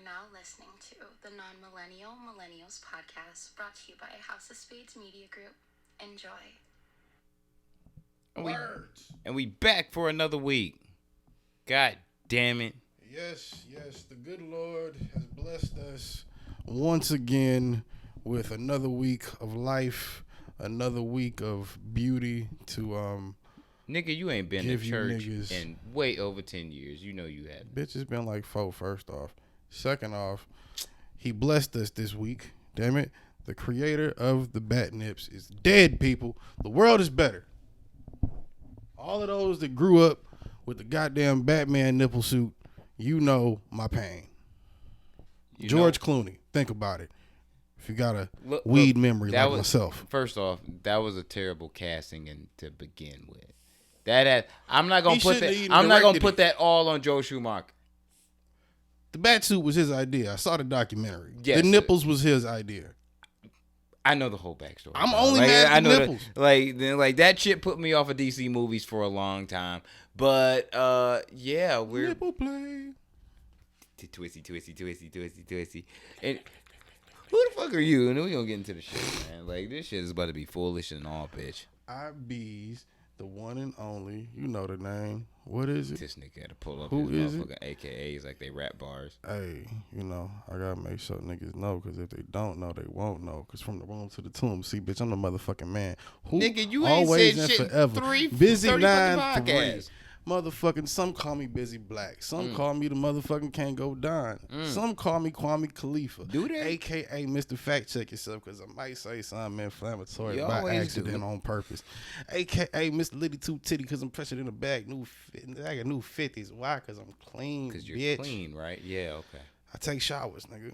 now listening to the Non-Millennial Millennials podcast brought to you by House of Spades Media Group. Enjoy. And we back for another week. God damn it. Yes, the good Lord has blessed us once again with another week of life, another week of beauty to Nigga, you ain't been to give you church niggas. in way over 10 years. You know you have. Bitch, it's been like 4, first off. Second off, he blessed us this week. Damn it. The creator of the bat nips is dead, people. The world is better. All of those that grew up with the goddamn Batman nipple suit, you know my pain. George Clooney, think about it. If you got a weed memory like myself. First off, that was a terrible casting to begin with. I'm not gonna put that all on Joe Schumacher. The bat suit was his idea. I saw the documentary. Yes, the nipples was his idea. I know the whole backstory. I'm only mad at the nipples. Like that shit put me off of DC movies for a long time. But yeah, we're nipple play. Twisty. And who the fuck are you? And then we gonna get into the shit, man. Like this shit is about to be foolish and all, bitch. IB's the one and only. You know the name. What is it? This nigga had to pull up Who his is motherfucking AKAs like they rap bars. Hey, I gotta make sure niggas know, because if they don't know, they won't know. Because from the womb to the tomb, see, bitch, I'm the motherfucking man. Who nigga, you ain't always said and shit forever. Busy 30 9 fucking 3. podcasts. Motherfucking, some call me Busy Black. Some call me the motherfucking Can't Go Don. Some call me Kwame Khalifa. Do they? AKA Mr. Fact Check Yourself, because I might say something inflammatory You by always accident do. on purpose. AKA Mr. Litty Two Titty, because I'm pressured in the bag. I got new 50s. Why? Because I'm clean, Because you're bitch. clean, right? Yeah, okay. I take showers, nigga.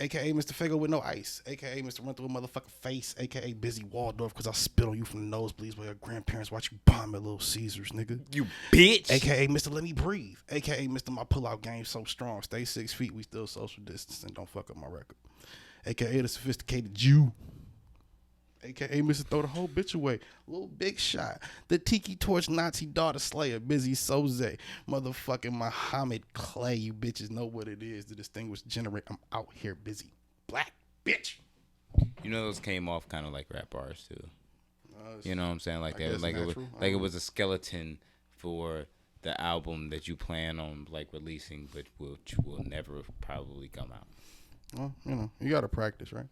AKA Mr. Fago with no ice. AKA Mr. Run Through a Motherfucking Face. AKA Busy Waldorf, because I spit on you from the nosebleeds while your grandparents watch you bomb at Little Caesars, nigga. You bitch. AKA Mr. Let Me Breathe. AKA Mr. My Pullout Game So Strong. Stay 6 feet. We still social distancing. Don't fuck up my record. AKA The Sophisticated Jew. AKA Mr. Throw the whole bitch away. Little Big Shot. The Tiki Torch Nazi Daughter Slayer. Busy Soze. Motherfucking Muhammad Clay. You bitches know what it is. The distinguished generate. I'm out here busy. Black bitch. You know those came off kind of like rap bars too. You know what I'm saying? Like I that, guess like it was a skeleton for the album that you plan on like releasing, but which will never probably come out. Well, you gotta practice, right?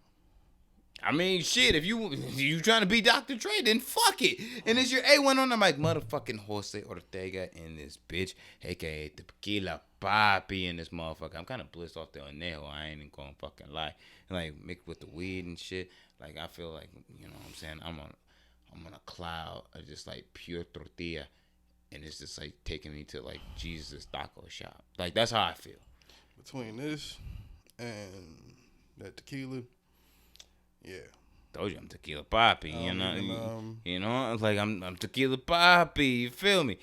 I mean, shit. If you trying to be Dr. Dre, then fuck it. And it's your A1 on. I'm like motherfucking Jose Ortega in this bitch, aka Tequila Papi in this motherfucker. I'm kind of blissed off the Onejo. I ain't even gonna fucking lie. And like mixed with the weed and shit. Like I feel like what I'm saying. I'm on a cloud of just like pure tortilla, and it's just like taking me to like Jesus taco shop. Like that's how I feel. Between this and that tequila, yeah. Told you I'm Tequila Papi, you know, like I'm Tequila Papi, you feel me?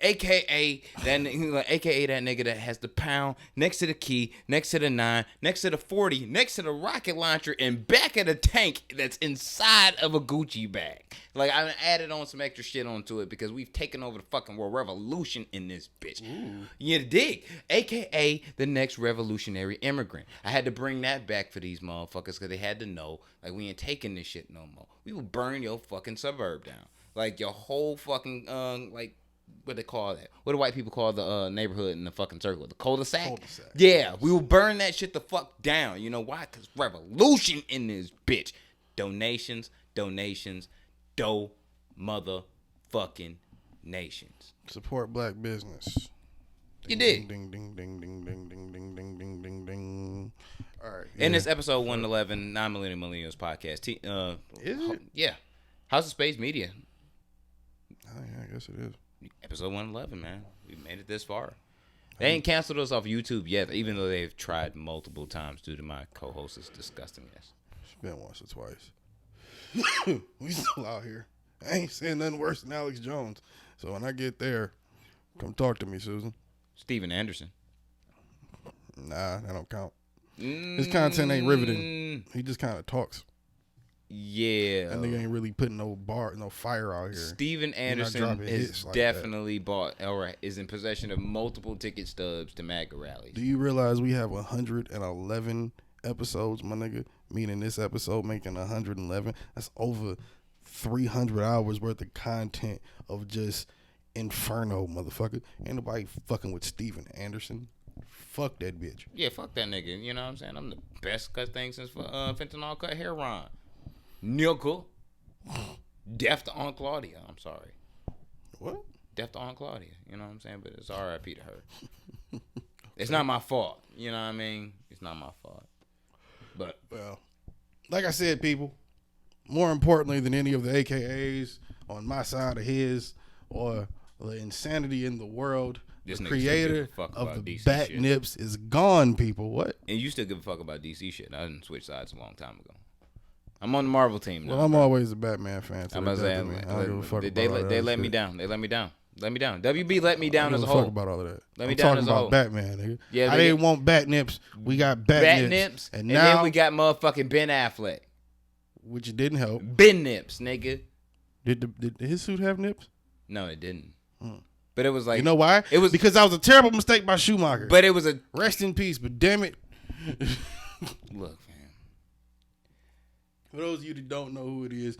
AKA that nigga that has the pound next to the key, next to the 9, next to the 40, next to the rocket launcher, and back of the tank that's inside of a Gucci bag. Like I added on some extra shit onto it because we've taken over the fucking world revolution in this bitch. Ooh. You dig? AKA the next revolutionary immigrant. I had to bring that back for these motherfuckers because they had to know like we ain't taking this shit no more. We will burn your fucking suburb down. Like your whole fucking like what they call that? What do white people call the neighborhood in the fucking circle? The cul-de-sac? Yeah, we will burn that shit the fuck down. You know why? Because revolution in this bitch. Donations, do motherfucking nations. Support black business. You did. Ding, ding, ding, ding, ding, ding, ding, ding, ding, ding, ding. All right. In this episode 111, Non-Millennial Millennials podcast. Is it? Yeah. House of Spades Media. Oh, yeah, I guess it is. Episode 111, man. We made it this far. They ain't canceled us off YouTube yet, even though they've tried multiple times due to my co-host's disgustingness. It's been once or twice. We still out here. I ain't saying nothing worse than Alex Jones. So when I get there, come talk to me, Susan. Steven Anderson. Nah, that don't count. His content ain't riveting. He just kind of talks. Yeah. And they ain't really putting no fire out here. Steven Anderson is definitely is in possession of multiple ticket stubs to MAGA rallies. Do you realize we have 111 episodes, my nigga? Meaning this episode making 111. That's over 300 hours worth of content of just inferno, motherfucker. Ain't nobody fucking with Steven Anderson. Fuck that bitch. Yeah, fuck that nigga. You know what I'm saying? I'm the best cut thing since fentanyl cut hair Ron. Nickel. Death to Aunt Claudia. I'm sorry. What? Death to Aunt Claudia. You know what I'm saying? But it's R.I.P. to her. It's not my fault. You know what I mean? It's not my fault. But well, like I said, people, more importantly than any of the AKAs on my side of his or the insanity in the world, the creator of the Bat Nips is gone, people. What? And you still give a fuck about DC shit. I didn't switch sides a long time ago. I'm on the Marvel team now. Well, I'm always a Batman fan. So I'm about to say, I don't give a fuck they let me down. They let me down. WB let me down as a whole. Fuck about all of that. Let me down as a whole. Batman, nigga. Yeah, I didn't want Bat Nips. We got Bat Nips, and now then we got motherfucking Ben Affleck, which didn't help. Ben Nips, nigga. Did his suit have nips? No, it didn't. But it was like, you know why? It was because that was a terrible mistake by Schumacher. But it was a rest in peace. But damn it, look. For those of you that don't know who it is,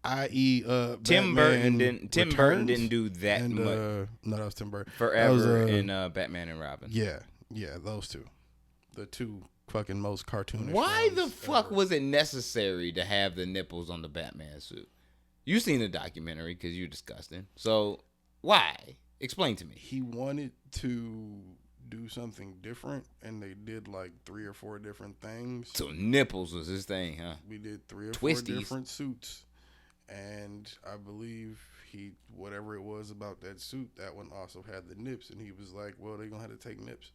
i.e., Tim Burton didn't do that much. No, that was Tim Burton. Forever in Batman and Robin. Yeah, those two, the two fucking most cartoonish. Why the fuck was it necessary to have the nipples on the Batman suit? You seen the documentary because you're disgusting. So why? Explain to me. He wanted to do something different, and they did like 3 or 4 different things. So nipples was his thing, huh? We did 3 or 4 different suits, and I believe whatever it was about that suit, that one also had the nips, and he was like, well, they're gonna have to take nips.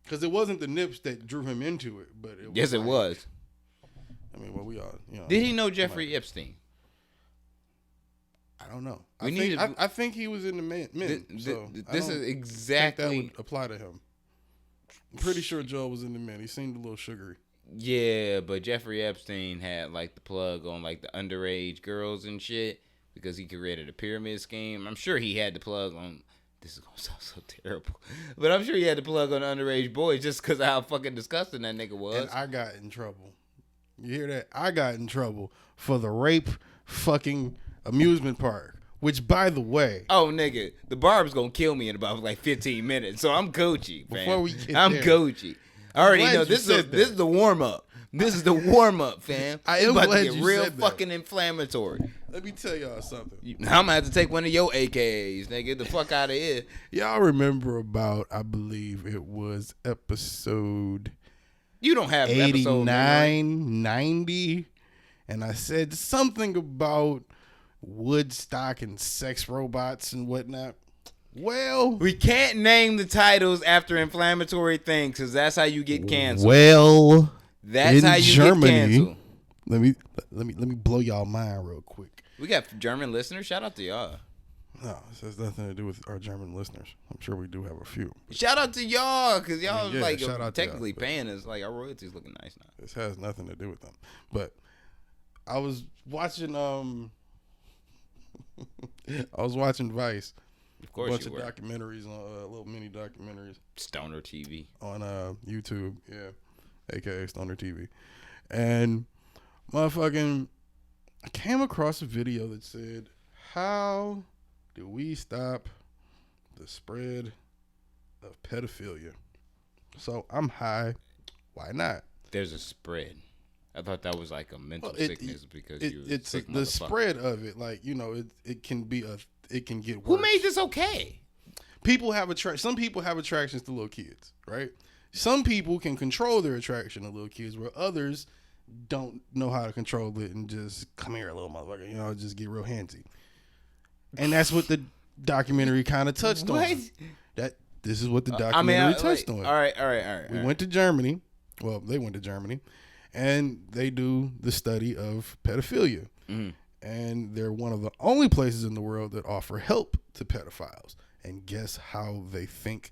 Because it wasn't the nips that drew him into it, but it was. Yes, it was. I mean, well, we all, you know. Did he know Jeffrey Epstein? I don't know. I think he was in the mint. This is exactly that would apply to him. I'm pretty sure Joe was in the mint. He seemed a little sugary. Yeah, but Jeffrey Epstein had like the plug on like the underage girls and shit because he created a pyramid scheme. I'm sure he had the plug on. This is gonna sound so terrible, but I'm sure he had the plug on the underage boys just because of how fucking disgusting that nigga was. And I got in trouble. You hear that? I got in trouble for the rape fucking amusement park, which, by the way, nigga, the barb's gonna kill me in about like 15 minutes, so I'm Gucci, fam. Before we get I'm there, Gucci. I already know this is the warm up. This is the warm up, fam. I am about to get real fucking inflammatory. Let me tell y'all something. I'm gonna have to take one of your AKAs, nigga. Get the fuck out of here. Y'all remember about? I believe it was episode. You don't have 89, 90, and I said something about Woodstock and sex robots and whatnot. Well, we can't name the titles after inflammatory things because that's how you get canceled. Well, that's how you get canceled. Let me blow y'all mind real quick. We got German listeners. Shout out to y'all. No, this has nothing to do with our German listeners. I'm sure we do have a few. Shout out to y'all because y'all technically y'all, paying us. Like our royalties looking nice now. This has nothing to do with them. But I was watching Vice. Of course, a bunch of documentaries on little mini documentaries. Stoner TV on YouTube, yeah, aka Stoner TV, and motherfucking, I came across a video that said, "How do we stop the spread of pedophilia?" So I'm high. Why not? There's a spread. I thought that was like a mental sickness because it's the spread of it. Like, you know, it can be it can get worse. Who made this okay? People have some people have attractions to little kids, right? Some people can control their attraction to little kids, where others don't know how to control it and just come here, little motherfucker, you know, just get real handsy. And that's what the documentary kind of touched on. This is what the documentary touched on. All right. We went to Germany. Well, they went to Germany, and they do the study of pedophilia. Mm-hmm. And they're one of the only places in the world that offer help to pedophiles. And guess how they think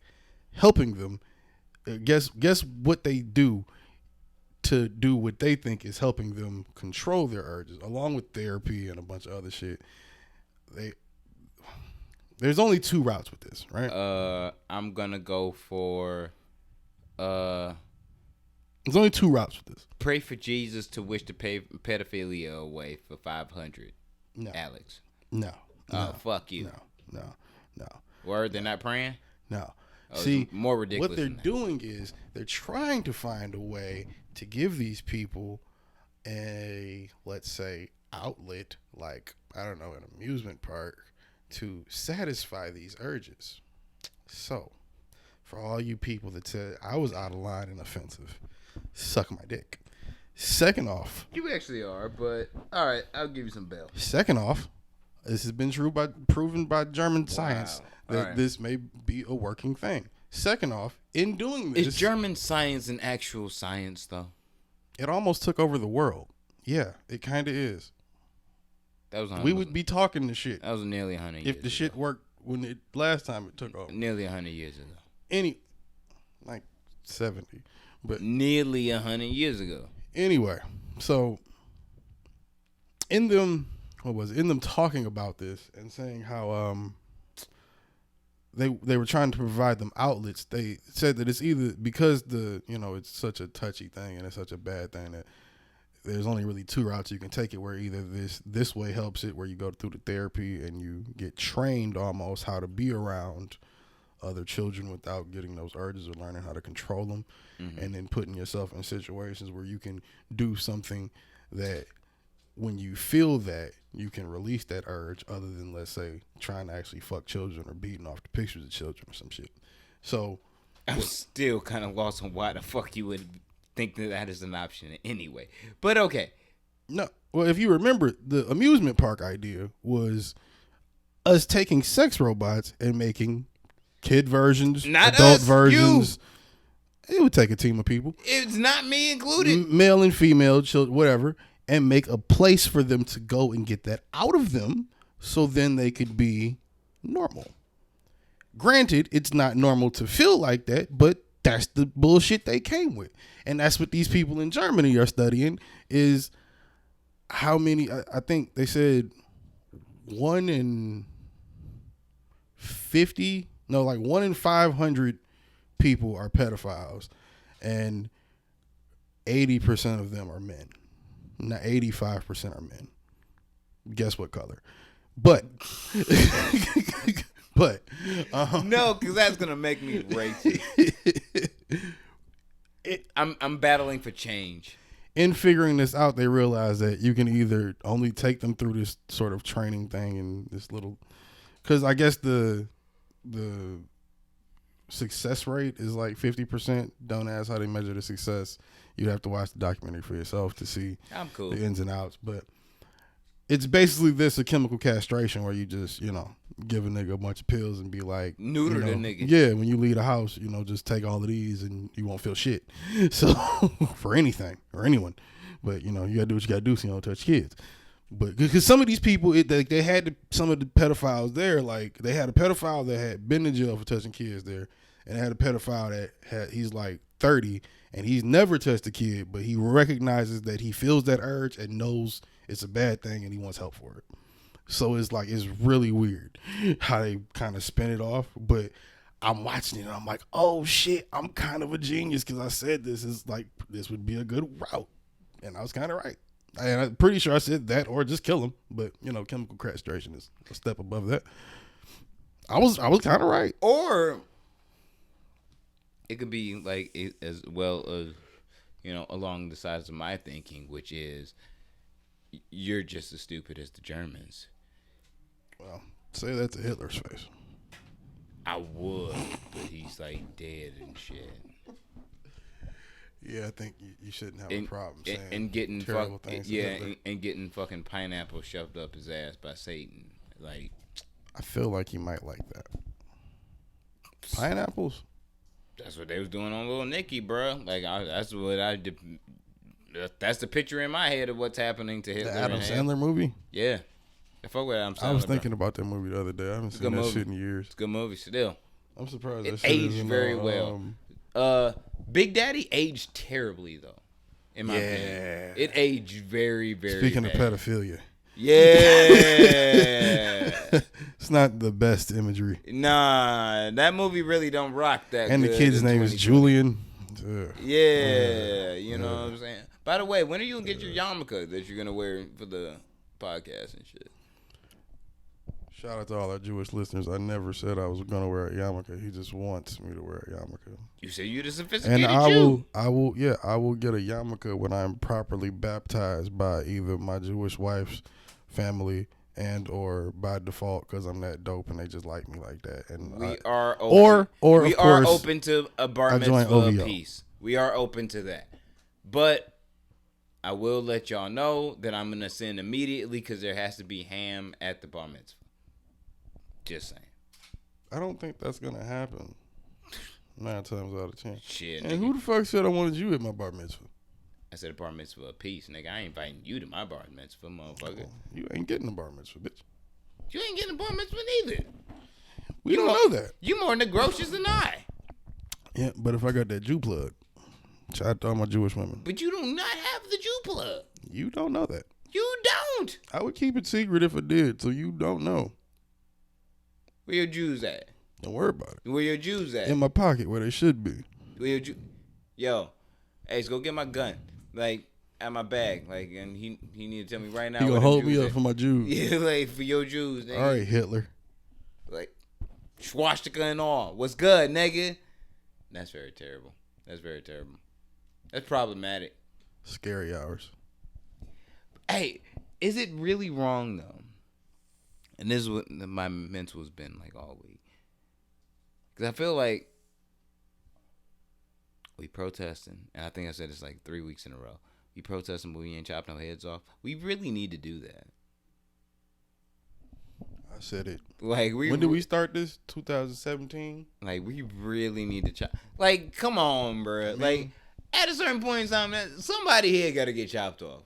helping them, guess what they do to do what they think is helping them control their urges, along with therapy and a bunch of other shit. There's only two routes with this, right? I'm gonna go for there's only two routes with this. Pray for Jesus to wish the pedophilia away for 500. No, Alex. No. Fuck you. No. Word, they're not praying? No. Oh, See, more ridiculous. What they're doing is they're trying to find a way to give these people a, let's say, outlet, like, I don't know, an amusement park, to satisfy these urges. So, for all you people that said I was out of line and offensive, suck my dick. Second off, you actually are, but all right, I'll give you some bail. Second off, this has been proven by German science that this may be a working thing. Second off, in doing this, is German science an actual science though? It almost took over the world. Yeah, it kind of is. That was we would be talking the shit. That was nearly 100 years if the shit worked when it last time it took over. Nearly 100 years ago. Like 70, but nearly 100 years ago. Anyway, so in them talking about this and saying how they were trying to provide them outlets. They said that it's either because it's such a touchy thing and it's such a bad thing that there's only really two routes you can take it, where either this way helps it, where you go through the therapy and you get trained almost how to be around other children without getting those urges or learning how to control them, and then putting yourself in situations where you can do something that when you feel that you can release that urge, other than, let's say, trying to actually fuck children or beating off the pictures of children or some shit. So I'm still kind of lost on why the fuck you would think that is an option anyway. But okay. No. Well, if you remember, the amusement park idea was us taking sex robots and making kid versions, not adult us, versions. It would take a team of people. It's not me included. Male and female, children, whatever, and make a place for them to go and get that out of them so then they could be normal. Granted, it's not normal to feel like that, but that's the bullshit they came with. And that's what these people in Germany are studying, is how many, I think they said 1 in 500 people are pedophiles, and 80% of them are men. Not 85% are men. Guess what color? But no, because that's gonna make me racist. I'm battling for change. In figuring this out, they realize that you can either only take them through this sort of training thing and this little, because I guess the success rate is like 50%. Don't ask how they measure the success. You'd have to watch the documentary for yourself to see the ins and outs. But it's basically a chemical castration where you just, give a nigga a bunch of pills and be like, neuter the nigga. Yeah, when you leave the house, just take all of these and you won't feel shit. So for anything or anyone, but you gotta do what you gotta do so you don't touch kids. But because some of these people, they had some of the pedophiles there. Like they had a pedophile that had been in jail for touching kids there, and they had a pedophile that he's like 30 and he's never touched a kid, but he recognizes that he feels that urge and knows it's a bad thing and he wants help for it. So it's really weird how they kind of spin it off. But I'm watching it and I'm like, oh shit, I'm kind of a genius because I said this would be a good route, and I was kind of right. And I'm pretty sure I said that or just kill him, but chemical castration is a step above that. I was kind of right. Or it could be like as well as along the sides of my thinking, which is you're just as stupid as the Germans. Well, say that to Hitler's face. I would, but he's like dead and shit. Yeah, I think you shouldn't have a problem saying and getting terrible things. Yeah, and getting fucking pineapple shoved up his ass by Satan. Like, I feel like he might like that. Pineapples. That's what they was doing on Little Nicky, bro. Like, that's the picture in my head of what's happening to Hitler. The Adam Sandler movie. Yeah, I fuck with Adam Sandler. I was thinking about that movie the other day. I haven't seen that shit in years. It's a good movie still. I'm surprised it that shit aged very well. Big Daddy aged terribly though, In my opinion, it aged very, very. Speaking bad. of pedophilia. Yeah. It's not the best imagery. Nah, that movie really don't rock that. And good the kid's name is Julian. Yeah, you know what I'm saying. By the way, when are you gonna get your yarmulke that you're gonna wear for the podcast and shit? Shout out to all our Jewish listeners. I never said I was gonna wear a yarmulke. He just wants me to wear a yarmulke. You say you're the sophisticated and I Jew. will get a yarmulke when I'm properly baptized by either my Jewish wife's family and or by default because I'm that dope and they just like me like that. And we are open. or we of are course, open to a bar mitzvah piece. We are open to that, but I will let y'all know that I'm gonna send immediately because there has to be ham at the bar mitzvah. Just saying. I don't think that's gonna happen. 9 times out of 10. Shit. And nigga. who the fuck said I wanted you at my bar mitzvah? I said a bar mitzvah a piece, nigga. I ain't inviting you to my bar mitzvah, motherfucker. Oh, you ain't getting a bar mitzvah, bitch. You ain't getting a bar mitzvah neither. We don't know that. You more negrocious than I. Yeah, but if I got that Jew plug, shout out to all my Jewish women. But you do not have the Jew plug. You don't know that. You don't. I would keep it secret if I did, so you don't know. Where your Jews at? Don't worry about it. Where your Jews at? In my pocket, where they should be. Where your Yo, hey, go get my gun. Like, at my bag. Like, and he need to tell me right now. He gonna hold me up for my Jews. Yeah, like, for your Jews, nigga. All right, Hitler. Like, swastika and all. What's good, nigga? That's very terrible. That's very terrible. That's problematic. Scary hours. Hey, is it really wrong, though? And this is what my mental has been like all week. Because I feel like we protesting, and I think I said this like 3 weeks in a row. We protesting, but we ain't chopping no heads off. We really need to do that. I said it. Like when did we start this? 2017. Like we really need to chop. Like, come on, bro. Like at a certain point in time, somebody here got to get chopped off.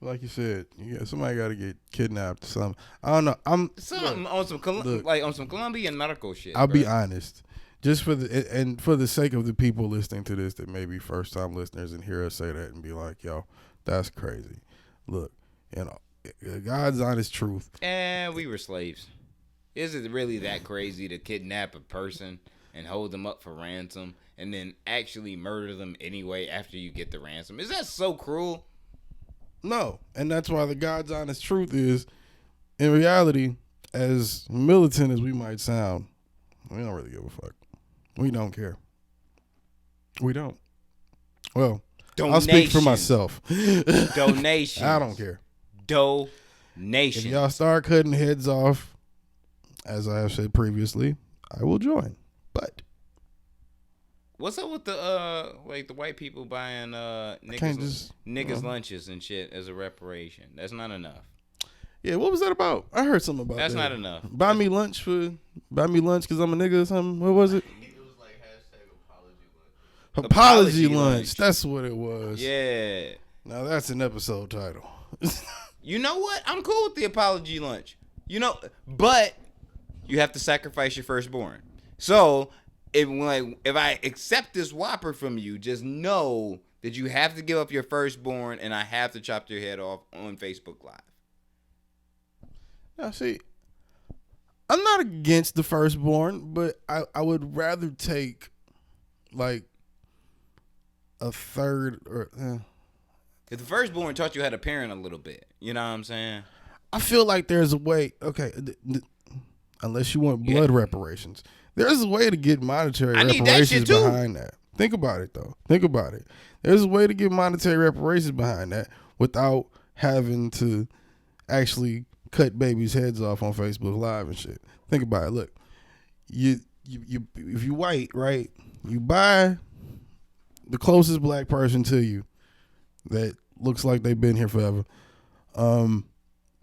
Like you said, somebody got to get kidnapped or something. I don't know. On some Colombian narco shit. I'll be honest. Just for the sake of the people listening to this that may be first time listeners and hear us say that and be like, yo, that's crazy. Look, God's honest truth. And we were slaves. Is it really that crazy to kidnap a person and hold them up for ransom and then actually murder them anyway after you get the ransom? Is that so cruel? No. And that's why the God's honest truth is, in reality, as militant as we might sound, we don't really give a fuck. We don't care. We don't. Well, Donations. I'll speak for myself. Donations. I don't care. Donations. If y'all start cutting heads off, as I have said previously, I will join. But what's up with the white people buying niggas lunches and shit as a reparation? That's not enough. Yeah, what was that about? I heard something about that. That's not enough. Buy me lunch because I'm a nigga or something. What was it? It was like Apology lunch. That's what it was. Yeah. Now that's an episode title. You know what? I'm cool with the apology lunch. But you have to sacrifice your firstborn. So if I accept this Whopper from you, just know that you have to give up your firstborn, and I have to chop your head off on Facebook Live. Now, see, I'm not against the firstborn, but I would rather take like a third or. If the firstborn taught you how to parent a little bit, you know what I'm saying? I feel like there's a way. Okay, unless you want blood reparations, there's a way to get monetary reparations behind that. Think about it, though. Think about it. There's a way to get monetary reparations behind that without having to actually cut babies' heads off on Facebook Live and shit. Think about it. Look, you if you white, right? You buy the closest black person to you that looks like they've been here forever, a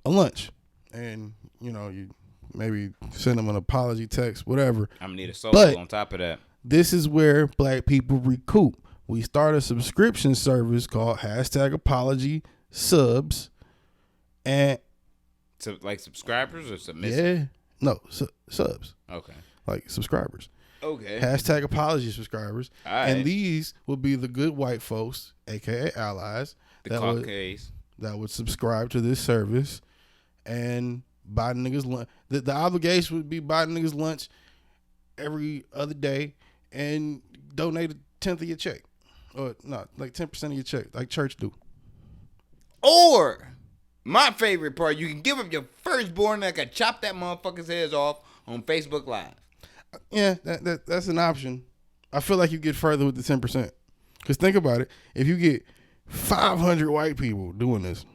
lunch, and you maybe send them an apology text, whatever. I'm gonna need a social on top of that. This is where black people recoup. We start a subscription service called #ApologySubs, and like subscribers or submissive? Yeah, no subs. Okay, like subscribers, Okay. Hashtag apology subscribers. All right. And these will be the good white folks, a.k.a. allies, The Caucasians. that would subscribe to this service and buy niggas lunch. The obligation would be buy niggas lunch every other day and donate a tenth of your check. Or not, like 10% of your check, like church do. Or, my favorite part, you can give up your firstborn and I can chop that motherfucker's heads off on Facebook Live. Yeah, that's an option. I feel like you get further with the 10%. Because think about it. If you get 500 white people doing this,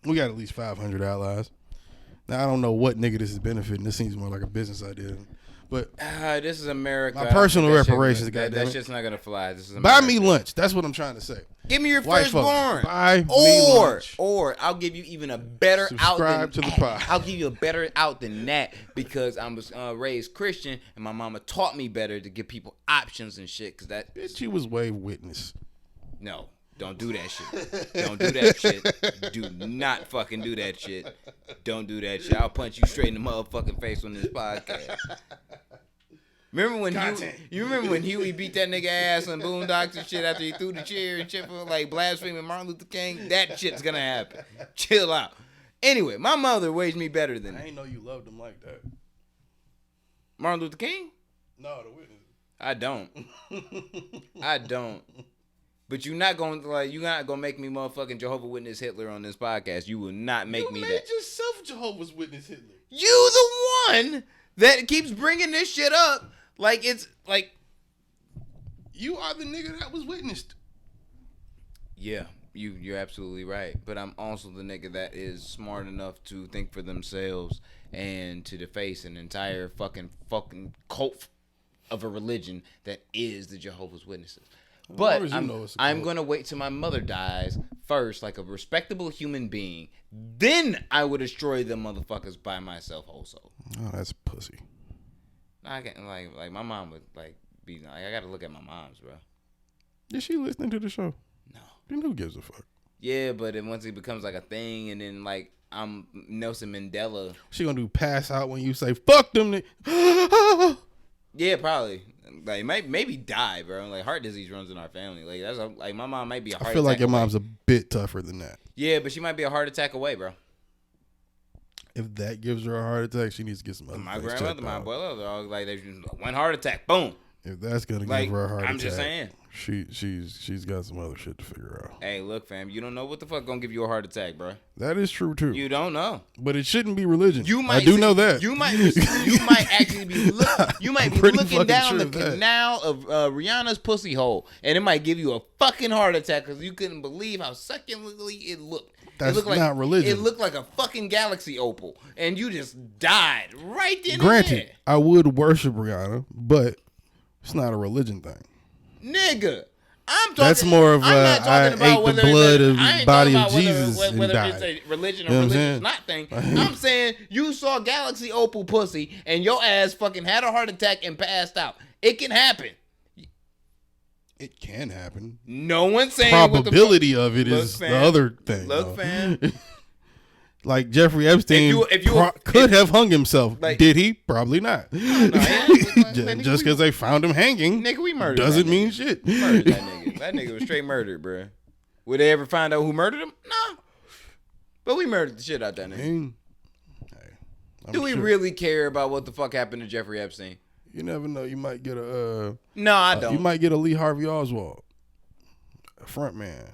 we got at least 500 allies. Now, I don't know what nigga this is benefiting. This seems more like a business idea. But this is America. My personal reparations, that goddammit. shit's not going to fly. This is buy America. me lunch. That's what I'm trying to say. Give me your White firstborn. folks, buy me lunch. Or I'll give you even a better Subscribe out to than the pod. I'll give you a better out than that because I was raised Christian and my mama taught me better to give people options and shit. Cause that Bitch, you was way witness. no, don't do that shit. Don't do that shit. Do not fucking do that shit. Don't do that shit. I'll punch you straight in the motherfucking face on this podcast. Remember when you remember when Huey beat that nigga ass on Boondocks and shit after he threw the chair and shit for like blaspheming Martin Luther King? That shit's gonna happen. Chill out. Anyway, my mother raised me better than I ain't know you loved him like that. Martin Luther King. No, the witness. I don't. I don't. But you're not gonna make me motherfucking Jehovah Witness Hitler on this podcast. You will not make me You that. made yourself Jehovah's Witness Hitler. You the one that keeps bringing this shit up. Like it's like You are the nigga that was witnessed. yeah, you're absolutely right. But I'm also the nigga that is smart enough to think for themselves and to deface an entire fucking cult of a religion that is the Jehovah's Witnesses. But I'm gonna wait till my mother dies first, like a respectable human being. Then I would destroy them motherfuckers by myself also. Oh, that's pussy. I can like my mom would like be like I gotta look at my mom's, bro. Is she listening to the show? No. Then who gives a fuck? Yeah, but then once it becomes like a thing, and then like I'm Nelson Mandela. She gonna do pass out when you say fuck them. Yeah, probably. Like maybe die, bro. Like heart disease runs in our family. Like that's like my mom might be a heart. I feel like your away. mom's a bit tougher than that. Yeah, but she might be a heart attack away, bro. If that gives her a heart attack, she needs to get some other My things grandmother, checked my out. abuela, they're all like they just one heart attack, boom. If that's gonna Like, give her a heart attack, I'm just saying. She's got some other shit to figure out. Hey, look, fam, you don't know what the fuck gonna give you a heart attack, bro. That is true too. You don't know. But it shouldn't be religion. I do know that. You might actually be looking down the canal of Rihanna's pussy hole, and it might give you a fucking heart attack because you couldn't believe how succulently it looked. That's it looked like, not religion. It looked like a fucking galaxy opal, and you just died right then. Granted, and there. I would worship Rihanna, but it's not a religion thing. Nigga. I'm talking, That's more of I'm not I talking about ate the whether blood of I ain't body talking of about Jesus whether, and whether died. it's a religion or You know what I'm religious saying? not thing. I'm saying you saw Galaxy Opal pussy and your ass fucking had a heart attack and passed out. It can happen. It can happen. No one's saying Probability of it Look, is fam. the other thing. Look, though. fam. Like Jeffrey Epstein could have hung himself. Like, did he? Probably not. Nigga, Just because they found him hanging nigga, we murdered doesn't that mean nigga. shit. We murdered that nigga. That nigga was straight murdered, bro. Would they ever find out who murdered him? No. But we murdered the shit out that nigga. Do we really care about what the fuck happened to Jeffrey Epstein? You never know. You might get a. No, I don't. You might get a Lee Harvey Oswald, a front man.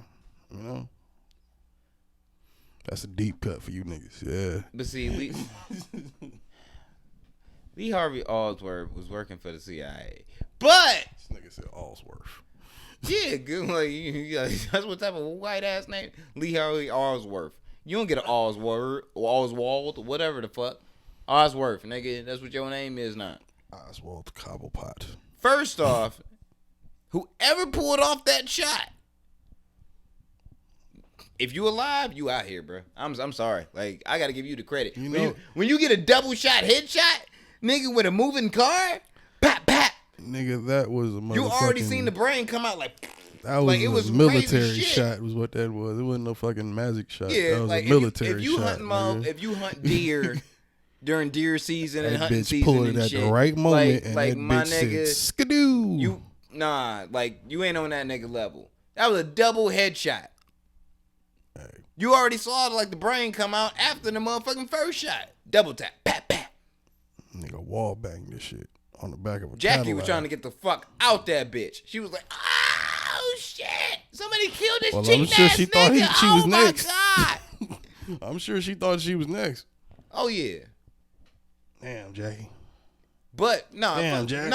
You know. That's a deep cut for you niggas. Yeah. But see, Lee Harvey Oswald was working for the CIA. But This nigga said Allsworth. yeah, good. Like, that's what type of white ass name? Lee Harvey Oswald. You don't get an Oswald, whatever the fuck. Osworth, nigga. That's what your name is now. Oswald Cobblepot. First off, whoever pulled off that shot, if you alive, you out here, bro. I'm sorry. Like, I gotta give you the credit. You know, when you get a double shot headshot, nigga, with a moving car, pat pat. Nigga, that was a motherfucking. You already seen the brain come out like. That was like, it a was military shit. shot. Was what that was. It wasn't no fucking magic shot. Yeah, that was like a military if you shot. hunt nigga. if you hunt deer, during deer season and that hunting bitch season pulled and it at shit. the right moment, and like that my bitch nigga, said, "Skidoo." you ain't on that nigga level. That was a double headshot. Hey. You already saw like the brain come out after the motherfucking first shot. Double tap, pat, pat. Nigga wall banged this shit on the back of a Jackie Cadillac. was trying to get the fuck out that bitch. She was like, "Oh shit! Somebody killed this Well, cheap I'm sure ass she nigga! thought she was oh next. my god! I'm sure she thought she was next. Oh yeah." Damn, Jackie. But no, Damn, Jack.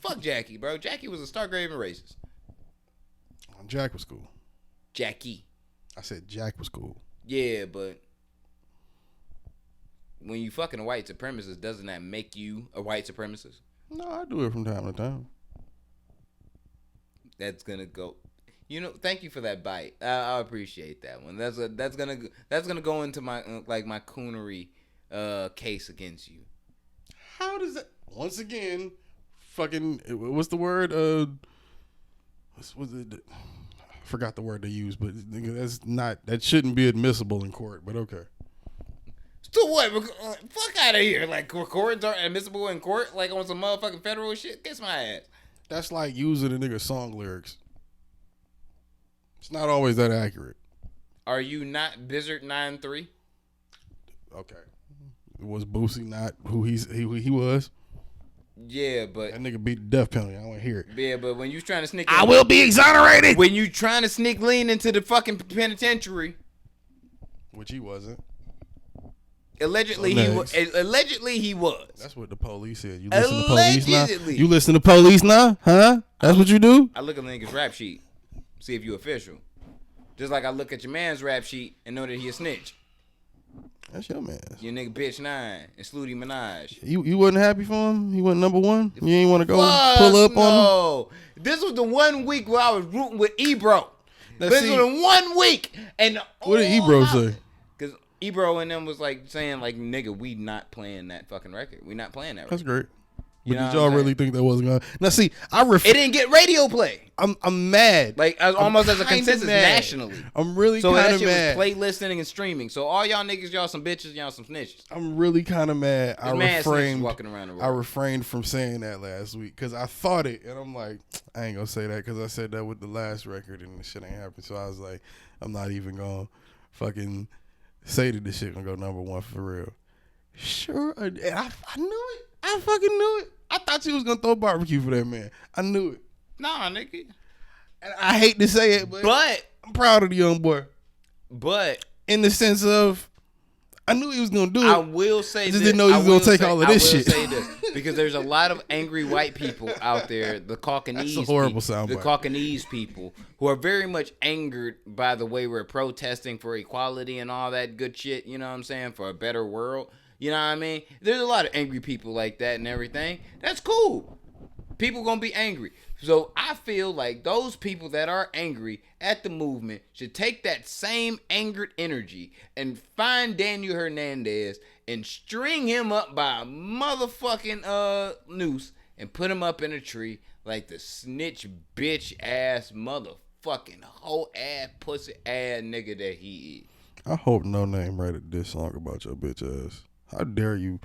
fuck Jackie, bro. Jackie was a Stargraven racist. Jack was cool. Jackie. I said Jack was cool. Yeah, but when you fucking a white supremacist, doesn't that make you a white supremacist? No, I do it from time to time. That's gonna go. You know, thank you for that bite. I appreciate that one. That's gonna go into my my coonery case against you. How does that? Once again, fucking. What's the word? Was it? I forgot the word they used, but that shouldn't be admissible in court. But okay. So what? Fuck out of here! Like records aren't admissible in court, like on some motherfucking federal shit. Kiss my ass. That's like using a nigga's song lyrics. It's not always that accurate. Are you not Blizzard 9-3? Okay. Was Boosie not who he was? Yeah, but that nigga beat the death penalty. I want to hear it. Yeah, but when you trying to sneak, I will be exonerated. When you trying to sneak lean into the fucking penitentiary, which he wasn't. Allegedly, he was. That's what the police said. You listen to police now? You listen to police now? Huh? That's what you do? I look at the nigga's rap sheet, see if you official. Just like I look at your man's rap sheet and know that he a snitch. That's your man. Your nigga Bitch 9 and Slutty Minaj. You wasn't happy for him? He wasn't number one? You ain't want to go pull up on him? This was the 1 week where I was rooting with Ebro. This was the 1 week. And what did Ebro say? Because Ebro and them was like saying like, nigga, we not playing that fucking record. We not playing that record. That's great. But did y'all really think that wasn't gonna? Now see, it didn't get radio play. I'm mad. Like almost as a consensus nationally. I'm really kind of mad. So that shit was playlisting and streaming. So all y'all niggas, y'all some bitches, y'all some snitches. I'm really kind of mad. I walking around the road. I refrained from saying that last week because I thought it, and I'm like, I ain't gonna say that because I said that with the last record and the shit ain't happened. So I was like, I'm not even gonna fucking say that this shit gonna go number one for real. Sure, and I knew it. I fucking knew it. I thought you was gonna throw barbecue for that man. I knew it. Nah, nigga. And I hate to say it, but I'm proud of the young boy. But in the sense of, I knew he was gonna do it. I will say I just didn't know he was gonna take all of this shit. I will say this, because there's a lot of angry white people out there, the Caucanese. That's a horrible soundbite. The Caucanese people who are very much angered by the way we're protesting for equality and all that good shit. You know what I'm saying? For a better world. You know what I mean? There's a lot of angry people like that and everything. That's cool. People gonna be angry. So I feel like those people that are angry at the movement should take that same angered energy and find Daniel Hernandez and string him up by a motherfucking noose and put him up in a tree like the snitch bitch ass motherfucking hoe ass pussy ass nigga that he is. I hope No Name rated this song about your bitch ass. How dare you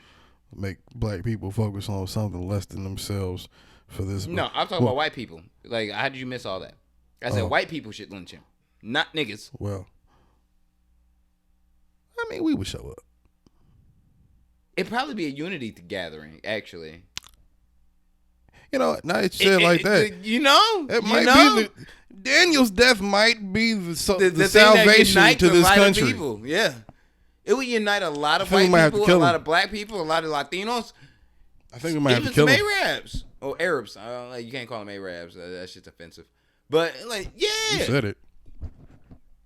make black people focus on something less than themselves for this? No, I'm talking about white people. Like, how did you miss all that? I said white people should lynch him, not niggas. Well, I mean, we would show up. It'd probably be a unity gathering, actually. You know, now it's said like that. You know? It might be Daniel's death might be the salvation to this country. People. Yeah. It would unite a lot of white people, a lot of black people, a lot of Latinos. I think we might have to kill them. Even some Arabs. Or Arabs. You can't call them Arabs. That shit's offensive. But, like, yeah. You said it.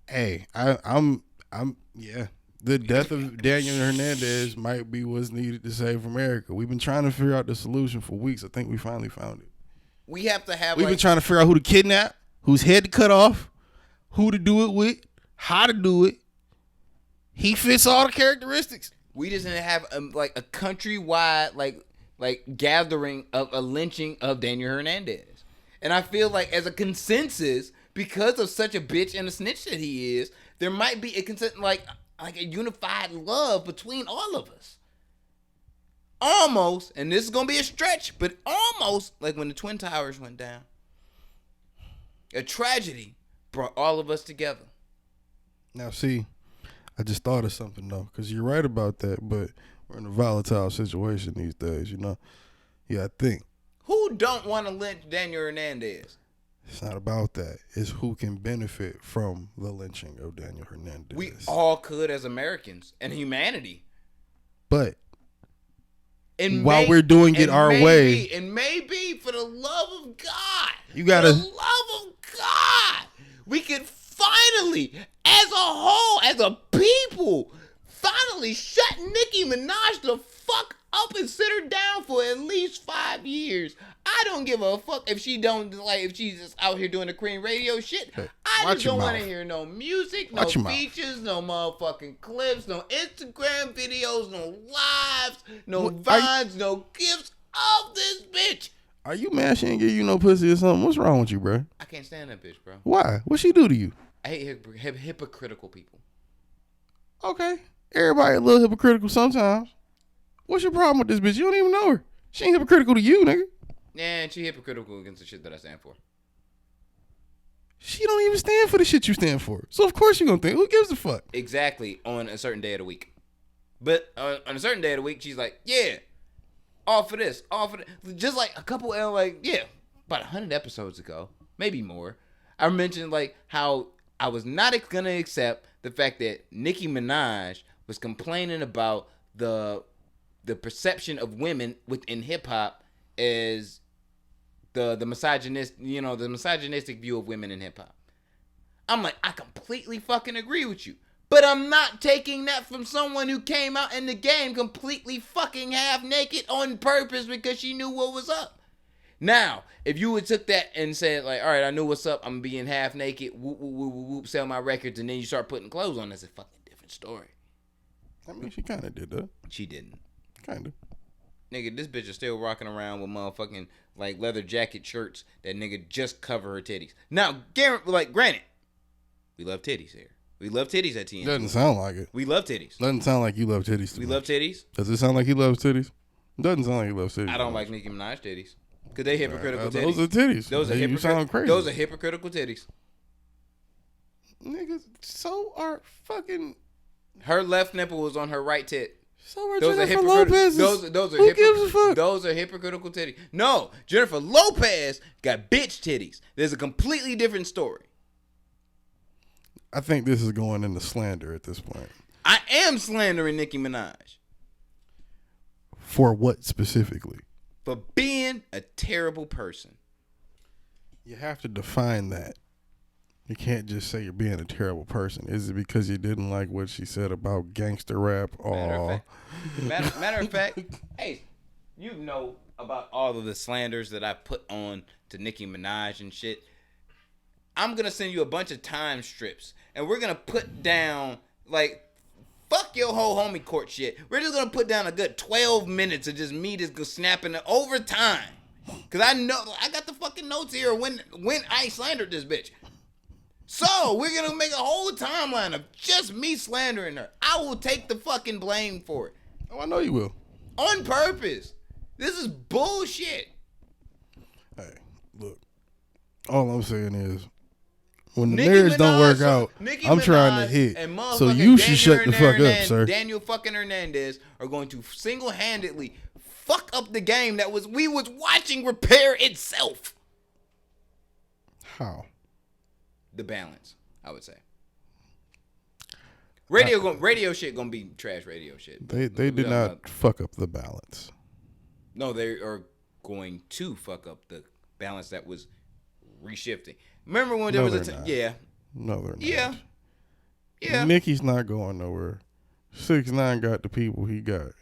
Hey, I'm yeah. The death of Daniel Hernandez might be what's needed to save America. We've been trying to figure out the solution for weeks. I think we finally found it. We have to have. We've been trying to figure out who to kidnap, whose head to cut off, who to do it with, how to do it. He fits all the characteristics. We just didn't have a countrywide like gathering of a lynching of Daniel Hernandez, and I feel like as a consensus, because of such a bitch and a snitch that he is, there might be a consensus. Like like a unified love between all of us. Almost, and this is gonna be a stretch, but almost like when the Twin Towers went down. A tragedy brought all of us together. Now, see, I just thought of something, though, because you're right about that, but we're in a volatile situation these days, you know? Yeah, I think. Who don't want to lynch Daniel Hernandez? It's not about that. It's who can benefit from the lynching of Daniel Hernandez. We all could as Americans and humanity. But And while we're doing it our way. And maybe for the love of God. You gotta. For the love of God. We can finally, as a whole, as a people, finally shut Nicki Minaj the fuck up and sit her down for at least 5 years. I don't give a fuck if she don't like if she's just out here doing the cream radio shit. Hey, I just don't want to hear no music, no features, no motherfucking clips, no Instagram videos, no lives, no vines, no gifts of this bitch. Are you mad she ain't give you no pussy or something? What's wrong with you, bro? I can't stand that bitch, bro. Why? What'd she do to you? I hate hypocritical people. Okay. Everybody a little hypocritical sometimes. What's your problem with this bitch? You don't even know her. She ain't hypocritical to you, nigga. Yeah, and she hypocritical against the shit that I stand for. She don't even stand for the shit you stand for. So of course you gonna think, who gives a fuck? Exactly, on a certain day of the week. But on a certain day of the week, she's like, yeah, all for this, all for that. Just like a couple of, like, yeah, about 100 episodes ago, maybe more, I mentioned like how I was not gonna accept the fact that Nicki Minaj was complaining about the perception of women within hip hop as the misogynistic view of women in hip hop. I'm like, I completely fucking agree with you. But I'm not taking that from someone who came out in the game completely fucking half naked on purpose because she knew what was up. Now, if you would took that and said like, all right, I knew what's up, I'm being half naked, whoop, whoop, whoop, whoop, whoop, sell my records, and then you start putting clothes on, that's a fucking different story. I mean, she kind of did that. She didn't. Kind of. Nigga, this bitch is still rocking around with motherfucking like leather jacket shirts that nigga just cover her titties. Now, granted, we love titties here. We love titties at TNT. Doesn't sound like it. We love titties. Doesn't sound like you love titties. We love titties. Does it sound like he loves titties? Doesn't sound like he loves titties. I don't like Nicki Minaj titties. Because they hypocritical titties. Those are titties. You sound crazy. Those are hypocritical titties. Niggas, so are fucking... Her left nipple was on her right tit. So are Jennifer Lopez. Who gives a fuck? Those are hypocritical titties. No, Jennifer Lopez got bitch titties. There's a completely different story. I think this is going into slander at this point. I am slandering Nicki Minaj. For what specifically? For being a terrible person. You have to define that. You can't just say you're being a terrible person. Is it because you didn't like what she said about gangster rap? Matter of fact, hey, you know about all of the slanders that I put on to Nicki Minaj and shit. I'm going to send you a bunch of time strips, and we're going to put down, like, fuck your whole homie court shit. We're just going to put down a good 12 minutes of just me just snapping it over time. Because I know, I got the fucking notes here when I slandered this bitch. So, we're going to make a whole timeline of just me slandering her. I will take the fucking blame for it. Oh, I know you will. On purpose. This is bullshit. Hey, look. All I'm saying is, when the marriage don't work out, I'm trying to hit. So you should shut the fuck up, sir. Daniel fucking Hernandez are going to single-handedly fuck up the game that we was watching repair itself. How? The balance, I would say. Radio shit gonna be trash radio shit. They did not fuck up the balance. No, they are going to fuck up the balance that was reshifting. Remember when there was a time? Yeah. No, they're not. Yeah. Yeah. Nicki's not going nowhere. 6ix9ine got the people he got.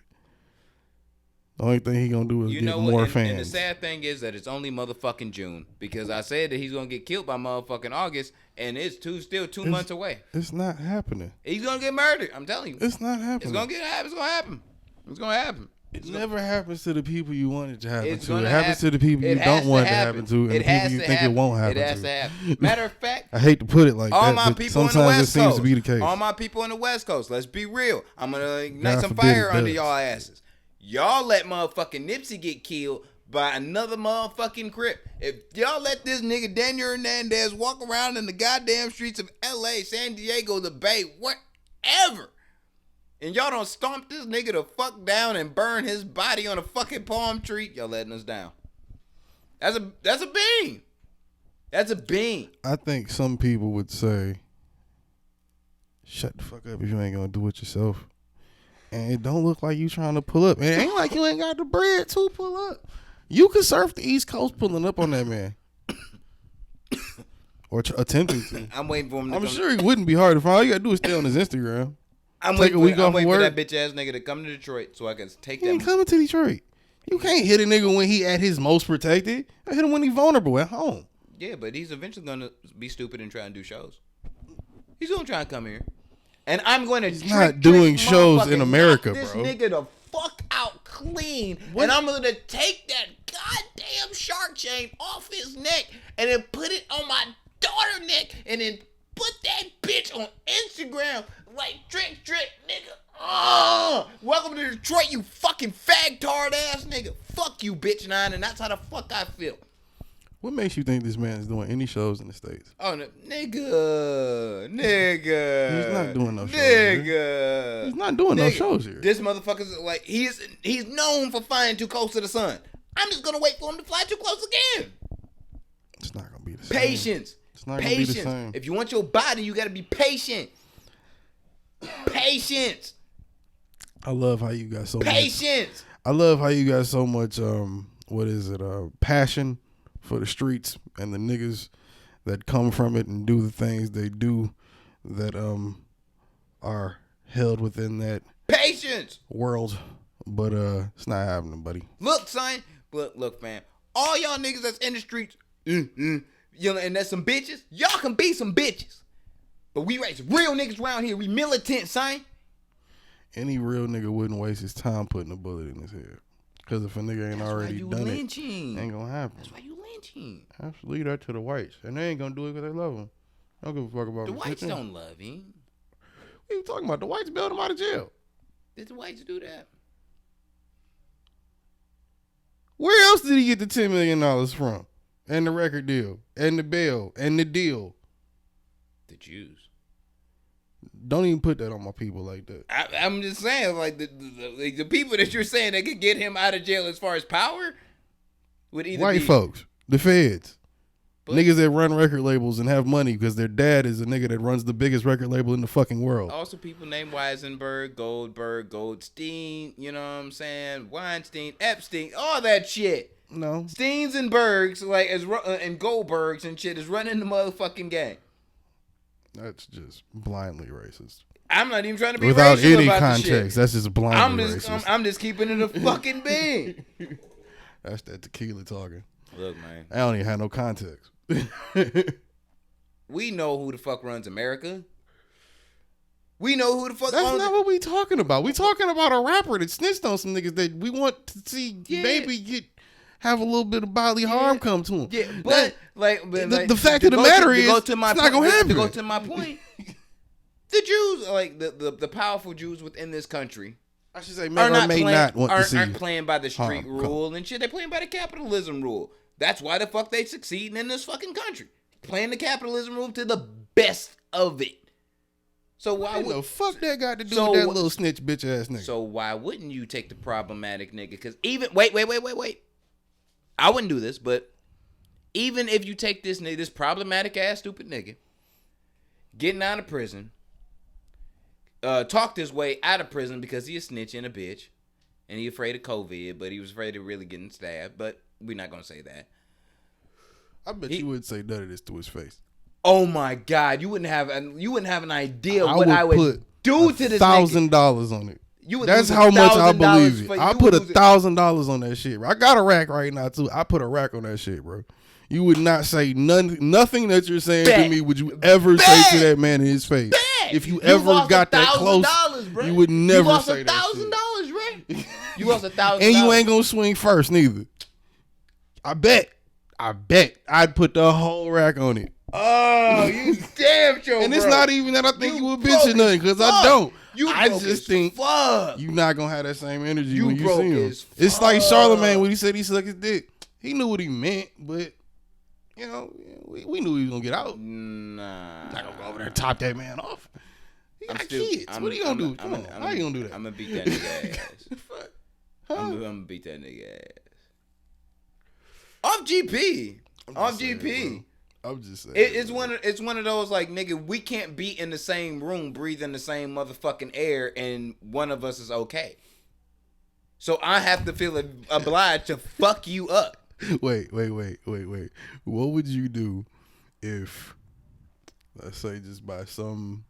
The only thing he gonna do is get more fans. And the sad thing is that it's only motherfucking June, because I said that he's gonna get killed by motherfucking August, and it's still 2 months away. It's not happening. He's gonna get murdered. I'm telling you. It's not happening. It's gonna happen. It's gonna happen. It never happens to the people you want it to happen to. It happens happen. to the people you don't want it to happen to, and the people you think it won't happen to. It has to happen. Matter of fact, I hate to put it like all that, my but people on the sometimes it West seems Coast, to be the case. all my people on the West Coast, let's be real. I'm going to ignite God some forbid fire it under does. y'all asses. Y'all let motherfucking Nipsey get killed by another motherfucking Crip. If y'all let this nigga Daniel Hernandez walk around in the goddamn streets of LA, San Diego, the Bay, whatever, and y'all don't stomp this nigga the fuck down and burn his body on a fucking palm tree, y'all letting us down. That's a bean. That's a bean. I think some people would say, shut the fuck up if you ain't gonna do it yourself. And it don't look like you trying to pull up. And it ain't like you ain't got the bread to pull up. You can surf the East Coast pulling up on that man. Or attempting to. I'm waiting for him to I'm come. sure it wouldn't be hard to find. All you gotta do is stay on his Instagram. I'm Take a week off waiting of for work. that bitch ass nigga to come to Detroit so I can take He that. ain't coming to Detroit. You can't hit a nigga when he at his most protected. I hit him when he vulnerable at home. Yeah, but he's eventually gonna be stupid and try and do shows. He's gonna try and come here, and I'm going to. He's not doing shows in America, this bro. Nigga the fuck out clean, and I'm gonna take that goddamn shark chain off his neck and then put it on my daughter's neck, and then put that bitch on Instagram like trick, nigga. Welcome to Detroit, you fucking fag-tard ass nigga. Fuck you, bitch 9, and that's how the fuck I feel. What makes you think this man is doing any shows in the States? Oh, no, nigga. He's not doing no shows Nigga. He's not doing no shows here. This motherfucker's like, he's known for flying too close to the sun. I'm just gonna wait for him to fly too close again. It's not gonna be the same. Patience. It's not gonna be the same. Patience. If you want your body, you gotta be patient. Patience. I love how you got so much. Patience. I love how you got so much. What is it? Passion for the streets and the niggas that come from it and do the things they do that are held within that Patience. world. But it's not happening, buddy. Look, son. Look, fam. All y'all niggas that's in the streets, you know, and that's some bitches. Y'all can be some bitches. But we raise real niggas around here. We militant, son. Any real nigga wouldn't waste his time putting a bullet in his head. Because if a nigga ain't already done lynching. it ain't gonna happen. That's why you lynching. Absolutely, leave that to the whites. And they ain't gonna do it because they love him. I don't give a fuck about The him. whites don't love him. What are you talking about? The whites bailed him out of jail. Did the whites do that? Where else did he get the $10 million from? And the record deal. And the bail. And the deal. The Jews. Don't even put that on my people like that. I'm just saying, like, the people that you're saying that could get him out of jail as far as power would either White be folks. The feds. But- Niggas that run record labels and have money because their dad is a nigga that runs the biggest record label in the fucking world. Also, people named Weisenberg, Goldberg, Goldstein, you know what I'm saying? Weinstein, Epstein, all that shit. No. Steens and Bergs, like, and Goldbergs and shit is running the motherfucking game. That's just blindly racist. I'm not even trying to be Without racial any about context, the shit. that's just blindly I'm racist. I'm just keeping it a fucking bean. That's that tequila talking. Look, man. I don't even have no context. We know who the fuck runs America. We know who the fuck That's owns not what we talking about. We talking about a rapper that snitched on some niggas that we want to see maybe have a little bit of bodily harm come to him. Yeah, but the fact of the matter is, it's not gonna happen. To go to my point, the Jews, like the powerful Jews within this country, I should say, may or may not want to see. Aren't playing by the street harm rule and shit. They're playing by the capitalism rule. That's why the fuck they succeeding in this fucking country, playing the capitalism rule to the best of it. So why What the fuck that got to do So with that what- little snitch bitch ass nigga? So why wouldn't you take the problematic nigga? Because even wait. I wouldn't do this, but even if you take this nigga, this problematic ass stupid nigga, getting out of prison, talked his way out of prison because he a snitch and a bitch, and he afraid of COVID, but he was afraid of really getting stabbed. But we're not gonna say that. I bet you would say none of this to his face. Oh my God, you wouldn't have an idea what would I would put do to this nigga. $1,000 on it. You would That's lose how much I believe $1,000 it. for- I you put would lose it. $1,000 on that shit. Bro. I got a rack right now too. I put a rack on that shit, bro. You would not say nothing that you're saying Bet. to me would you ever say to that man in his face. Bet. If you ever lost got that close, $1,000, bro. you would never lost say that shit. $1,000, right? You lost $1,000. And you ain't gonna swing first neither. I bet I'd put the whole rack on it. Oh, you damn sure. And it's not even that I think you a bitch or nothing, because I don't. I just think you not gonna have that same energy when you see him. It's like Charlamagne when he said he sucked his dick. He knew what he meant, but you know, we knew he was gonna get out. Nah, not gonna go over there and top that man off. He got kids. What are you gonna do? Come on, how you gonna do that? I'm gonna beat that nigga ass. I'm gonna beat that nigga ass. Off GP. Off GP. I'm just saying. It's one of those like, nigga, we can't be in the same room breathing the same motherfucking air and one of us is okay. So I have to feel obliged to fuck you up. Wait. What would you do if, let's say, just by some,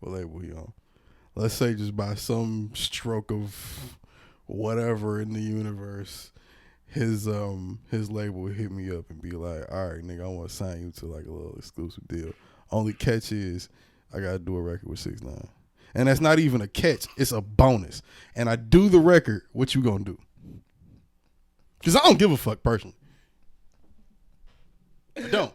what label you on? Let's say just by some stroke of whatever in the universe, his label would hit me up and be like, all right, nigga, I want to sign you to like a little exclusive deal. Only catch is I gotta do a record with 6ix9ine. And that's not even a catch, it's a bonus. And I do the record, what you gonna do? Because I don't give a fuck personally. I don't.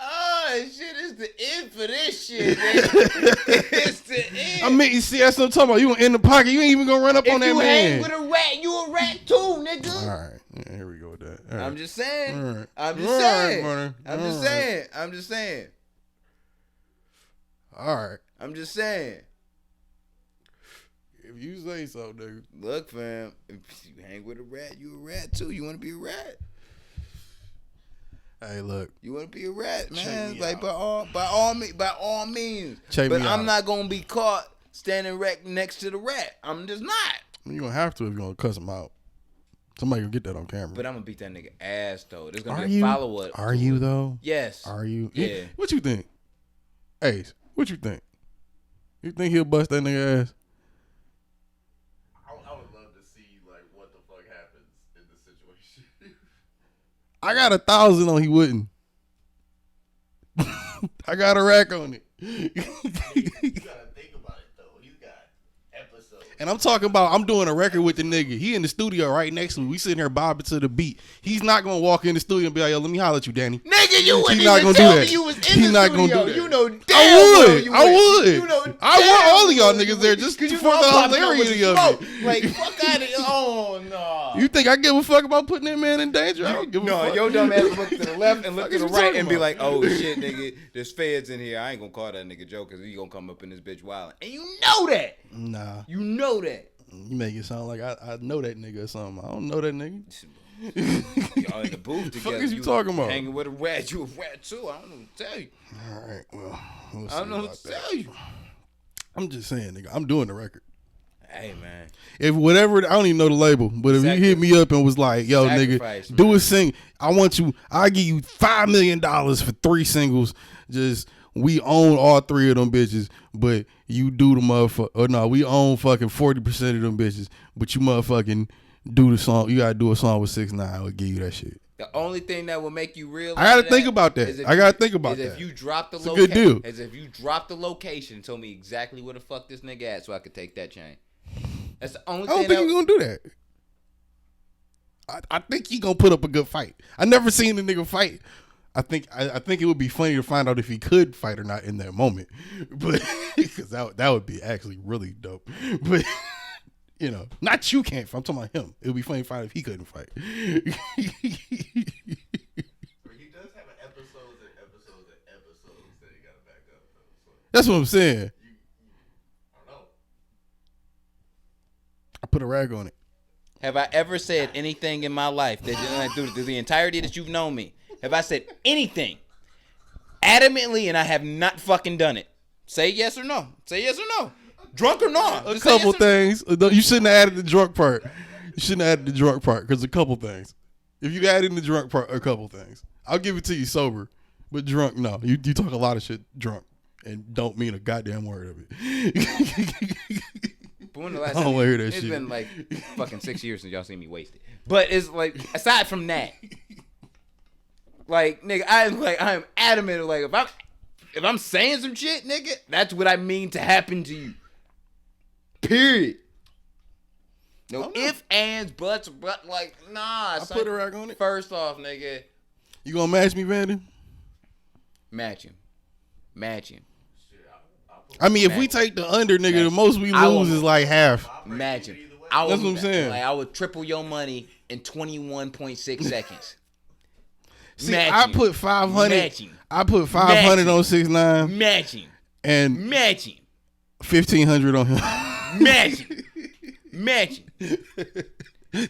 Oh shit, it's the end for this shit, nigga. It's the end. I mean, you see, that's what I'm talking about. You in the pocket, you ain't even gonna run up on that man. If you hang with a rat, you a rat too, nigga. All right. Yeah, here we go with that. All right. I'm just saying. All right. I'm just saying. All right. I'm just saying. If you say so, nigga. Look, fam, if you hang with a rat, you a rat too. You want to be a rat? Hey, look. You want to be a rat, man? Like by all means. Check but me I'm out. not gonna be caught standing right next to the rat. I'm just not. You're gonna have to if you're gonna cuss him out. Somebody gonna get that on camera. But I'm gonna beat that nigga ass though. There's gonna be a follow up. Are you though? Yes. Are you? Yeah. What you think? Ace, what you think? You think he'll bust that nigga ass? I would love to see like what the fuck happens in this situation. I got 1,000 on he wouldn't. I got a rack on it. You gotta think about it though. He's got episodes. And I'm talking about, I'm doing a record with the nigga. He in the studio right next to me. We sitting here bobbing to the beat. He's not gonna walk in the studio and be like, yo, let me holler at you, Danny. Nigga, you wouldn't He's not even gonna tell do me that. you was in He's the not studio. gonna do that. You know damn I would. you I know want all of y'all niggas there just Cause you for know the I'm popping up with hilarity of smoke. it. Like, fuck out of here. Oh, no. You think I give a fuck about putting that man in danger? I don't give a fuck. No, your dumb ass look to the left and look to the Fuck is you right talking and be about? like, oh, shit, nigga, there's feds in here. I ain't gonna call that nigga Joe because he gonna come up in this bitch wildin'. And you know that. Nah. You know that. You make it sound like I know that nigga or something. I don't know that nigga. Y'all in the booth together. Fuck is you talking about? Hanging with a rat. You a rat too. I don't know what to tell you. All right, well, we'll see I don't know about what to that. tell you. I'm just saying, nigga, I'm doing the record. Hey, man. If whatever, I don't even know the label, but if you hit me up and was like, yo, Sacrifice, nigga, do man. a sing. I'll give you $5 million for 3 singles. Just, we own all 3 of them bitches, but you do the motherfucker, or no, we own fucking 40% of them bitches, but you motherfucking do the song. You gotta do a song with 6ix9ine. I'll give you that shit. The only thing that will make you realize I gotta think about that. I gotta think about is that. if you drop the It's a good deal. As if you drop the location and told me exactly where the fuck this nigga at so I could take that chain. That's the only I don't thing think he's gonna do that. I think he gonna put up a good fight. I never seen the nigga fight. I think it would be funny to find out if he could fight or not in that moment, but because that would be actually really dope. But you know, not you can't fight. I'm talking about him. It would be funny to find out if he couldn't fight. He does have an episodes that he gotta back up though. So That's what I'm saying. I don't know. I put a rag on it. Have I ever said anything in my life that through the entirety that you've known me? Have I said anything adamantly and I have not fucking done it? Say yes or no. Say yes or no. Drunk or not. A couple things. You shouldn't have added the drunk part. You shouldn't have added the drunk part because a couple things. If you add in the drunk part, a couple things. I'll give it to you sober, but drunk, no. You talk a lot of shit drunk and don't mean a goddamn word of it. But when the last I don't time wanna hear that it's shit. been like fucking 6 years since y'all seen me wasted. But it's like, aside from that, like, nigga, I'm adamant. Like, if I'm saying some shit, nigga, that's what I mean to happen to you. Period. No ifs, ands, buts, but like nah. I put a rack on it. First off, nigga. You gonna match me, Vandy? Match him. I mean, if we take the under, nigga, the most we lose is like half. Match him. That's what I'm saying. Like, I would triple your money in 21.6 seconds. See, I put 500. Matching. I put 500 on 6ix9ine. Matching. And 1,500 on him. Matching.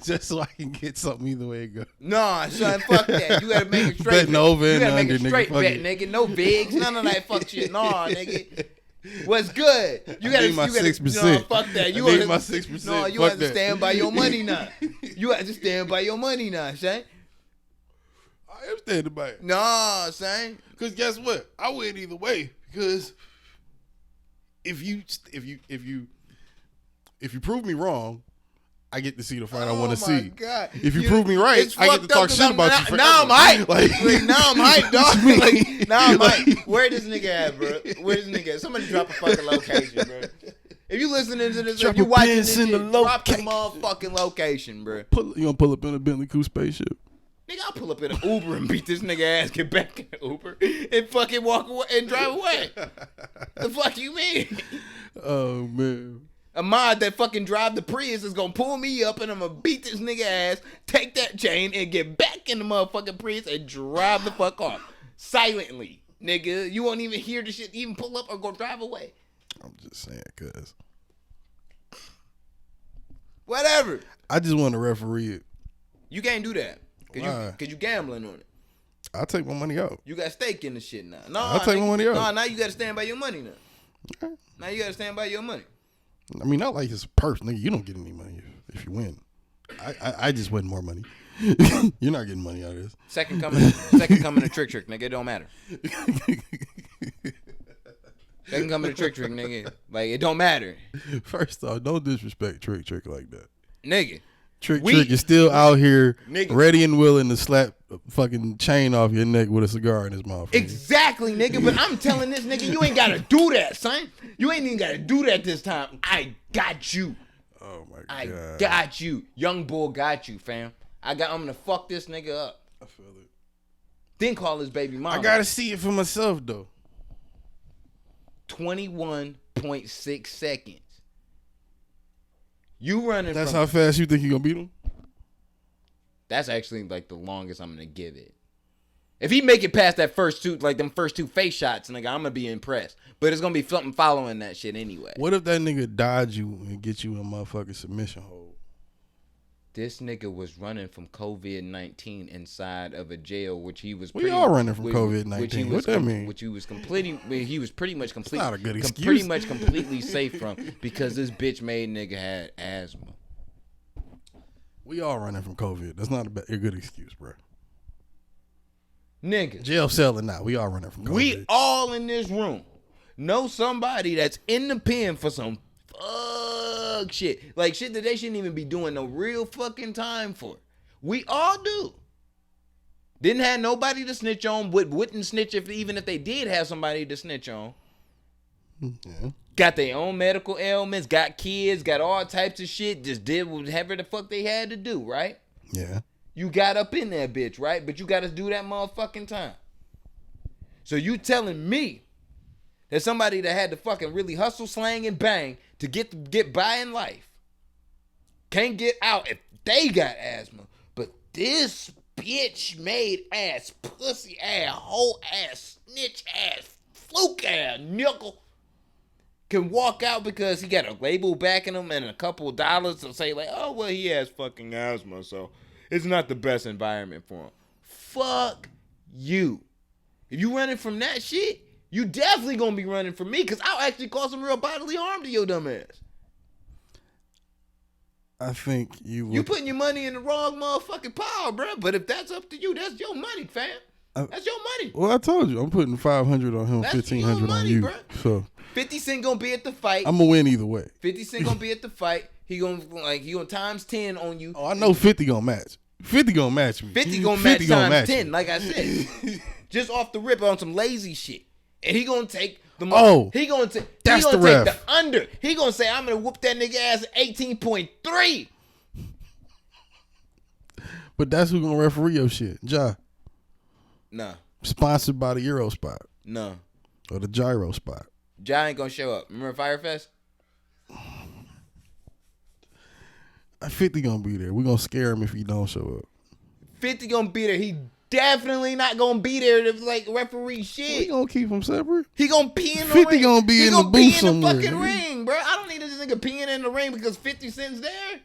Just so I can get something either way it go. Nah, son, fuck that. You gotta make it straight. Betting over you and gotta make under, it straight nigga. bet, nigga. No bigs, none of that fuck shit. Nah, nigga. What's good? You I need my 6%. No, fuck that. You I need my 6%. No, you Fuck have to that. stand by your money now. You have to stand by your money now, son. I am standing by it. Nah, son. Because guess what? I win either way. Because if you prove me wrong, I get to see the fight I want to see. God. If you prove me right, I get to talk shit about you forever. Now I'm hyped. Like, now I'm hyped, dog. Like, now I'm hyped. Where this nigga at, bro? Where this nigga at? Somebody drop a fucking location, bro. If you listening to this, Drop if you a watching pins this in shit, the drop the location. motherfucking location, bro. you gonna pull up in a Bentley Coupe spaceship? Nigga, I'll pull up in an Uber and beat this nigga ass, get back in the Uber, and fucking walk away and drive away. The fuck you mean? Oh man. A mod that fucking drive the Prius is gonna pull me up and I'm gonna beat this nigga ass, take that chain, and get back in the motherfucking Prius and drive the fuck off. Silently, nigga. You won't even hear the shit even pull up or go drive away. I'm just saying, cuz. Whatever. I just want to referee it. You can't do that. Why? Cause you gambling on it. I'll take my money out. You got stake in the shit now. No, I'll take my money out. No, now you gotta stand by your money now. Okay. Now you gotta stand by your money. I mean, not like it's a purse, nigga. You don't get any money if you win. I just win more money. You're not getting money out of this. Second coming to Trick, nigga. It don't matter. Second coming to Trick, nigga. Like, it don't matter. First off, don't disrespect Trick like that. Nigga. Trick is still out here Nigga. ready and willing to slap a fucking chain off your neck with a cigar in his mouth. Exactly, nigga. But I'm telling this nigga, you ain't gotta do that, son. You ain't even gotta do that this time. I got you. Oh my I god. got you. Young bull got you, fam. I'm gonna fuck this nigga up. I feel it. Then call his baby mama. I gotta see it for myself though. 21.6 seconds. You running That's from... how fast you think you gonna beat him? That's actually like the longest I'm gonna give it. If he make it past that first two, like them first two face shots, nigga, I'm gonna be impressed. But it's gonna be something following that shit anyway. What if that nigga dodge you and get you in motherfucking submission hold? This nigga was running from COVID-19 inside of a jail, which he was. We all running from COVID-19. What that mean? Which he was completely. He was pretty much complete. Not a good excuse. Pretty much completely safe from because this bitch made nigga had asthma. We all running from COVID. That's not a good excuse, bro. Nigga, Jail cell or not, we all running from COVID. we all in this room know somebody that's in the pen for some fuck shit. Like shit that they shouldn't even be doing no real fucking time for. We all do. Didn't have nobody to snitch on. Wouldn't snitch even if they did have somebody to snitch on. Yeah. Got their own medical ailments, got kids, got all types of shit. Just did whatever the fuck they had to do, right? Yeah. You got up in that bitch, right? But you got to do that motherfucking time. So you telling me that somebody that had to fucking really hustle, slang, and bang to get by in life can't get out if they got asthma. But this bitch made ass, pussy ass, hoe ass, snitch ass, fluke ass, nickel can walk out because he got a label backing him and a couple of dollars to say like, oh, well, he has fucking asthma, so it's not the best environment for him. Fuck you. If you running from that shit, you definitely gonna be running from me because I'll actually cause some real bodily harm to your dumb ass. I think you would. You putting your money in the wrong motherfucking pile, bro. But if that's up to you, that's your money, fam. That's your money. Well, I told you, I'm putting 500 on him, That's 1,500 your on money, you. bruh. So 50 Cent gonna be at the fight. I'm gonna win either way. 50 Cent gonna be at the fight. He gonna times 10 on you. Oh, I know 50 gonna match. 50 gonna match me. 50 gonna match times 10, like I said. Just off the rip on some lazy shit. And he gonna take the he gonna take that's the ref. under. He gonna say, I'm gonna whoop that nigga ass at 18.3. But that's who gonna referee your shit. Ja. No. Sponsored by the Euro spot. No. Or the gyro spot. Ja ain't gonna show up. Remember Firefest? 50 gonna be there. We gonna scare him if he don't show up. 50 gonna be there. He definitely not gonna be there to like referee shit. We gonna keep him separate. He gonna pee in the 50 ring. gonna be he in gonna the pee booth in somewhere. the fucking ring, bro. I don't need this nigga peeing in the ring because 50 Cent's there.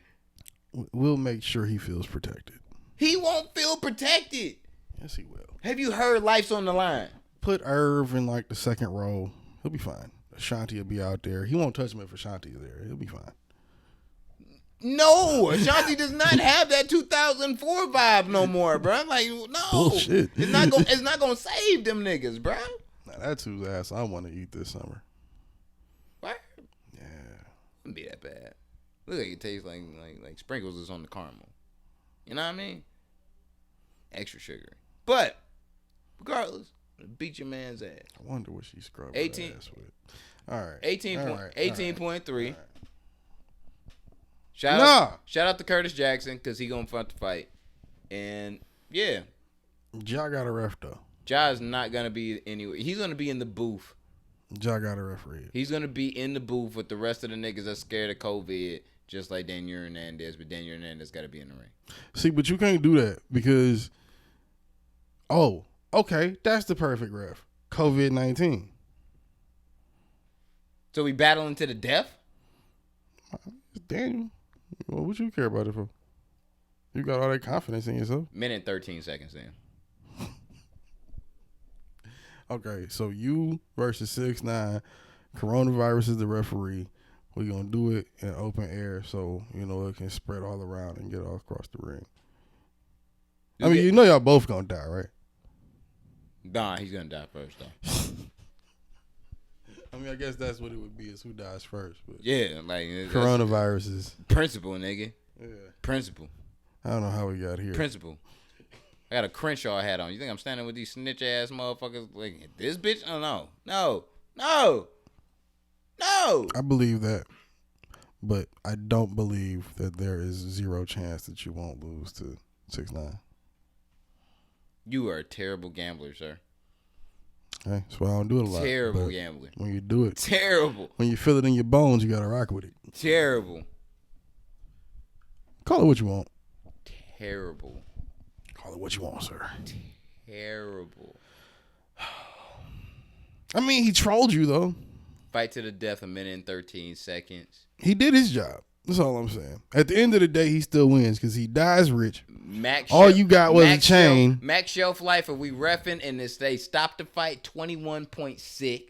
We'll make sure he feels protected. He won't feel protected. Yes, he will. Have you heard Life's on the Line? Put Irv in like the second row. He'll be fine. Ashanti will be out there. He won't touch him if Ashanti's there. He'll be fine. No, Ashanti does not have that 2004 vibe no more, bro. Like, no, Bullshit. It's not gonna save them niggas, bro. Now that's whose ass I want to eat this summer. What? Yeah. Wouldn't be that bad. Look like it tastes like sprinkles is on the caramel. You know what I mean? Extra sugary. But regardless, beat your man's ass. I wonder what she scrubbed 18 her ass with. All right. 18.3. Right. Shout out to Curtis Jackson because he gonna fight the fight. And yeah. Ja got a ref though. Ja is not gonna be anywhere. He's gonna be in the booth. Ja got a referee. He's gonna be in the booth with the rest of the niggas that's scared of COVID, just like Daniel Hernandez. But Daniel Hernandez gotta be in the ring. See, but you can't do that because, okay, that's the perfect ref. COVID-19. So we battling to the death? Daniel, well, what you care about it for? You got all that confidence in yourself. Minute 13 seconds in. Okay, so you versus 6ix9ine. Coronavirus is the referee. We're going to do it in open air so, it can spread all around and get all across the ring. I mean, y'all both going to die, right? Nah, he's going to die first, though. I mean, I guess that's what it would be is who dies first. But yeah, like... Coronavirus is... Principle, nigga. Yeah. Principle. I don't know how we got here. Principle. I got a Crenshaw hat on. You think I'm standing with these snitch ass motherfuckers like this bitch? Oh no. I believe that, but I don't believe that there is zero chance that you won't lose to 6ix9ine. You are a terrible gambler, sir. Okay, that's why I don't do it a lot. Terrible gambler. When you do it, terrible. When you feel it in your bones, you gotta rock with it. Terrible. Call it what you want. Terrible. Call it what you want, sir. Terrible. I mean, he trolled you though. Fight to the death, 1 minute and 13 seconds. He did his job. That's all I'm saying. At the end of the day, he still wins because he dies rich. All you got was a chain. Max shelf life. Are we reffing? And they stopped the fight 21.6.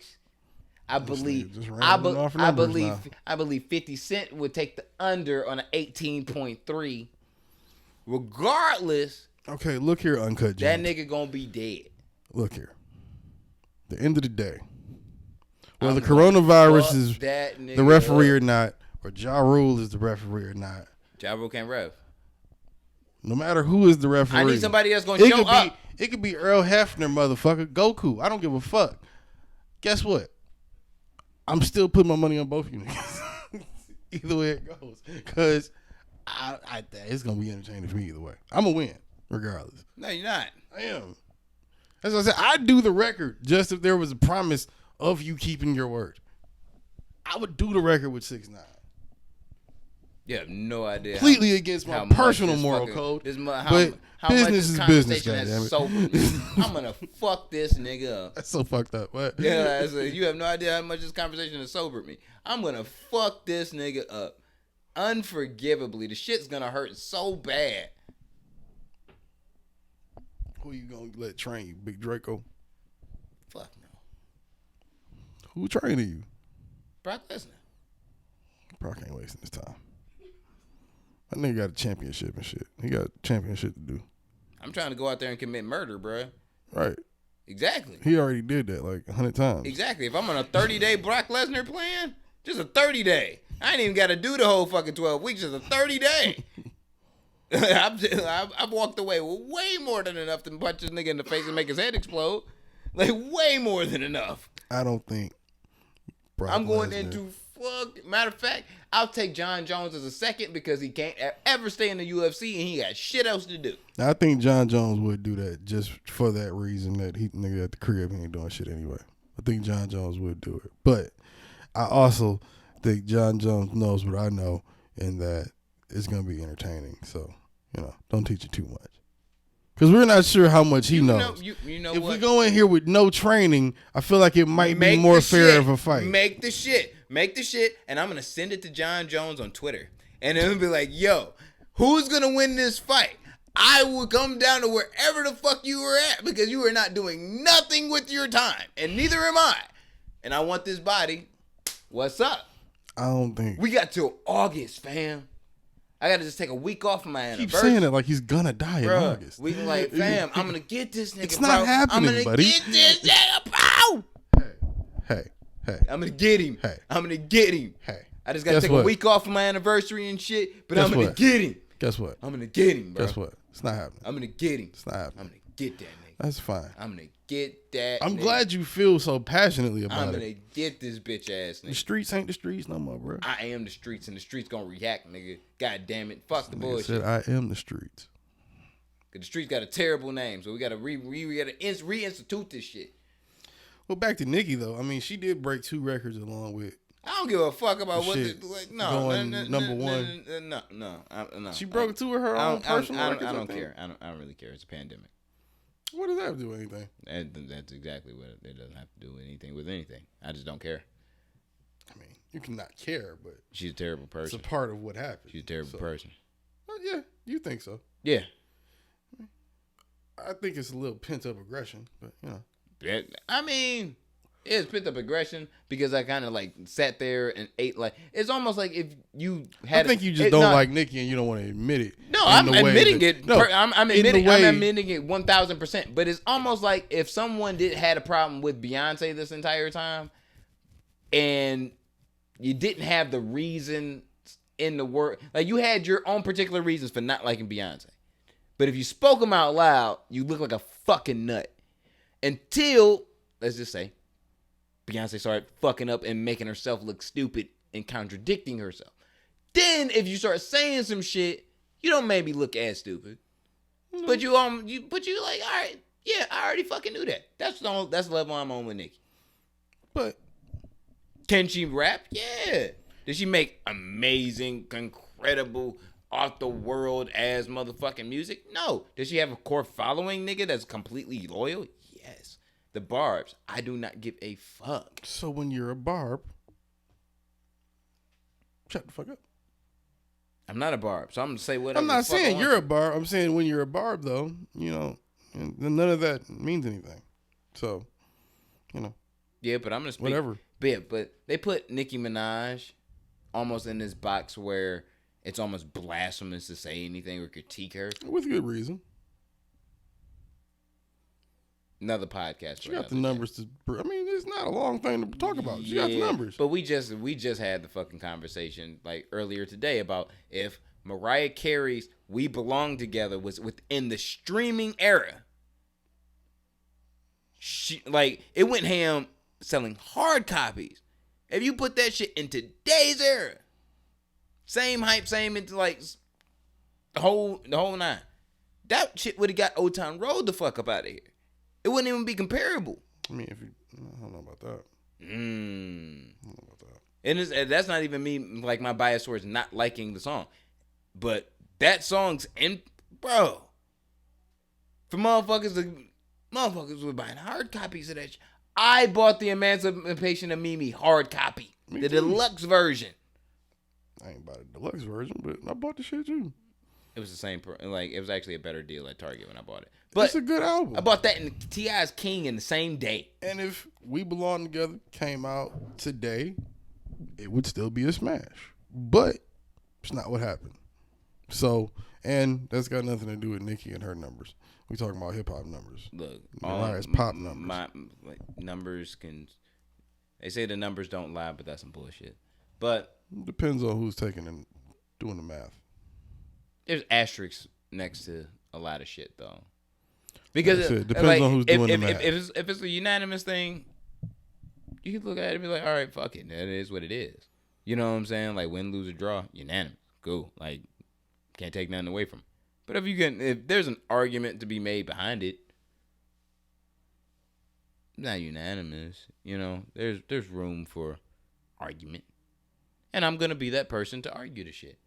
I believe 50 Cent would take the under on an 18.3. Regardless. Okay, look here, Uncut Gems. That nigga gonna be dead. Look here. The end of the day, whether coronavirus is the referee or not, or Ja Rule is the referee or not. Ja Rule can't ref. No matter who is the referee. I need somebody else gonna show up. It could be Earl Hefner, motherfucker. Goku. I don't give a fuck. Guess what? I'm still putting my money on both of you niggas. Either way it goes. Because it's going to be entertaining for me either way. I'm going to win, regardless. No, you're not. I am. As I said, I'd do the record just if there was a promise of you keeping your word. I would do the record with 6ix9ine. You have no idea. Completely against my personal moral code. But business is business, goddammit. I'm gonna fuck this nigga up. That's so fucked up. What? Yeah, you have no idea how much this conversation has sobered me. I'm gonna fuck this nigga up. Unforgivably. The shit's gonna hurt so bad. Who you gonna let train you, Big Draco? Fuck no. Who training you? Brock Lesnar. Brock ain't wasting his time. That nigga got a championship and shit. He got a championship to do. I'm trying to go out there and commit murder, bruh. Right. Exactly. He already did that like 100 times. Exactly. If I'm on a 30-day Brock Lesnar plan, just a 30-day. I ain't even got to do the whole fucking 12 weeks. Just a 30-day. I've walked away with way more than enough to punch this nigga in the face and make his head explode. Like, way more than enough. I don't think Brock I'm going Lesnar into fuck? Matter of fact, I'll take John Jones as a second because he can't ever stay in the UFC and he got shit else to do. I think John Jones would do that just for that reason that he nigga at the crib he ain't doing shit anyway. I think John Jones would do it. But I also think John Jones knows what I know and that it's going to be entertaining. So, don't teach it too much. Because we're not sure how much he knows. You know if what? we go in here with no training, I feel like it might be more fair of a fight. Make the shit, and I'm going to send it to John Jones on Twitter. And it'll be like, yo, who's going to win this fight? I will come down to wherever the fuck you were at because you are not doing nothing with your time. And neither am I. And I want this body. What's up? I don't think. We got till August, fam. I got to just take a week off of my anniversary. Keep saying it like he's going to die in August. We like, fam, I'm going to get this nigga, It's not happening, buddy. I'm going to get this nigga, bro. Hey. I'm going to get him. Hey. I'm going to get him. Hey. I just got to take a week off of my anniversary and shit, but I'm going to get him. Guess what? I'm going to get him, bro. Guess what? It's not happening. I'm going to get him. It's not happening. I'm going to get that nigga. That's fine. I'm going to get that I'm nigga. glad you feel so passionately about I'm it. going to get this bitch ass The nigga. streets ain't the streets no more, bro. I am the streets, and the streets going to react, nigga. God damn it. Fuck the Nigga bullshit. said, I am the streets. Cause the streets got a terrible name, so we gotta reinstitute this shit. Well, back to Nicki though. I mean, she did break 2 records along with. I don't give a fuck about what. Shit, No, going number one. No. She broke 2 of her own personal records. I don't care. I don't really care. It's a pandemic. What does that have to do with anything? That's exactly what it doesn't have to do anything with anything. I just don't care. I mean, you cannot care, but She's a terrible it's person. a part of what happened. She's a terrible person. Yeah, you think so? Yeah. I think it's a little pent up aggression, but I mean, it's pent up aggression because I kind of like sat there and ate like it's almost like if you had. I think you just don't like Nicki and you don't want to admit it. No, I'm admitting it. No, I'm admitting it 1,000%. But it's almost like if someone had a problem with Beyonce this entire time, and you didn't have the reason in the world, like you had your own particular reasons for not liking Beyonce. But if you spoke them out loud, you look like a fucking nut. Until, let's just say, Beyonce started fucking up and making herself look stupid and contradicting herself. Then, if you start saying some shit, you don't maybe look as stupid. Mm-hmm. But you like, all right, yeah, I already fucking knew that. That's the level I'm on with Nicki. But can she rap? Yeah. Did she make amazing, incredible, off the world ass motherfucking music? No. Does she have a core following, nigga, that's completely loyal? Yes. The barbs, I do not give a fuck. So when you're a barb, shut the fuck up. I'm not a barb, so I'm gonna say whatever. I'm not saying you're a barb. I'm saying when you're a barb, though, none of that means anything. So, Yeah, but I'm gonna speak. Whatever. But they put Nicki Minaj almost in this box where it's almost blasphemous to say anything or critique her. With good reason. Another podcast. She got the numbers I mean, it's not a long thing to talk about. She got the numbers. But we just had the fucking conversation like earlier today about if Mariah Carey's "We Belong Together" was within the streaming era. It went ham selling hard copies. If you put that shit in today's era, same hype, same into like the whole nine. That shit would have got Old Town Road the fuck up out of here. It wouldn't even be comparable. I mean, I don't know about that. I don't know about that. And that's not even me, like my bias towards not liking the song. But that song's bro. For motherfuckers were buying hard copies of that shit. I bought the Emancipation of Mimi hard copy. The deluxe version. I ain't bought a deluxe version, but I bought the shit too. It was the same, it was actually a better deal at Target when I bought it. But it's a good album. I bought that in T.I.'s King in the same day. And if We Belong Together came out today, it would still be a smash. But it's not what happened. So, and that's got nothing to do with Nicki and her numbers. We talking about hip hop numbers. Look, Mariah's pop numbers. Numbers can. They say the numbers don't lie, but that's some bullshit. But it depends on who's taking and doing the math. There's asterisks next to a lot of shit though, because it depends on who's doing the math. If it's a unanimous thing, you can look at it and be like, all right, fuck it, that is what it is. You know what I'm saying? Like win, lose, or draw, unanimous. Cool. Like can't take nothing away from it. But if there's an argument to be made behind it, not unanimous. You know, there's room for argument, and I'm gonna be that person to argue the shit.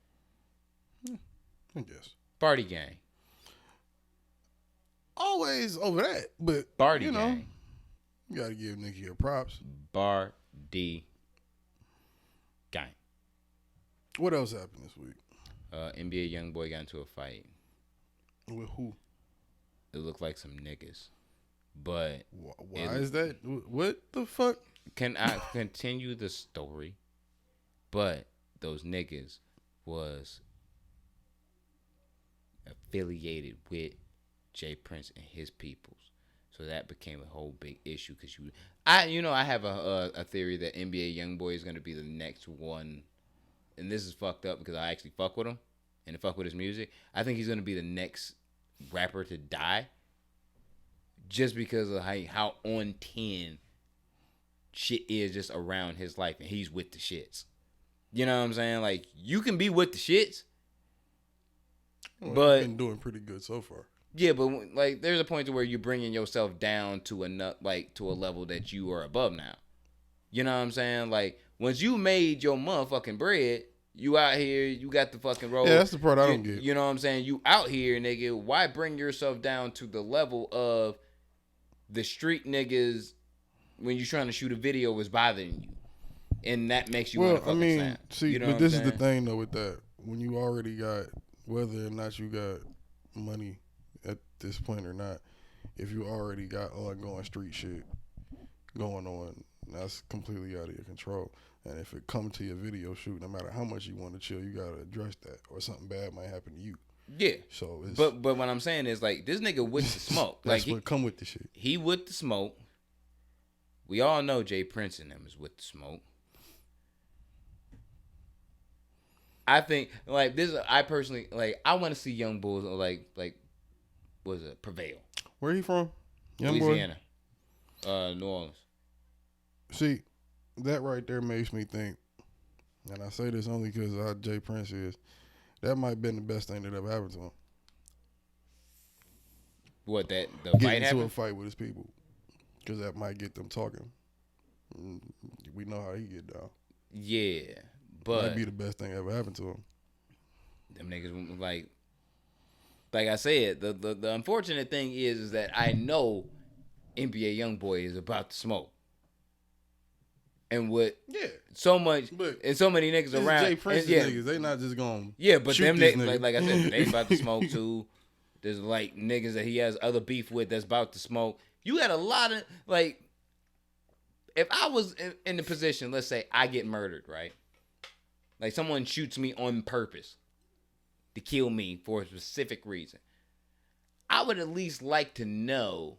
I guess. Party gang. Always over that, but Party you know, gang. you gotta give Nicki her props. Barty gang. What else happened this week? NBA YoungBoy got into a fight. With who? It looked like some niggas. But why is that? What the fuck? Can I continue the story? But those niggas was affiliated with Jay Prince and his peoples, so that became a whole big issue. Cause I have a theory that NBA YoungBoy is gonna be the next one, and this is fucked up because I actually fuck with him and fuck with his music. I think he's gonna be the next rapper to die, just because of how on 10 shit is just around his life, and he's with the shits. You know what I'm saying? Like you can be with the shits. Well, but he's been doing pretty good so far. Yeah, but like, there's a point to where you're bringing yourself down to to a level that you are above now. You know what I'm saying? Like, once you made your motherfucking bread, you out here, you got the fucking road. Yeah, that's the part I don't get. You know what I'm saying? You out here, nigga. Why bring yourself down to the level of the street niggas when you're trying to shoot a video is bothering you, and that makes you want to fucking snap. See, you know but this is the thing though with that. When you already got, whether or not you got money at this point or not, if you already got ongoing street shit going on, that's completely out of your control. And if it come to your video shoot, no matter how much you want to chill, you gotta address that, or something bad might happen to you. Yeah. So it's, but what I'm saying is, like, this nigga with the smoke. That's like what come with the shit. He with the smoke. We all know Jay Prince and them is with the smoke. I think like this. I personally like. I want to see Young Bulls like was it prevail? Where he from? Young Louisiana, boy? New Orleans. See, that right there makes me think, and I say this only because how Jay Prince is. That might have been the best thing that ever happened to him. What, that the Get fight into happened? a fight with his people, because that might get them talking. We know how he get down. Yeah, but That'd be the best thing ever happened to him. Them niggas like I said, the unfortunate thing is that I know NBA YoungBoy is about to smoke. And with so much and so many niggas around, Jay Prince's niggas, they not just going. Yeah, but them niggas, like I said, they about to smoke too. There's like niggas that he has other beef with that's about to smoke. You got a lot of like. If I was in the position, let's say I get murdered, right? Like someone shoots me on purpose to kill me for a specific reason. I would at least like to know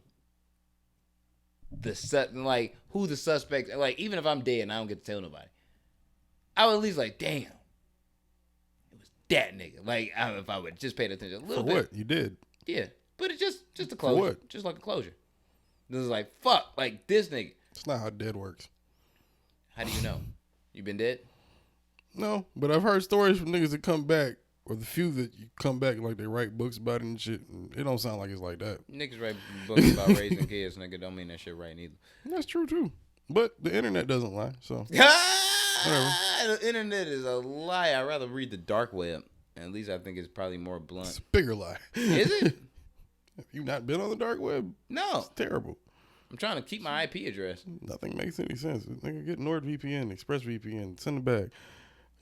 who the suspect, like even if I'm dead and I don't get to tell nobody, I would at least like, damn, it was that nigga. Like if I would just pay attention a little bit. For what? You did. Yeah, but it's just a closure. For what? Just like a closure. This is like fuck, like this nigga. It's not how dead works. How do you know? You been dead? No, but I've heard stories from niggas that come back, or the few that you come back like they write books about it and shit. And it don't sound like it's like that. Niggas write books about raising kids, nigga. Don't mean that shit right neither. That's true too. But the internet doesn't lie, so. The internet is a lie. I'd rather read the dark web. At least I think it's probably more blunt. It's a bigger lie. Is it? Have you not been on the dark web? No. It's terrible. I'm trying to keep my IP address. Nothing makes any sense. Nigga, get NordVPN, ExpressVPN, send it back.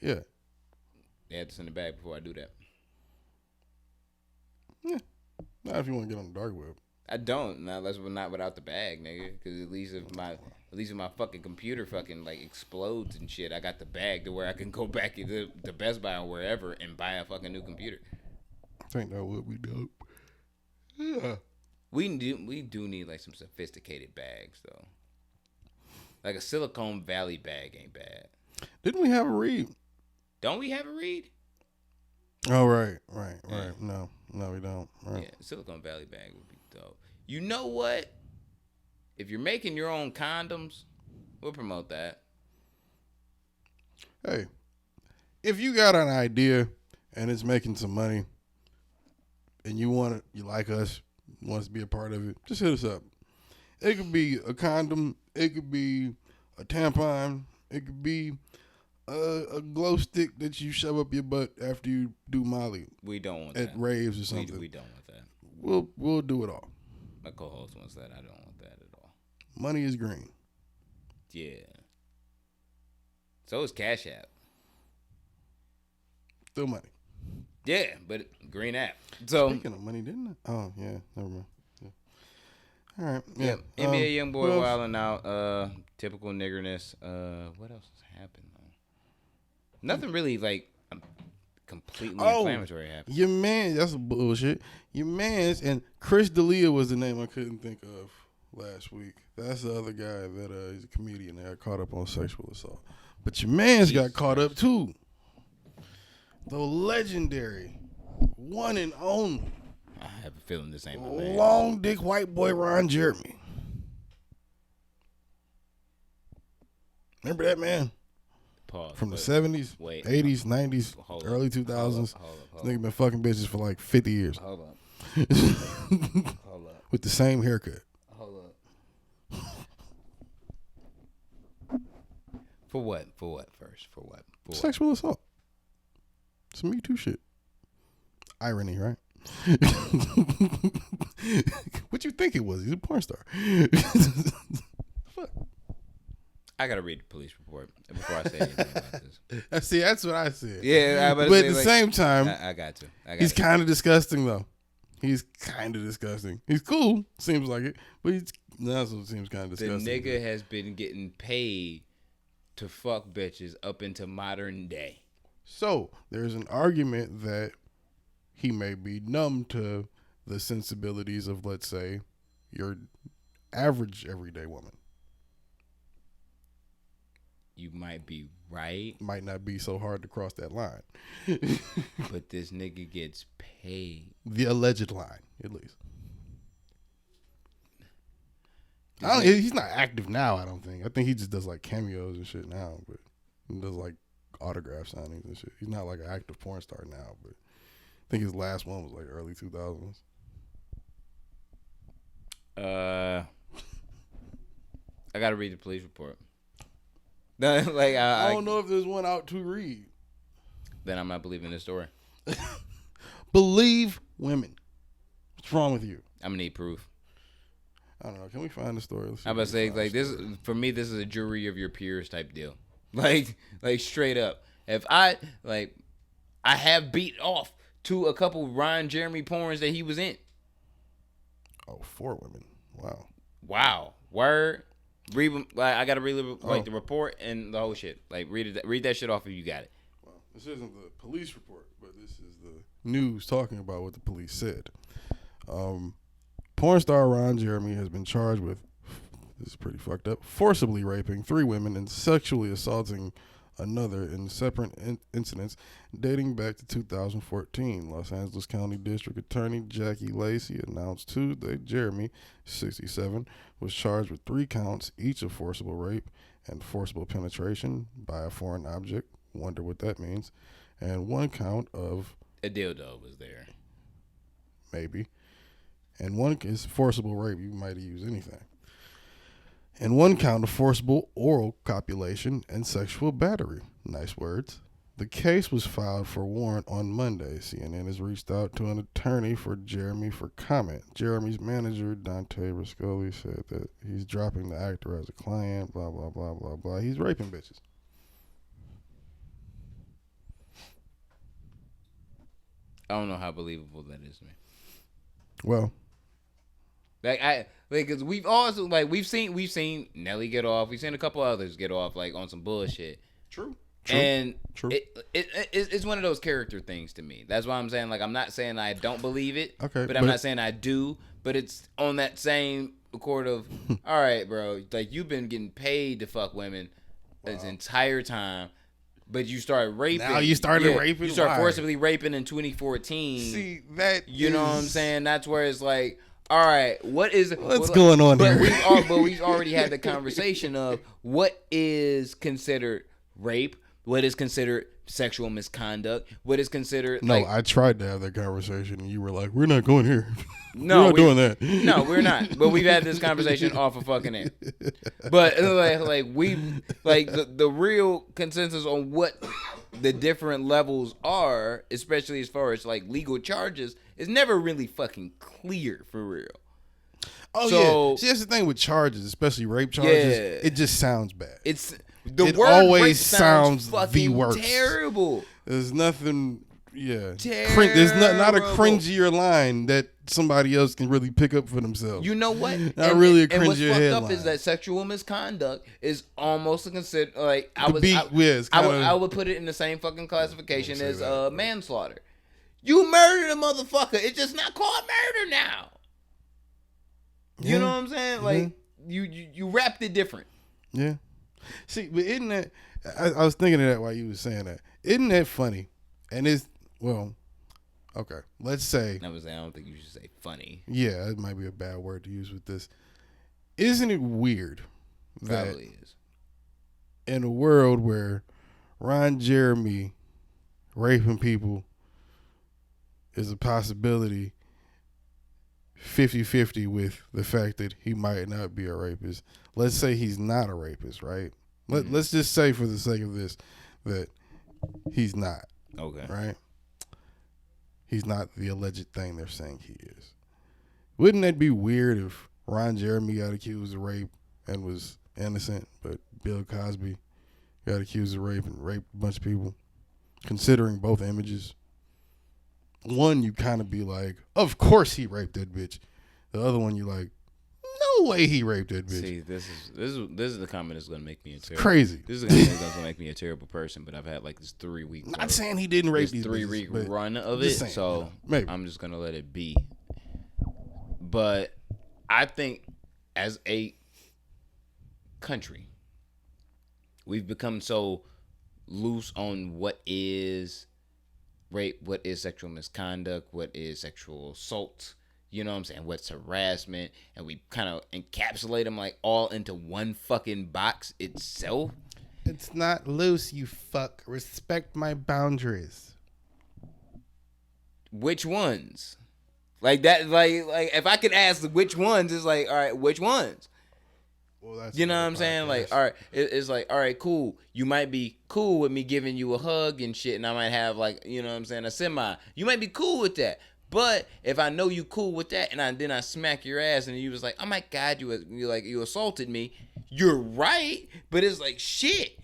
Yeah. They had to send it back before I do that. Yeah. Not if you want to get on the dark web. I don't. Not without the bag, nigga. Because at least if my fucking computer fucking like explodes and shit, I got the bag to where I can go back to Best Buy or wherever and buy a fucking new computer. I think that would be dope. Yeah. We do need like some sophisticated bags though. Like a Silicon Valley bag ain't bad. Didn't we have a read? Don't we have a read? Oh right. Yeah. No, we don't. Right. Yeah, Silicon Valley bag would be dope. You know what? If you're making your own condoms, we'll promote that. hey, if you got an idea and it's making some money, and you like us, want us to be a part of it, just hit us up. It could be a condom, it could be a tampon, it could be a glow stick that you shove up your butt after you do Molly. We don't want at that. raves or something. We don't want that. We'll do it all. My co-host wants that. I don't want that at all. Money is green. Yeah. So is Cash App. Still money. Yeah, but green app. So speaking of money, didn't I? Oh yeah, never mind. Yeah. All right. Yeah. NBA young boy wilding out. Typical niggerness. What else has happened though? Nothing really like completely inflammatory happened. Your man, that's bullshit. Your man's and Chris D'Elia was the name I couldn't think of last week. That's the other guy that he's a comedian that got caught up on sexual assault. But your man's got caught up too. The legendary, one and only. I have a feeling this ain't my man. Long dick white boy Ron Jeremy. Remember that man? Pause. From the 70s, 80s, 90s, early 2000s. Nigga been fucking bitches for like 50 years. Hold up. Hold up. With the same haircut. Hold up. For what? For what first? For what? For sexual assault. Some Me Too shit. Irony, right? What you think it was? He's a porn star. Fuck. I gotta read the police report before I say anything about this. See, that's what I said. Yeah, but at the same time, I got to. He's kind of disgusting, though. He's kind of disgusting. He's cool, seems like it, but he's also seems kind of disgusting. The nigga has been getting paid to fuck bitches up into modern day. So there's an argument that he may be numb to the sensibilities of, let's say, your average everyday woman. You might be right. Might not be so hard to cross that line. But this nigga gets paid. The alleged line, at least. He's not active now, I don't think. I think he just does like cameos and shit now, but he does like autograph signings and shit. He's not like an active porn star now, but I think his last one was like early 2000s. I gotta read the police report. Like I don't know if there's one out to read. Then I'm not believing this story. Believe women. What's wrong with you? I'm gonna need proof. I don't know. Can we find the story? I'm about to say like this for me. This is a jury of your peers type deal. Like straight up. If I have beat off to a couple Ron Jeremy porns that he was in. Oh, 4 women. Wow. Word. Read. I gotta read the report and the whole shit. Like read that shit off if you got it. Well, this isn't the police report, but this is the news talking about what the police said. Porn star Ron Jeremy has been charged with, this is pretty fucked up, forcibly raping 3 women and sexually assaulting another in separate incidents dating back to 2014. Los Angeles County District Attorney Jackie Lacey announced Tuesday Jeremy, 67, was charged with 3 counts, each of forcible rape and forcible penetration by a foreign object, wonder what that means, and 1 count of... A dildo was there. Maybe. And 1 is forcible rape. You might use anything. And 1 count of forcible oral copulation and sexual battery. Nice words. The case was filed for warrant on Monday. CNN has reached out to an attorney for Jeremy for comment. Jeremy's manager, Dante Ruscoli, said that he's dropping the actor as a client, blah, blah, blah, blah, blah. He's raping bitches. I don't know how believable that is to me. Well, because we've also we've seen Nelly get off. We've seen a couple others get off on some bullshit. True. And it's one of those character things to me. That's why I'm saying I'm not saying I don't believe it. Okay, but I'm not saying I do. But it's on that same accord of all right, bro. You've been getting paid to fuck women this entire time. But you start raping. Now you started raping. You start forcibly raping in 2014. See that? You know what I'm saying? That's where it's like, all right, what's going on here? But we've already had the conversation of what is considered rape, what is considered sexual misconduct, what is considered No, like, I tried to have that conversation, and you were like, "We're not going here. no, we're not doing that." No, we're not. But we've had this conversation off of fucking air. But like we like the real consensus on what the different levels are, especially as far as like legal charges, is never really fucking clear for real. Oh So- yeah. See, that's the thing with charges, especially rape charges. Yeah. It just sounds bad. It It word always rape sounds the fucking worst. terrible. There's nothing. Yeah. Terrible. There's not a cringier line that somebody else can really pick up for themselves. You know what? Not really a and what's cringier fucked headline. up is that sexual misconduct is almost considered like I would put it in the same fucking classification as manslaughter. You murdered a motherfucker. It's just not called murder now. You know what I'm saying? Like you wrapped it different. Yeah. See, but isn't that? I was thinking of that while you was saying that. Isn't that funny? And okay. Let's say. I don't think you should say funny. Yeah, that might be a bad word to use with this. Isn't it weird that Probably is. in a world where Ron Jeremy raping people is a possibility 50-50 with the fact that he might not be a rapist. Let's say he's not a rapist, right? Let's just say for the sake of this that he's not. Okay. Right? He's not the alleged thing they're saying he is. Wouldn't that be weird if Ron Jeremy got accused of rape and was innocent, but Bill Cosby got accused of rape and raped a bunch of people? Considering both images. One, you kind of be like, of course he raped that bitch. The other one, you like, no way he raped that bitch. See, this is the comment that's gonna make me a terrible. Crazy. This is the comment that's gonna make me a terrible person. But I've had like this 3 week. Not saying he didn't rape these 3 bitches, week but run of just it, saying, so you know, maybe. I'm just gonna let it be. But I think as a country, we've become so loose on what is rape, what is sexual misconduct, what is sexual assault, you know what I'm saying, what's harassment, and we kind of encapsulate them like all into one fucking box itself. It's not loose, you fuck. Respect my boundaries. Which ones? Like that, like if I could ask which ones, it's like, all right, which ones? Well, that's You know what I'm saying? Like, all right, it's like, all right, cool. You might be cool with me giving you a hug and shit, and I might have like, you know what I'm saying, a semi. You might be cool with that. But if I know you cool with that, and then I smack your ass, and you was like, oh my God, you assaulted me. You're right, but it's like, shit.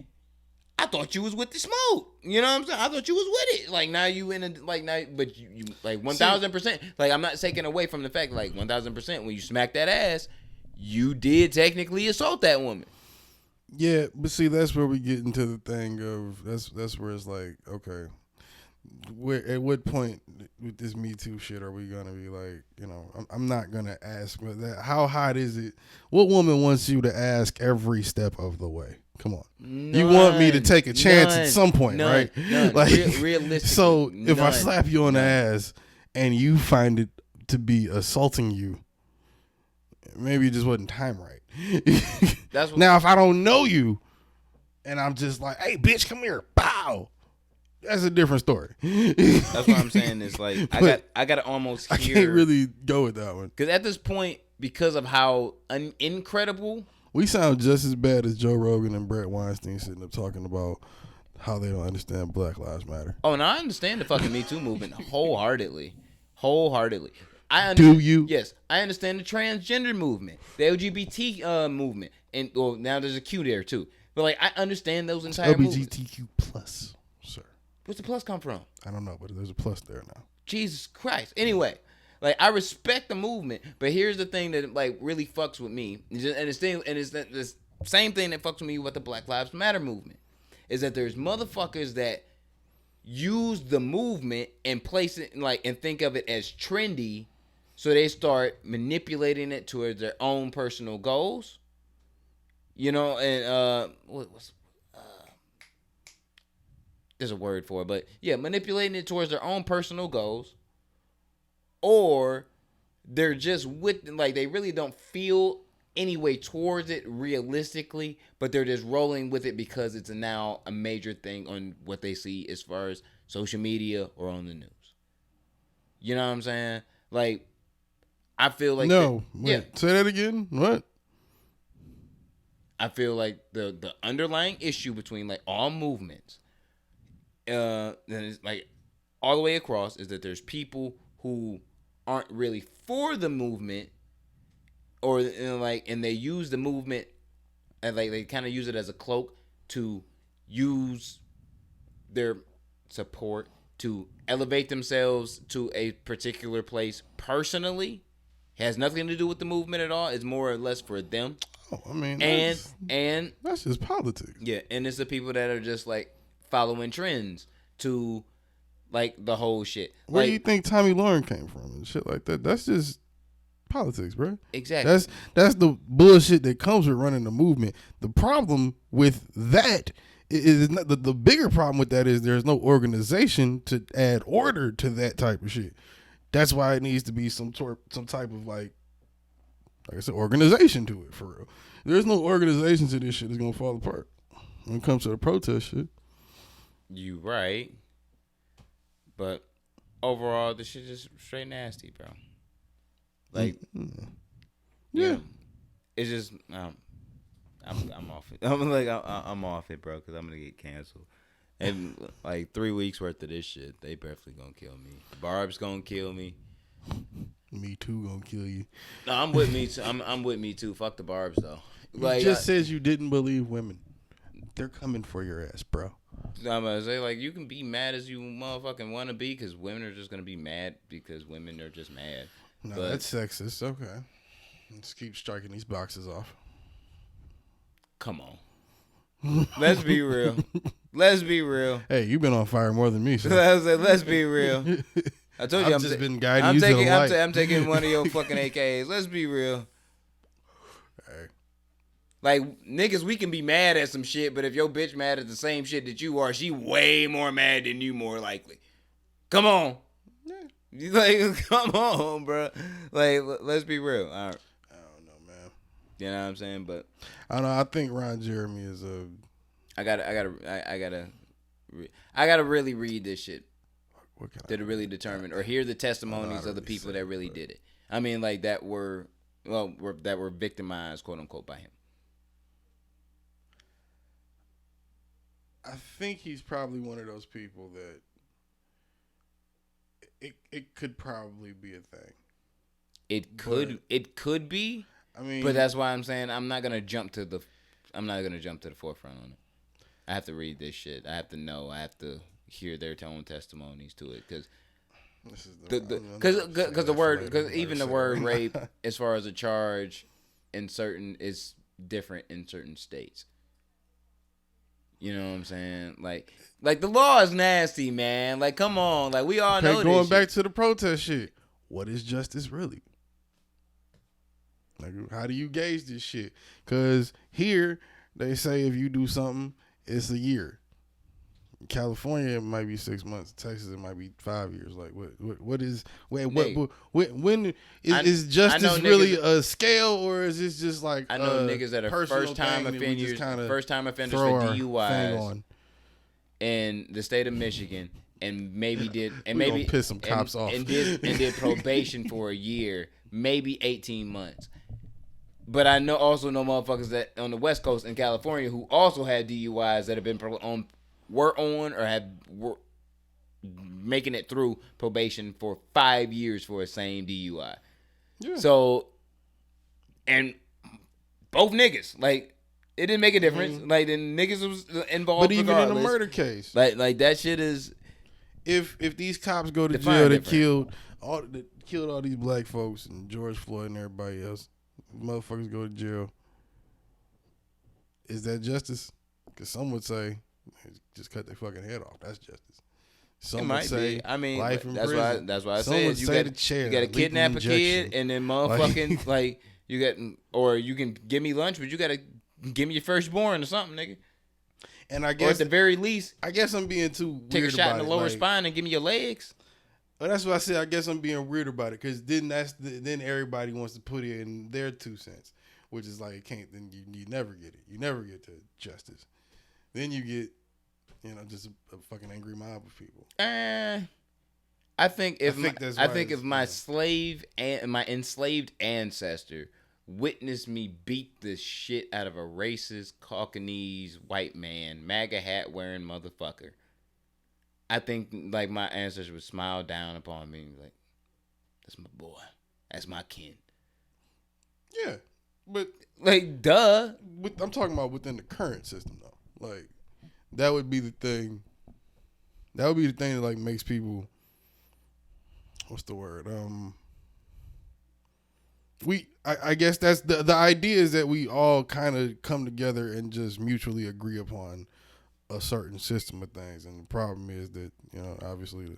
I thought you was with the smoke. You know what I'm saying? I thought you was with it. Like now you in a but you like 1,000%. Like I'm not taking away from the fact like 1,000% when you smack that ass, you did technically assault that woman. Yeah, but see, that's where we get into the thing of that's where it's like, okay, at what point with this Me Too shit are we gonna be like, you know, I'm not gonna ask, but how hot is it? What woman wants you to ask every step of the way? Come on, you want me to take a chance at some point, right? Like, realistically. so if I none. slap you on the ass and you find it to be assaulting you, maybe it just wasn't time right. That's what, Now, if I don't know you and I'm just like, hey, bitch, come here, pow, that's a different story. that's what I'm saying is like I got to almost I hear. can't really go with that one. Because at this point, because of how incredible. We sound just as bad as Joe Rogan and Brett Weinstein sitting up talking about how they don't understand Black Lives Matter. Oh, and I understand the fucking Me Too movement wholeheartedly. Do you? Yes, I understand the transgender movement, the LGBT movement, and well, now there's a Q there too. But like, I understand those entire movements. LGBTQ plus, sir. Where's the plus come from? I don't know, but there's a plus there now. Jesus Christ. Anyway, like I respect the movement, but here's the thing that like really fucks with me, and it's the same thing that fucks with me with the Black Lives Matter movement, is that there's motherfuckers that use the movement and place it like and think of it as trendy, so they start manipulating it towards their own personal goals. You know, and there's a word for it, but yeah, manipulating it towards their own personal goals, or they're just with like they really don't feel any way towards it realistically, but they're just rolling with it because it's now a major thing on what they see as far as social media or on the news. You know what I'm saying? Like, I feel like Say that again. What? I feel like the underlying issue between like all movements, then it's like all the way across, is that there's people who aren't really for the movement, or and they use the movement and like they kind of use it as a cloak to use their support to elevate themselves to a particular place personally. Has nothing to do with the movement at all. It's more or less for them. Oh, I mean, and that's just politics. Yeah, and it's the people that are just like following trends to like the whole shit. Where like, do you think Tommy Lauren came from and shit like that? That's just politics, bro. Exactly. That's the bullshit that comes with running the movement. The problem with that is not, the bigger problem with that is there's no organization to add order to that type of shit. That's why it needs to be some type of like I said, organization to it for real. There's no organization to this shit. It's gonna fall apart when it comes to the protest shit. You right, but overall, this shit is straight nasty, bro. Like, yeah, it's just I'm off it. I'm off it, bro, because I'm gonna get canceled. And like 3 weeks worth of this shit, they definitely gonna kill me. Barb's gonna kill me. Me Too gonna kill you. No, I'm with me too. I'm with me too. Fuck the Barbs though. Like, you just says you didn't believe women. They're coming for your ass, bro. I'm gonna say, like, you can be mad as you motherfucking want to be, because women are just gonna be mad because women are just mad. No, that's sexist. Okay, let's keep striking these boxes off. Come on, let's be real. Let's be real. Hey, you've been on fire more than me. So. Let's be real. I told you I've just been guiding you to the light. I'm taking one of your fucking AKs. Let's be real. Hey. Like, niggas, we can be mad at some shit, but if your bitch mad at the same shit that you are, she way more mad than you, more likely. Come on. Yeah. Like, come on, bro. Like, let's be real. All right. I don't know, man. You know what I'm saying? But I don't know. I think Ron Jeremy is a. I gotta really read this shit. To really determine or hear the testimonies of the people that really did it. I mean, like that were victimized, quote unquote, by him. I think he's probably one of those people that it could probably be a thing. It could be. I mean, but that's why I'm saying I'm not gonna jump to the forefront on it. I have to read this shit. I have to know. I have to hear their own testimonies to it, because even the word rape, as far as a charge, is different in certain states. You know what I'm saying? Like the law is nasty, man. Like, come on, like we all know. Going back to the protest shit, what is justice really? Like, how do you gauge this shit? Because here they say if you do something, it's a year. In California, it might be 6 months. Texas, it might be 5 years. Like, what is when is justice really a scale, or is this just like I know niggas that are first time offenders for DUIs in the state of Michigan, and maybe piss some cops off and did probation for a year, maybe 18 months. But I also know motherfuckers that on the West Coast in California who also had DUIs that have been were making it through probation for 5 years for the same DUI. Yeah. So, and both niggas, like, it didn't make a difference. Mm-hmm. Like, the niggas was involved. But even regardless. in a murder case, like that shit is. If these cops go to jail, they killed all these black folks and George Floyd and everybody else. Motherfuckers go to jail. Is that justice? Because some would say, just cut their fucking head off. That's justice. Some would say, I mean, life in prison. That's why I said you got to kidnap a kid and then motherfucking like you got, or you can give me lunch, but you got to give me your firstborn or something, nigga. And I guess, or at the very least, I guess I'm being too weird. Take a shot in the lower like, spine and give me your legs. Well, that's what I said. I guess I'm being weird about it, because then everybody wants to put in their 2 cents. which is like it can't. Then you never get it. You never get to justice. Then you get, just a fucking angry mob of people. I think if my enslaved ancestor witnessed me beat the shit out of a racist Caucanese white man, MAGA hat wearing motherfucker, I think like my ancestors would smile down upon me like, that's my boy, that's my kin. Yeah, but like, duh. I'm talking about within the current system though. Like, that would be the thing. That would be the thing that like makes people. What's the word? I guess that's the idea is that we all kind of come together and just mutually agree upon a certain system of things, and the problem is that obviously the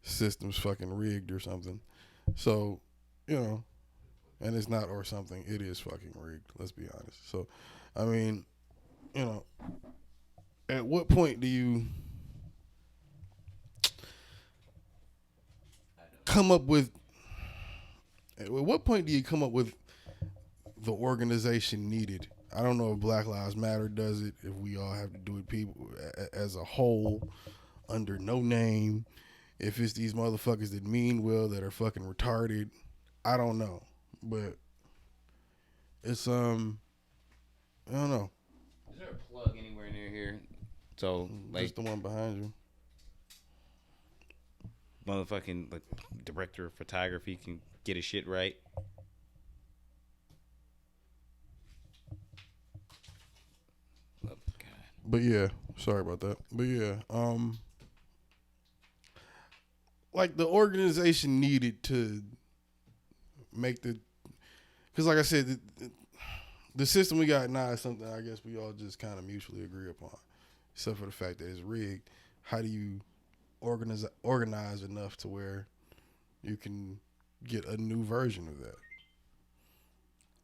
system's fucking rigged or something. So, and it's not or something. It is fucking rigged. Let's be honest. So, I mean, at what point do you come up with? At what point do you come up with the organization needed? I don't know if Black Lives Matter does it, if we all have to do it people as a whole, under no name, if it's these motherfuckers that mean well that are fucking retarded. I don't know. But it's I don't know. Is there a plug anywhere near here? So like just the one behind you. Motherfucking like director of photography can get his shit right. Oh, God. But yeah, sorry about that. But yeah, like the organization needed to make because like I said, the system we got now is something I guess we all just kind of mutually agree upon, except for the fact that it's rigged. How do you organize enough to where you can get a new version of that?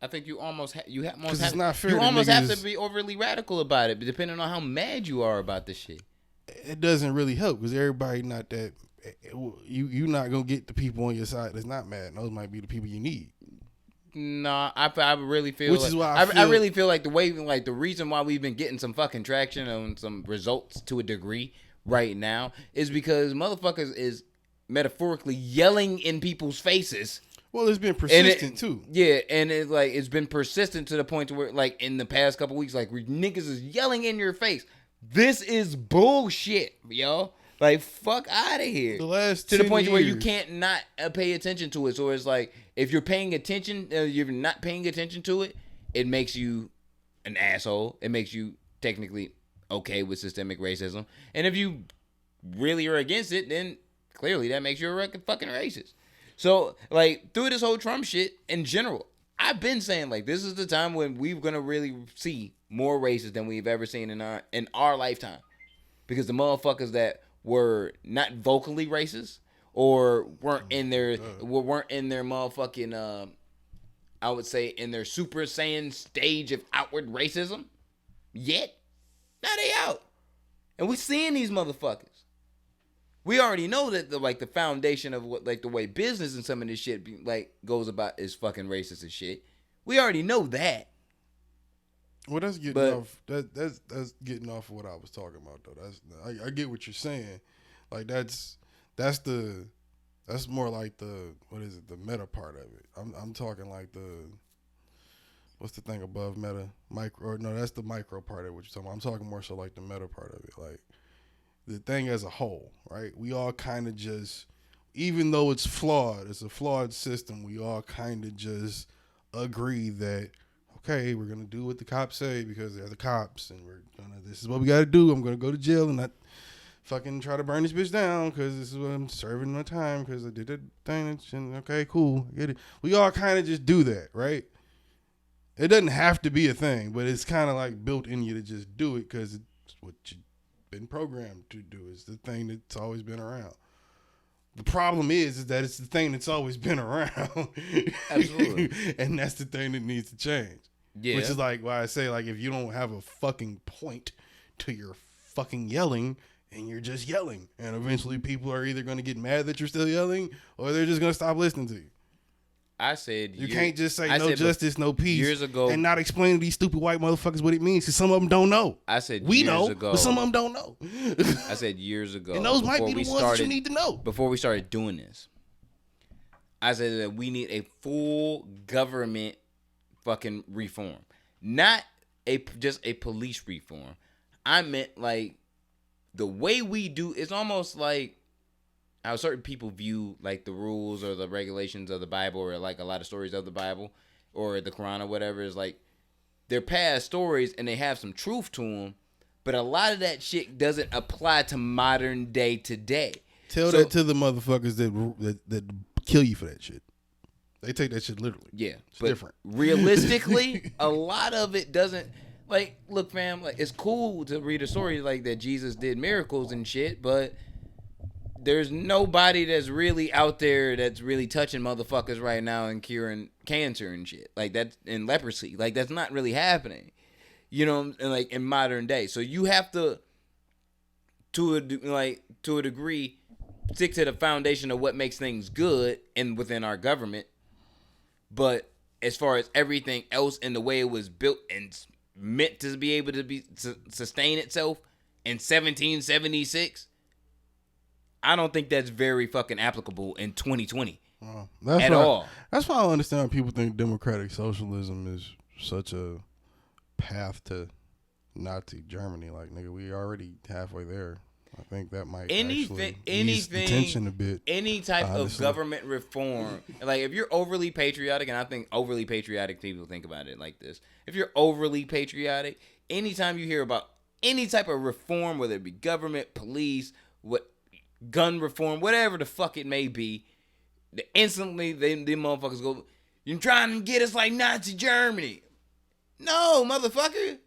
I think you almost have to be overly radical about it, but depending on how mad you are about this shit. It doesn't really help because everybody not that. You're not gonna get the people on your side that's not mad. And those might be the people you need. Nah, I really feel. Which like, is why I really feel like the reason why we've been getting some fucking traction on some results to a degree right now is because motherfuckers is metaphorically yelling in people's faces. Well, it's been persistent too. Yeah, and it's been persistent to the point to where like in the past couple weeks, like niggas is yelling in your face. This is bullshit, yo. Like, fuck out of here. The last to the point where you can't not pay attention to it. So it's like if you're paying attention, you're not paying attention to it. It makes you an asshole. It makes you technically okay with systemic racism. And if you really are against it, then clearly that makes you a fucking racist. So, like, through this whole Trump shit in general, I've been saying, like, this is the time when we're going to really see more racists than we've ever seen in our lifetime. Because the motherfuckers that were not vocally racist or weren't in their motherfucking, I would say, in their Super Saiyan stage of outward racism yet, now they out. And we seeing these motherfuckers. We already know that the foundation of what like the way business and some of this shit goes about is fucking racist and shit. We already know that. Well, that's getting off. That's getting off of what I was talking about though. I get what you're saying. Like that's more like the meta part of it. I'm talking like what's the thing above meta micro? Or no, that's the micro part of what you're talking about. I'm talking more so like the meta part of it, like. The thing as a whole, right? We all kind of just, even though it's flawed, it's a flawed system, we all kind of just agree that, okay, we're going to do what the cops say because they're the cops and this is what we got to do. I'm going to go to jail and not fucking try to burn this bitch down because this is what I'm serving my time because I did that thing. And okay, cool. I get it. We all kind of just do that, right? It doesn't have to be a thing, but it's kind of like built in you to just do it because it's what you been programmed to do. Is the thing that's always been around. The problem is that it's the thing that's always been around. Absolutely. And that's the thing that needs to change. Yeah. Which is like why I say, like, if you don't have a fucking point to your fucking yelling and you're just yelling, and eventually people are either going to get mad that you're still yelling or they're just going to stop listening to you. I said you can't just say no justice, no peace years ago, and not explain to these stupid white motherfuckers what it means, because some of them don't know. I said we years know, ago, but some of them don't know. I said years ago, and those might be the ones that you need to know. Before we started doing this, I said that we need a full government fucking reform, not just a police reform. I meant like the way we do. It's almost like how certain people view like the rules or the regulations of the Bible, or like a lot of stories of the Bible or the Quran or whatever, is like they're past stories and they have some truth to them, but a lot of that shit doesn't apply to modern day today. Tell that to the motherfuckers that kill you for that shit. They take that shit literally. Yeah, it's different. Realistically, a lot of it doesn't. Like, look, fam, like it's cool to read a story like that Jesus did miracles and shit, but there's nobody that's really out there that's really touching motherfuckers right now and curing cancer and shit. Like that's in leprosy. Like that's not really happening. You know, like in modern day. So you have to a degree, stick to the foundation of what makes things good and within our government. But as far as everything else and the way it was built and meant to be able to sustain itself in 1776, I don't think that's very fucking applicable in 2020 at all. That's why I don't understand why people think democratic socialism is such a path to Nazi Germany. Like, nigga, we already halfway there. I think that might ease the tension a bit. Any type of government reform, like if you're overly patriotic, and I think overly patriotic people think about it like this. If you're overly patriotic, anytime you hear about any type of reform, whether it be government, police, gun reform, whatever the fuck it may be, instantly them motherfuckers go, "You're trying to get us like Nazi Germany." No, motherfucker.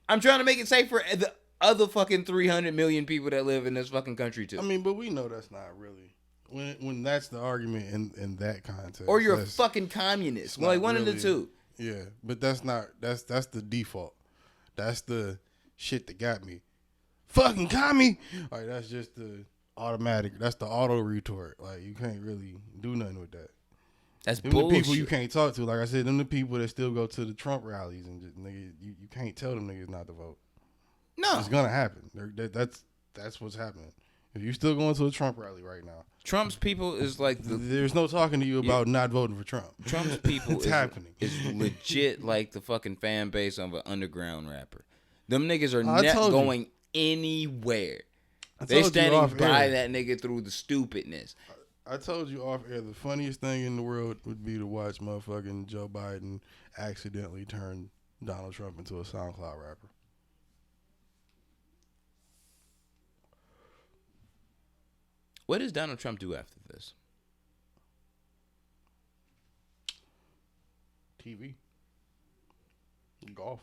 I'm trying to make it safe for the other fucking 300 million people that live in this fucking country too. I mean, but we know that's not really when that's the argument in that context. Or you're a fucking communist. Well, like one of the two. Yeah, but that's the default. That's the shit that got me. Fucking commie. Like that's just the automatic. That's the auto retort. Like you can't really do nothing with that. That's them bullshit. The people you can't talk to. Like I said, them the people that still go to the Trump rallies and just, nigga, you can't tell them niggas not to vote. No, it's gonna happen. That's what's happening. If you still going to a Trump rally right now, Trump's people is like there's no talking to you about not voting for Trump. Trump's people it's happening. Is legit like the fucking fan base of an underground rapper. Them niggas are not going anywhere. They standing by that nigga through the stupidness. I told you off air, the funniest thing in the world would be to watch motherfucking Joe Biden accidentally turn Donald Trump into a SoundCloud rapper. What does Donald Trump do after this? TV. Golf.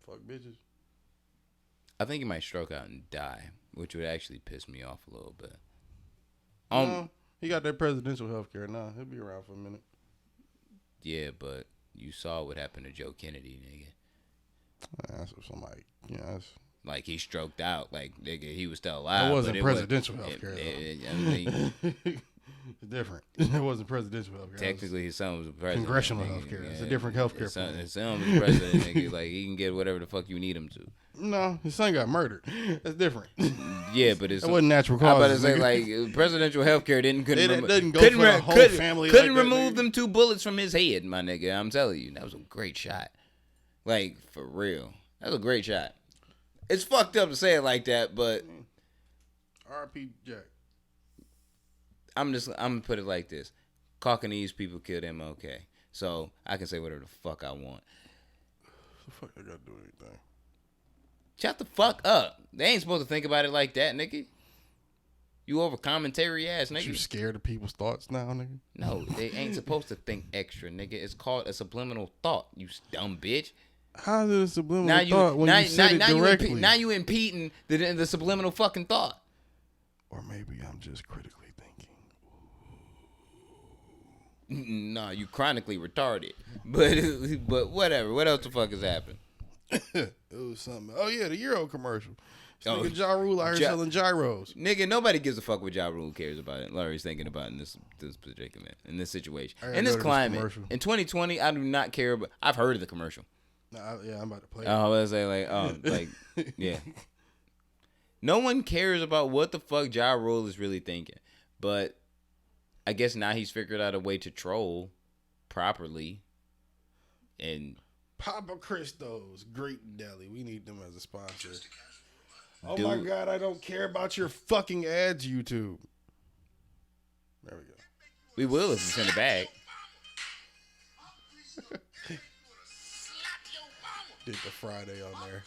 Fuck bitches. I think he might stroke out and die, which would actually piss me off a little bit. No, he got that presidential health care now. He'll be around for a minute. Yeah, but you saw what happened to Joe Kennedy, nigga. That's somebody, that's... Like, he stroked out. Like, nigga, he was still alive. It wasn't presidential health care, it's different. It wasn't presidential health care. Technically, his son was a president. Congressional health care. It's a different health care. His son was president, nigga. Like, he can get whatever the fuck you need him to. No, his son got murdered. That's different. Yeah, but it wasn't natural causes. I was about to say, like, presidential health care couldn't remove them 2 bullets from his head, my nigga. I'm telling you, that was a great shot. Like, for real. That was a great shot. It's fucked up to say it like that, but R.P. Jack. I'm gonna put it like this: Caucanese people killed MLK, so I can say whatever the fuck I want. The fuck they gotta do anything? Shut the fuck up! They ain't supposed to think about it like that, nigga. You over commentary ass, nigga. You scared of people's thoughts now, nigga? No, they ain't supposed to think extra, nigga. It's called a subliminal thought. You dumb bitch. How is it a subliminal thought when you said it directly? Now you impeding the subliminal fucking thought. Or maybe I'm just critically thinking. No, you chronically retarded. But whatever. What else the fuck is happening? It was something. Oh yeah, the Euro commercial. This Oh, nigga Ja Rule out here selling gyros. Nigga, nobody gives a fuck what Ja Rule cares about it. Larry's thinking about in this predicament, in this situation, in this climate. In 2020, I do not care. But I've heard of the commercial. I'm about to play. I was like, yeah. No one cares about what the fuck Ja Rule is really thinking, but I guess now he's figured out a way to troll properly. And Papa Cristo's Greek Deli. We need them as a sponsor. Oh my God, I don't care about your fucking ads, YouTube. There we go. We will if you send it back. Did the Friday on there.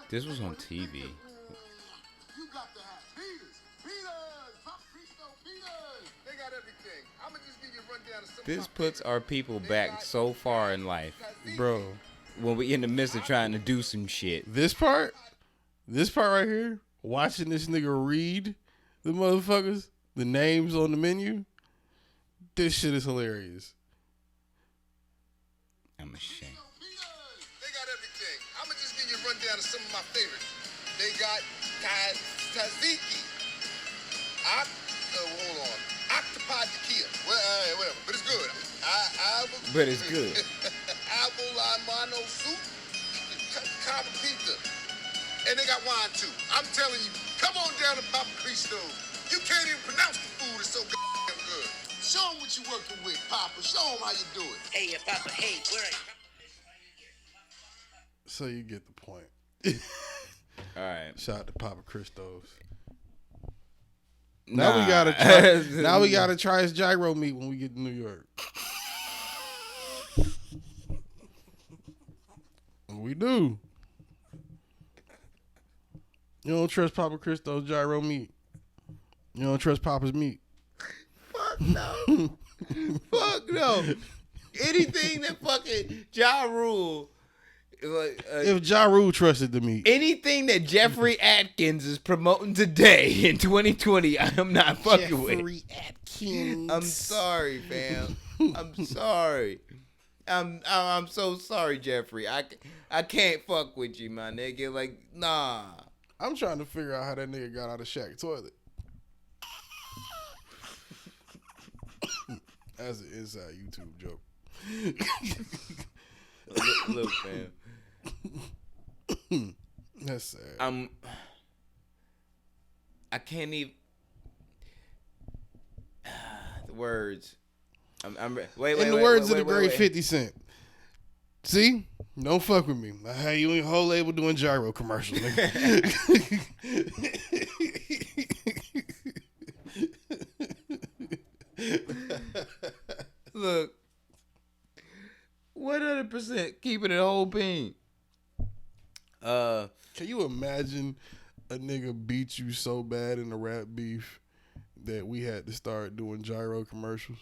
This was on TV. You got to have Peters. Papa Cristo, Peters. They got everything. I'ma just give you a rundown of some. This puts our people back so far in life, bro. When we in the midst of trying to do some shit. This part right here, watching this nigga read the motherfuckers, the names on the menu, this shit is hilarious. I'm ashamed. They got everything. I'ma just give you a rundown of some of my favorites. They got tzatziki. Hold on. Octopi tequila. Well, whatever. But it's good. But it's good. Avolamano soup. Cava pizza. And they got wine too. I'm telling you, come on down to Papa Cristo's. You can't even pronounce the food. It's so goddamn good. Show them what you're working with, Papa. Show them how you do it. Hey, Papa, hey, where are you? So you get the point. All right. Shout out to Papa Cristo's. Nah. Now we gotta try his gyro meat when we get to New York. We do. You don't trust Papa Cristo's gyro meat. You don't trust Papa's meat. Fuck no. Fuck no. Anything that fucking Ja Rule. Like, if Ja Rule trusted the meat. Anything that Jeffrey Atkins is promoting today in 2020, I am not fucking with. Jeffrey Atkins. I'm sorry, fam. I'm sorry. I'm so sorry, Jeffrey. I can't fuck with you, my nigga. Like, nah. I'm trying to figure out how that nigga got out of Shaq's toilet. That's an inside YouTube joke. Look, fam. That's sad. I can't even. The words. Wait. In the words of the great 50 Cent. See? Don't fuck with me. I had you in whole label doing gyro commercials, nigga. Look. 100% keeping it whole bean. Can you imagine a nigga beat you so bad in the rap beef that we had to start doing gyro commercials?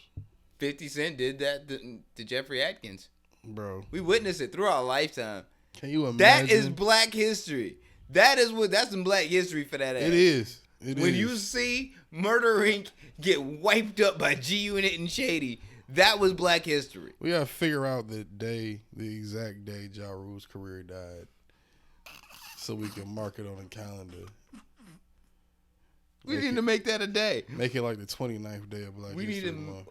50 Cent did that to Jeffrey Atkins. Bro. We witnessed it throughout our lifetime. Can you imagine? That is black history. That's some black history for that ass. It is. When you see Murder Inc. get wiped up by G-Unit and Shady, that was black history. We gotta figure out the exact day Ja Rule's career died, so we can mark it on the calendar. We need to make that a day. Make it like the 29th day of Black History Month.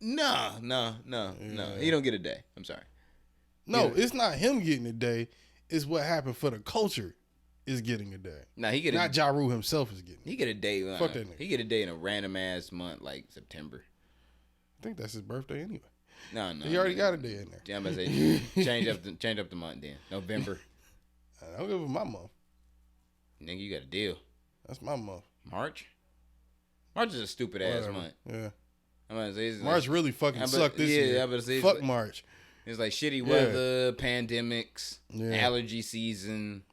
No. He don't get a day. I'm sorry. No, it's not him getting a day. It's what happened for the culture is getting a day. Nah, he get not Ja Rule himself is getting. He get a day. Fuck that nigga. He get a day in a random ass month like September. I think that's his birthday anyway. No. He already got a day in there. Yeah, I'm gonna say change up the month then. November. I don't give him my month. Nigga, you got a deal. That's my month. March is a stupid ass month. Yeah. I'm gonna say March really fucking sucked this year. I'm gonna say fuck March. It's like shitty weather, pandemics, allergy season.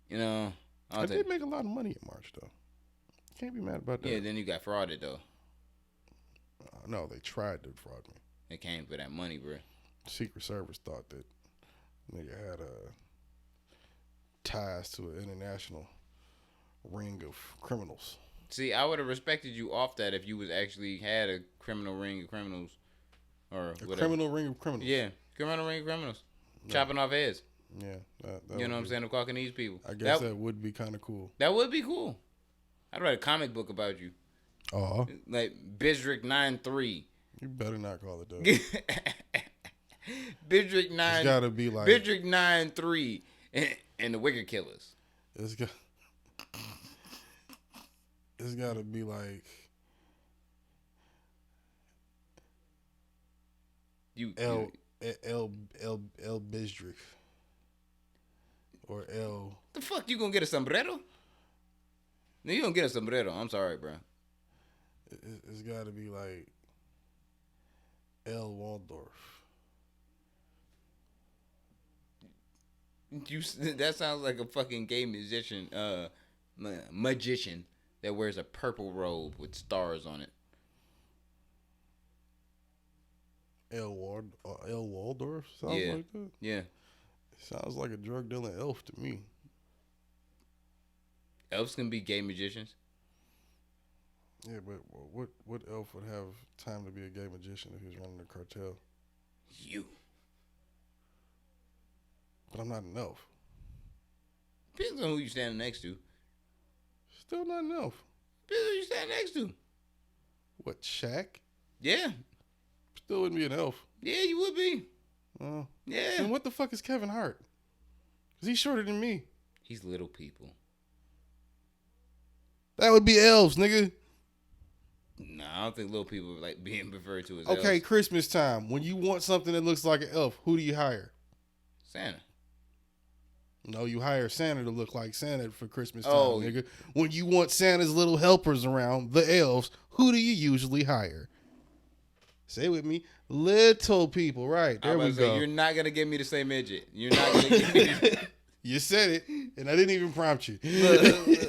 You know. I did make a lot of money in March though. Can't be mad about that. Yeah, then you got frauded though. No, they tried to fraud me. They came for that money, bro. Secret Service thought that nigga had ties to an international ring of criminals. See, I would have respected you off that if you was actually had a criminal ring of criminals or whatever. Criminal ring of criminals. Yeah, criminal ring of criminals. Chopping off heads. Yeah. That You know what I'm saying? Of Caucanese people. I guess that would be kind of cool. That would be cool. I'd write a comic book about you. Oh. Like Bizrick 9-3. You better not call it that. Bizrick 9. It's gotta be like Bizrick 9-3 and the Wicker Killers. It's gotta be like El Bizdrick or El. The fuck you gonna get a sombrero? No, you don't get a sombrero. I'm sorry, bro. It's gotta be like El Waldorf. That sounds like a fucking gay musician, magician that wears a purple robe with stars on it. El Waldorf sounds Yeah. like that. Yeah. Sounds like a drug dealing elf to me. Elves can be gay magicians. Yeah, but what elf would have time to be a gay magician if he was running a cartel? You. But I'm not an elf. Depends on who you standing next to. Still not an elf. Depends on who you standing next to. What, Shaq? Yeah. Still wouldn't be an elf. Yeah, you would be. Yeah. Then what the fuck is Kevin Hart? Because he's shorter than me. He's little people. That would be elves, nigga. Nah, I don't think little people like being referred to as Okay, elves. Christmas time. When you want something that looks like an elf, who do you hire? Santa. No, you hire Santa to look like Santa for Christmas time, Oh. nigga. When you want Santa's little helpers around, the elves, who do you usually hire? Say it with me. Little people, right. There we go. You're not going to give me the same midget. You're not going to give me You said it, and I didn't even prompt you.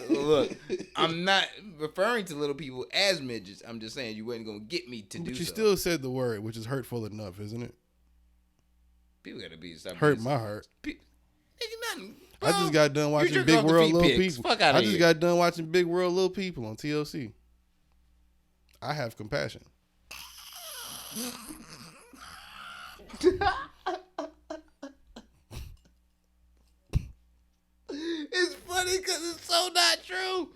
Look, I'm not referring to little people as midgets. I'm just saying you weren't going to get me to do But you so. still said the word, which is hurtful enough, isn't it? People got to be... Hurt my heart. Nothing. I just got done watching jerking Big off the World feet Little pics. People. Fuck outta I just here. got done watching Big World Little People on TLC. I have compassion. It's funny because it's so not true.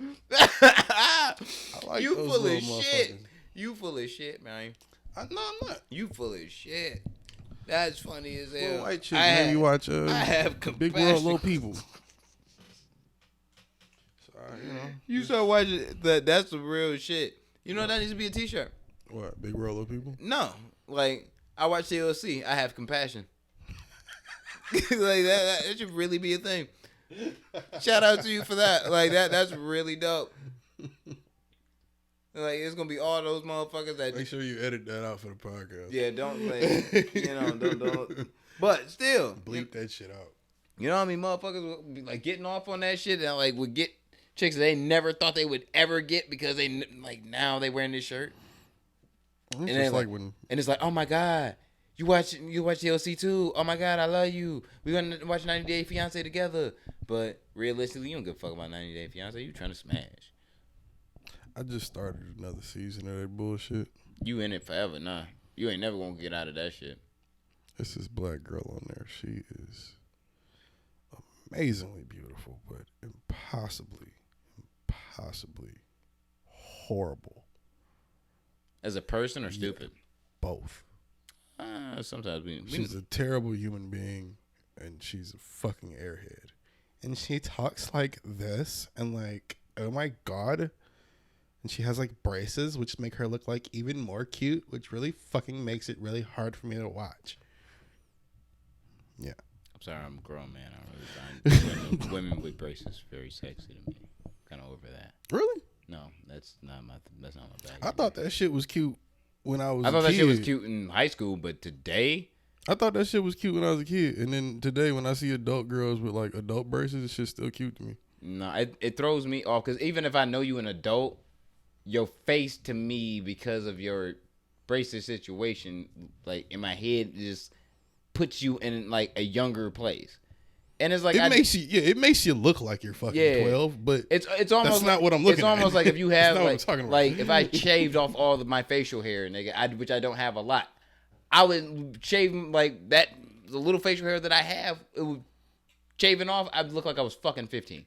I like You those full of little shit. motherfuckers. You full of shit, man. No, I'm not. You full of shit. That's funny as hell. Little white chick. Maybe you watch I have Big compassion. World Little People. Sorry, you know. You start watching that. That's the real shit. You know that needs to be a T-shirt. What? Big World Little People? No, like I watch TLC. I have compassion. Like that should really be a thing. Shout out to you for that. Like that's really dope. Like it's gonna be all those motherfuckers that. Make sure you edit that out for the podcast. Yeah, don't like don't. But still, Bleep that shit out. you know what I mean? Motherfuckers would be like getting off on that shit and like would get chicks that they never thought they would ever get because they like now they wearing this shirt. It's And just then, like when And it's like, oh my God, you watch TLC too? Oh my God, I love you. We're gonna watch 90 Day Fiance together. But realistically, you don't give a fuck about 90 Day Fiance. You trying to smash. I just started another season of that bullshit. You in it forever, nah. You ain't never gonna get out of that shit. It's this black girl on there. She is amazingly beautiful, but impossibly horrible. As a person or stupid? Both. Sometimes we She's a terrible human being, and she's a fucking airhead. And she talks like this, and like, oh my God. And she has like braces, which make her look like even more cute, which really fucking makes it really hard for me to watch. Yeah. I'm sorry, I'm a grown man. I don't really find women with braces very sexy to me. Kind of over that. Really? No, that's not my bag. I thought that shit was cute when I was I thought a that kid. shit was cute in high school, but today, I thought that shit was cute when I was a kid. And then today when I see adult girls with like adult braces, it's shit's still cute to me. no, it throws me off because even if I know you an adult, your face to me because of your braces situation, like in my head, just puts you in like a younger place. And it's like it makes you look like you're fucking 12, but it's almost that's not what I'm looking at. It's almost like if you have like if I shaved off all of my facial hair, nigga, which I don't have a lot, I would shave like that. The little facial hair that I have, it would shaving off. I'd look like I was fucking 15.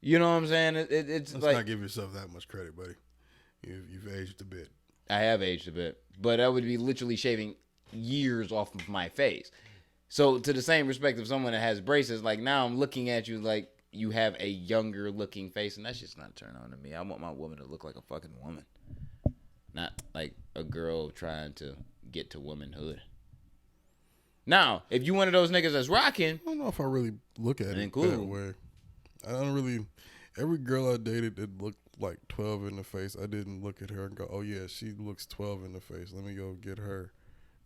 You know what I'm saying? It's Let's like not give yourself that much credit, buddy. You've aged a bit. I have aged a bit, but I would be literally shaving years off of my face. So to the same respect of someone that has braces, like now I'm looking at you like you have a younger looking face, and that's just not a turn on to me. I want my woman to look like a fucking woman, not like a girl trying to get to womanhood. Now, if you one of those niggas that's rocking, I don't know if I really look at it cool. that way. I don't really. Every girl I dated that looked like 12 in the face, I didn't look at her and go, "Oh yeah, she looks 12 in the face. Let me go get her."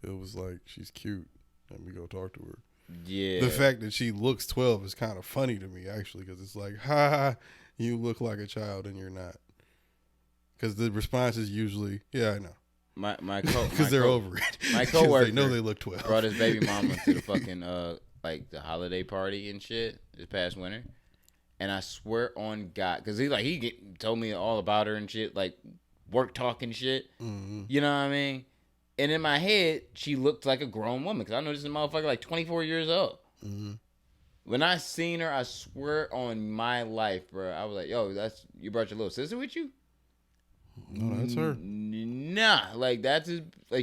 It was like, she's cute. Let me go talk to her. Yeah. The fact that she looks 12 is kind of funny to me, actually, because it's like, ha, you look like a child and you're not. Because the response is usually, yeah, I know. Because they're over it. My coworker they know they look 12. brought his baby mama to the fucking like the holiday party and shit this past winter, and I swear on God, because he told me all about her and shit, like work talking shit. Mm-hmm. You know what I mean? And in my head, she looked like a grown woman because I know this is a motherfucker like 24 years old. Mm-hmm. When I seen her, I swear on my life, bro, I was like, "Yo, you brought your little sister with you?" No, that's her. Nah, like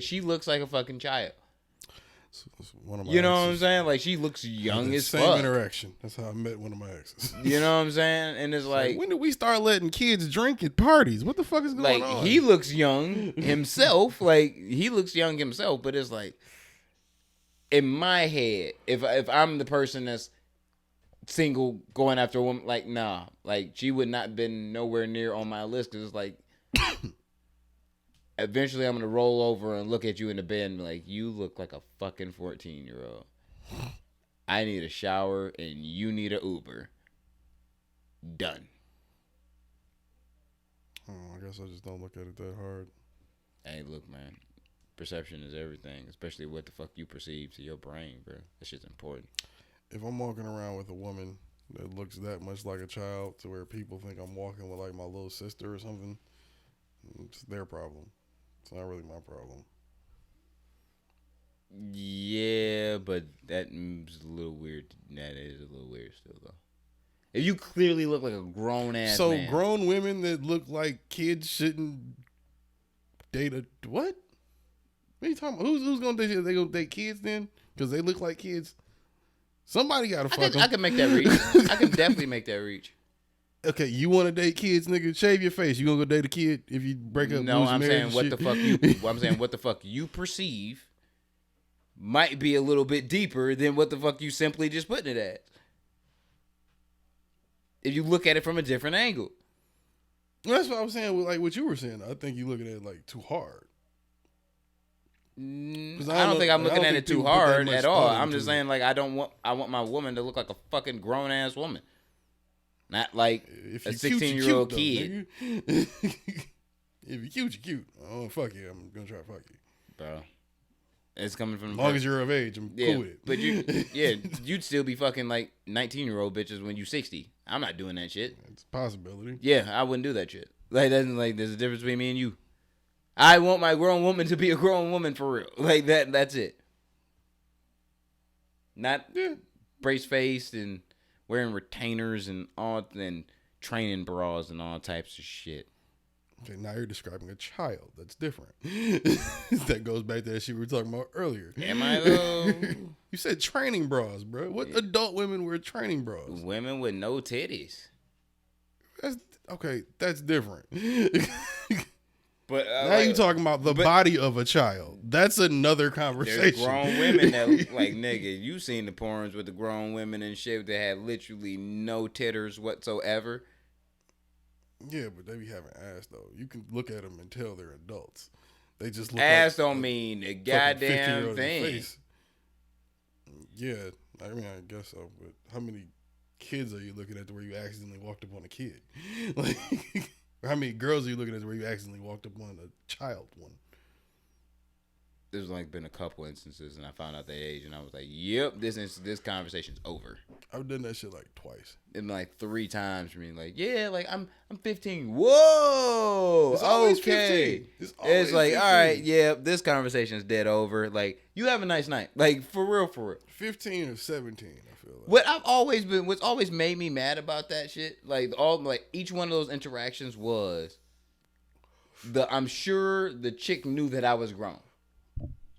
she looks like a fucking child. It's one of my You know exes. what I'm saying? Like she looks young as same fuck. interaction. That's how I met one of my exes. You know what I'm saying? And it's like when did we start letting kids drink at parties? What the fuck is going on? He looks young himself. Like he looks young himself, but it's like in my head, if I'm the person that's single going after a woman, like nah, like she would not been nowhere near on my list because it's like eventually I'm gonna roll over and look at you in the bed and be like, you look like a fucking 14-year-old. I need a shower and you need an Uber. Done. Oh, I guess I just don't look at it that hard. Hey, look, man. Perception is everything, especially what the fuck you perceive to your brain, bro. That shit's important. If I'm walking around with a woman that looks that much like a child to where people think I'm walking with like my little sister or something, it's their problem. It's not really my problem. Yeah, but that is a little weird. That is a little weird still, though. If you clearly look like a grown ass man. Grown women that look like kids shouldn't date a what? What are you talking about? Who's gonna date? They gonna date kids then? Because they look like kids. Somebody gotta fuck them. I can make that reach. I can definitely make that reach. Okay, you want to date kids, nigga? Shave your face. You gonna go date a kid if you break up? No, I'm saying I'm saying what the fuck you perceive might be a little bit deeper than what the fuck you simply just putting it at. If you look at it from a different angle. That's what I'm saying. Like what you were saying, I think you looking at it like too hard. I don't think I'm looking at it too hard at all. I'm just saying like I want my woman to look like a fucking grown ass woman. Not like a 16-year-old kid. If you're cute, you're cute. Oh, fuck you. I'm going to try to fuck you. Bro. It's coming from... As long as you're of age, I'm cool with it. But you'd still be fucking like 19-year-old bitches when you're 60. I'm not doing that shit. It's a possibility. Yeah, I wouldn't do that shit. Like, there's a difference between me and you. I want my grown woman to be a grown woman for real. Like, that's it. Not brace-faced and... wearing retainers and all and training bras and all types of shit. Okay, now you're describing a child. That's different. That goes back to that shit we were talking about earlier. Am I though? You said training bras, bro. What adult women wear training bras? Women with no titties. That's different. But now you talking about the body of a child. That's another conversation. There's grown women that like, nigga, you seen the porns with the grown women and shit that had literally no titters whatsoever. Yeah, but they be having ass though. You can look at them and tell they're adults. They just look ass like don't mean the goddamn thing. Yeah, I mean I guess so. But how many kids are you looking at to where you accidentally walked up on a kid? Like. Or how many girls are you looking at where you accidentally walked up on a child one? there's like been a couple instances, and I found out their age, and I was like, "Yep, this conversation's over." I've done that shit like twice. And like 3 times for me, like, yeah, like I'm 15. Whoa, It's always okay. 15. It's like, 15. all right, yeah, this conversation's dead over. Like, you have a nice night, like for real, for real. 15 or 17, I feel like. What's always made me mad about that shit, like each one of those interactions was I'm sure the chick knew that I was grown.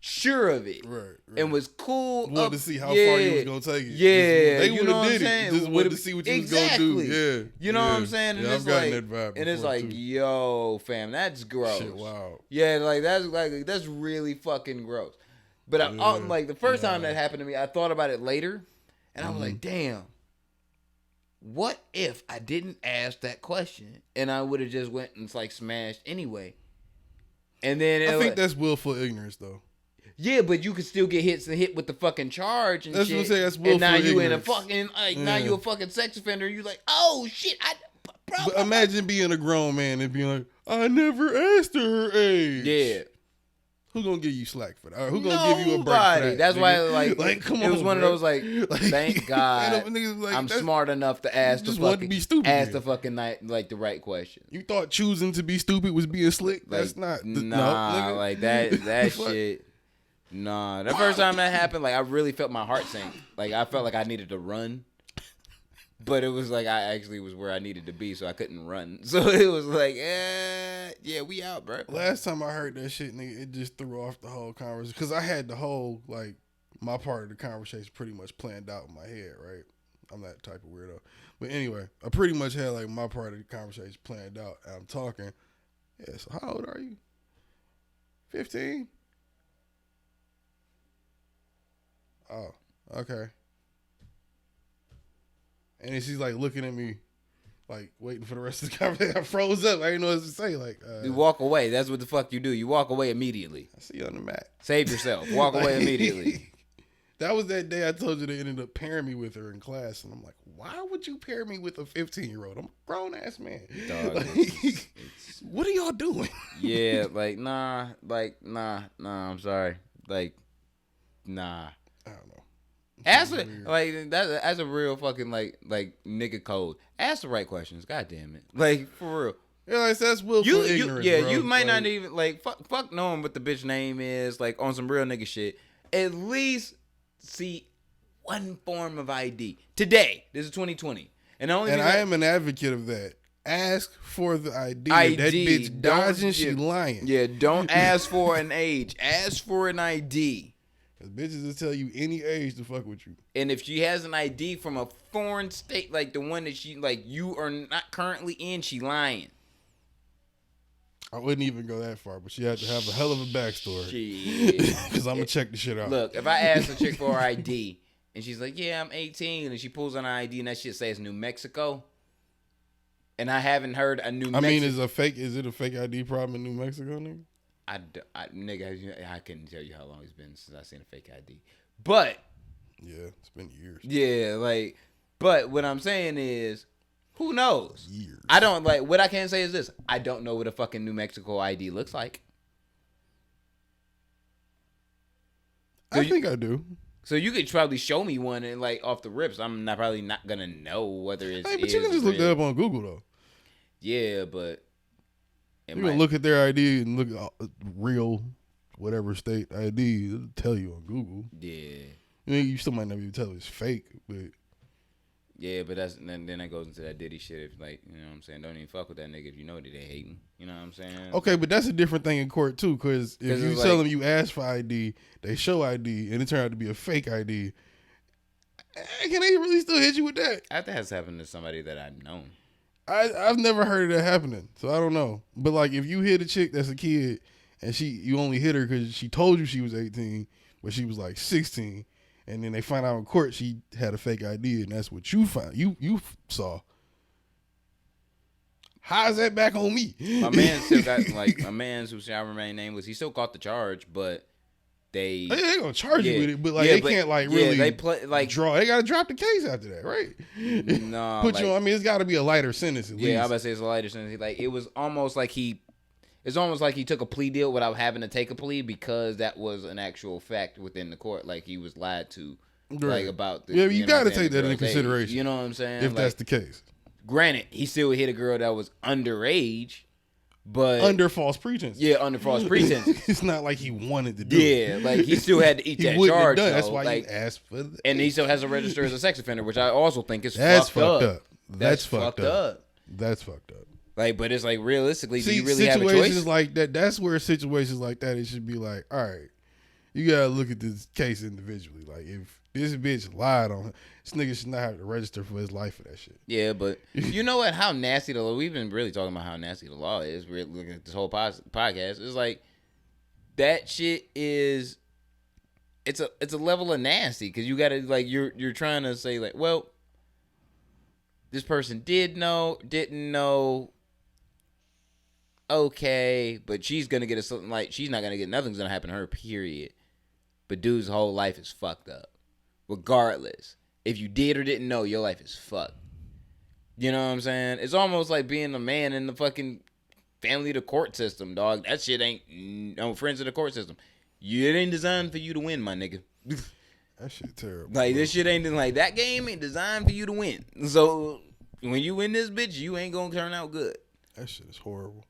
Sure of it, right. and was cool. Wanted to see how far you was gonna take it. Yeah, they you would know have what I'm did saying? it. Just wanted to see what you was gonna do. Yeah, you know what I'm saying? And yeah, it's I've gotten like, that vibe and it's before, like, too. yo, fam, that's gross. Shit, wow. Yeah, that's really fucking gross. But like the first time that happened to me, I thought about it later, and I was like, damn. What if I didn't ask that question and I would have just went and like smashed anyway? And then I think that's willful ignorance, though. Yeah, but you could still get hit with the fucking charge and That's shit. what I'm saying. That's willful and now you ignorance. in a fucking now you a fucking sex offender. And you like, oh shit, But imagine being a grown man and being like, I never asked her age. Yeah. Who gonna give you slack for that? Or who gonna give you a break for that? That's nigga? why, come on, it was one bro. of those like thank God I'm smart enough to ask the just wanted fucking to be stupid ask here. the fucking the right question. You thought choosing to be stupid was being slick? Like, That's not. nah, no, nigga. like that Fuck. shit. Nah, the first time that happened, like I really felt my heart sink. Like I felt like I needed to run, but it was like I actually was where I needed to be, so I couldn't run. So it was like, yeah, we out, bro. Last time I heard that shit, nigga, it just threw off the whole conversation. Because I had the whole, like, my part of the conversation pretty much planned out in my head, right? I'm that type of weirdo. But anyway, I pretty much had, like, my part of the conversation planned out. And I'm talking. Yeah, so how old are you? 15? Oh, okay. And then she's, like, looking at me. Like, waiting for the rest of the conversation. I froze up. I didn't know what to say. Like, You walk away. That's what the fuck you do. You walk away immediately. I see you on the mat. Save yourself. Walk away immediately. That was that day I told you they ended up pairing me with her in class. And I'm like, why would you pair me with a 15-year-old? I'm a grown-ass man. Dog, Like, what are y'all doing? Yeah, nah, I'm sorry. Like, nah. I don't know. Ask It's it weird. like that's a real fucking like nigga code. Ask the right questions. God damn it. Like for real. Yeah, like, that's willful ignorance, bro. You might Like, not even like fuck knowing what the bitch name is, like on some real nigga shit. At least see one form of ID. Today, this is 2020. And the only And reason I am an advocate of that. Ask for the ID. ID. That bitch dodging, she Yeah. lying. Yeah, don't ask for an age. Ask for an ID. 'Cause bitches will tell you any age to fuck with you. And if she has an ID from a foreign state, like the one that she, like you are not currently in, she lying. I wouldn't even go that far, but she had to have a hell of a backstory. Shit. Because I'm going to check the shit out. Look, if I ask a chick for her ID and she's like, yeah, I'm 18, and she pulls on her ID and that shit says New Mexico, and I haven't heard a New Mexico. I mean, is it a fake ID problem in New Mexico, nigga? Nigga, I couldn't tell you how long it's been since I seen a fake ID. But, Yeah, it's been years. yeah, like, but what I'm saying is, who knows? Years. I don't, like, what I can say is this. I don't know what a fucking New Mexico ID looks like. I think I do. So you could probably show me one and, like, off the rips. I'm probably not going to know whether it's Hey, but you can just look that up on Google, though. Yeah, but You can look at their ID and look at real, whatever state ID. It'll tell you on Google. Yeah. I mean, you still might not even tell it's fake, but Yeah, but then that goes into that Diddy shit. If like, you know what I'm saying, don't even fuck with that nigga if you know that they hating. You know what I'm saying? okay, but that's a different thing in court too. Because if 'Cause you it's tell like- them you asked for ID, they show ID, and it turned out to be a fake ID, can they really still hit you with that? That has happened to somebody that I've known. I've never heard of that happening, so I don't know. But like, if you hit a chick that's a kid and you only hit her because she told you she was 18, but she was like 16, and then they find out in court she had a fake ID, and that's what you found. You saw. How's that back on me? My man still got like my man who shall remain nameless. He still caught the charge, but they Oh, yeah, they gonna charge you Yeah. with it, but like Yeah, they but- can't like yeah, really they play like draw. They gotta drop the case after that, right? no. Put like, you on. I mean, it's got to be a lighter sentence at least. yeah, I was about to say it's a lighter sentence. Like it was almost like he It's almost like he took a plea deal without having to take a plea because that was an actual fact within the court. Like he was lied to, like about the. Yeah, you got to take that into consideration. Age. You know what I'm saying? If that's the case. Granted, he still hit a girl that was underage, but under false pretense. Yeah, under false pretense. It's not like he wanted to do it. Yeah, like he still had to eat that charge. Though. That's why like, he asked for that. And he still has to register as a sex offender, which I also think is fucked up. That's fucked up. That's fucked up. Like, but it's like realistically, see, do you really have a choice? Situations like that. That's where situations like that. It should be like, all right, you gotta look at this case individually. Like, if this bitch lied on him, this nigga should not have to register for his life for that shit. Yeah, but you know what? How nasty the law. We've been really talking about how nasty the law is. We're looking at this whole podcast. It's like that shit is. It's a level of nasty because you gotta like you're trying to say like, well, this person didn't know. Okay, but she's gonna get something like she's not gonna get nothing's gonna happen to her. Period. But dude's whole life is fucked up. Regardless, if you did or didn't know, your life is fucked. You know what I'm saying? It's almost like being a man in the fucking family to court system, dog. That shit ain't no friends in the court system. It ain't designed for you to win, my nigga. That shit terrible. Like this shit ain't like that game ain't designed for you to win. So when you win this bitch, you ain't gonna turn out good. That shit is horrible.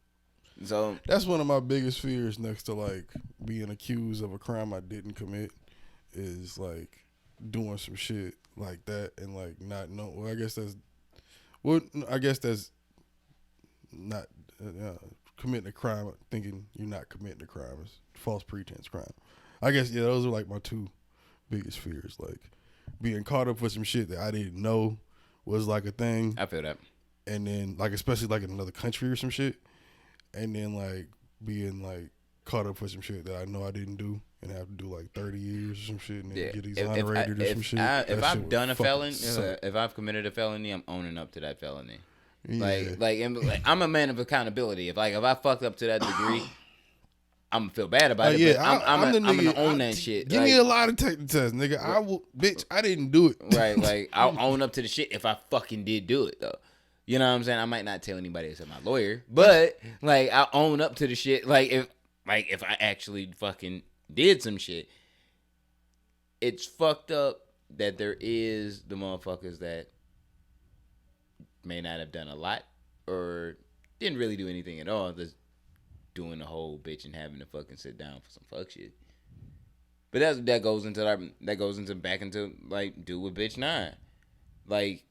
So that's one of my biggest fears next to like being accused of a crime I didn't commit is like doing some shit like that and like not know. Well, I guess that's not committing a crime thinking you're not committing a crime. It's false pretense crime. I guess those are like my two biggest fears, like being caught up with some shit that I didn't know was like a thing. I feel that. And then like especially like in another country or some shit. And then, like, being, like, caught up with some shit that I know I didn't do and have to do, like, 30 years or some shit and then get exonerated or some shit. If I've done a felony, if I've committed a felony, I'm owning up to that felony. Yeah. Like, I'm a man of accountability. If I fucked up to that degree, I'm going to feel bad about it, yeah, but I'm going to own that shit. Give me a lot of take the test, nigga. I didn't do it. Right, like, I'll own up to the shit if I fucking did do it, though. You know what I'm saying? I might not tell anybody except my lawyer, but like I own up to the shit. Like if I actually fucking did some shit, it's fucked up that there is the motherfuckers that may not have done a lot or didn't really do anything at all. Just doing the whole bitch and having to fucking sit down for some fuck shit. But that goes into back into like do with bitch 9, like.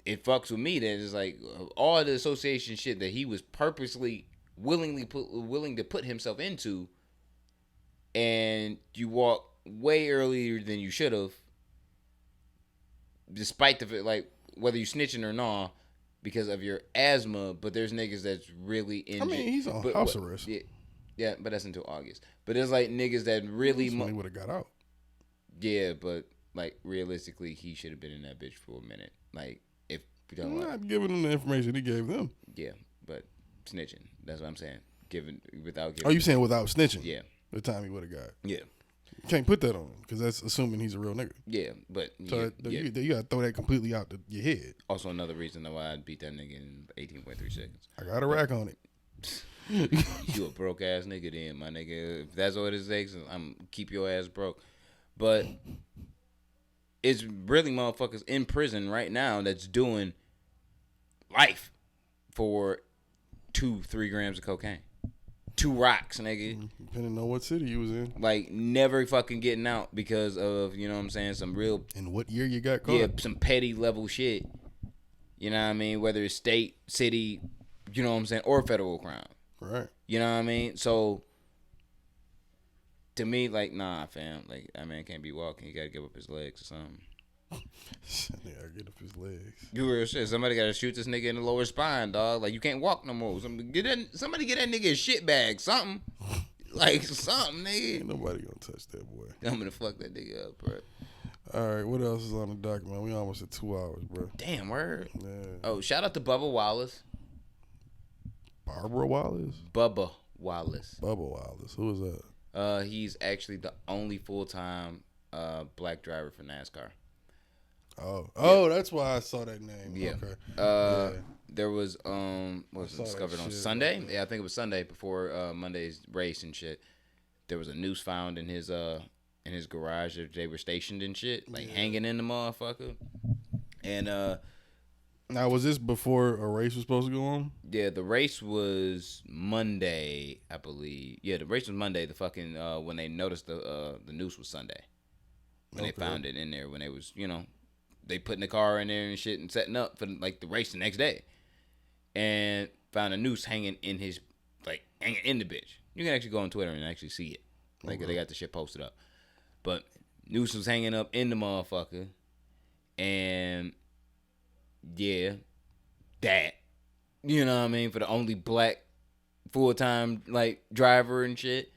It fucks with me that it's like all the association shit that he was purposely willing to put himself into, and you walk way earlier than you should have, despite the fact, like whether you snitching or not because of your asthma. But there's niggas that's really injured. I mean, he's on house arrest. Yeah, but that's until August. But there's like niggas that really he would have got out. Yeah, but like realistically, he should have been in that bitch for a minute. Like. I'm not giving them the information he gave them. Yeah, but snitching. That's what I'm saying. Without giving. Oh, you saying without snitching? Yeah. The time he would have got. Yeah. You can't put that on him because that's assuming he's a real nigga. Yeah, but so you got to throw that completely out your head. Also, another reason why I beat that nigga in 18.3 seconds. I got a rack on it. You a broke ass nigga then, my nigga. If that's what it takes, I'm keep your ass broke. But it's really motherfuckers in prison right now that's doing life for 2-3 grams of cocaine, 2 rocks, nigga. Depending on what city you was in. Like never fucking getting out because of you know what I'm saying some real. And what year you got caught? Yeah, some petty level shit. You know what I mean? Whether it's state, city, you know what I'm saying, or federal crime. Right. You know what I mean? So to me, like, nah, fam. Like that man can't be walking. He gotta give up his legs or something. Yeah, get up his legs. You real shit. Somebody gotta shoot this nigga in the lower spine, dog. Like you can't walk no more. Somebody get that nigga a shit bag, something. Like something, nigga. Ain't nobody gonna touch that boy. I'm gonna fuck that nigga up, bro. All right, what else is on the docket, man? We almost at 2 hours, bro. Damn, word. Yeah. Oh, shout out to Bubba Wallace. Barbara Wallace? Bubba Wallace. Bubba Wallace. Who is that? He's actually the only full-time black driver for NASCAR. Oh, that's why I saw that name. Yeah. Okay. There was was saw that discovered on shit. Sunday. Yeah, I think it was Sunday before Monday's race and shit. There was a noose found in his garage that they were stationed and shit, like hanging in the motherfucker. And Now, was this before a race was supposed to go on? yeah, the race was Monday, I believe. Yeah, the race was Monday. The fucking when they noticed the noose was Sunday. When they found it in there, when they was they putting the car in there and shit and setting up for like the race the next day, and found a noose hanging in the bitch. You can actually go on Twitter and actually see it. Like they got the shit posted up, but noose was hanging up in the motherfucker, and yeah, that you know what I mean, for the only black full-time like driver and shit.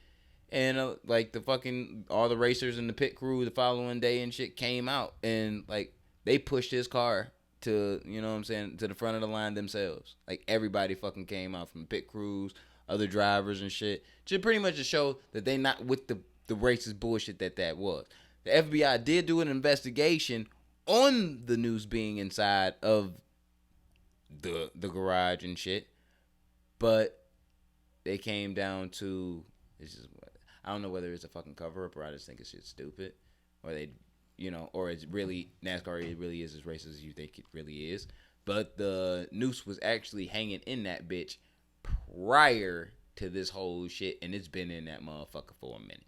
And like the fucking all the racers and the pit crew the following day and shit came out and like they pushed his car to to the front of the line themselves. Like everybody fucking came out from pit crews, other drivers and shit, just pretty much to show that they not with the racist bullshit that was. The FBI did do an investigation on the news being inside of the garage and shit, but they came down to I don't know whether it's a fucking cover up or I just think it's shit stupid, or they, or it's really NASCAR. It really is as racist as you think it really is. But the noose was actually hanging in that bitch prior to this whole shit, and it's been in that motherfucker for a minute.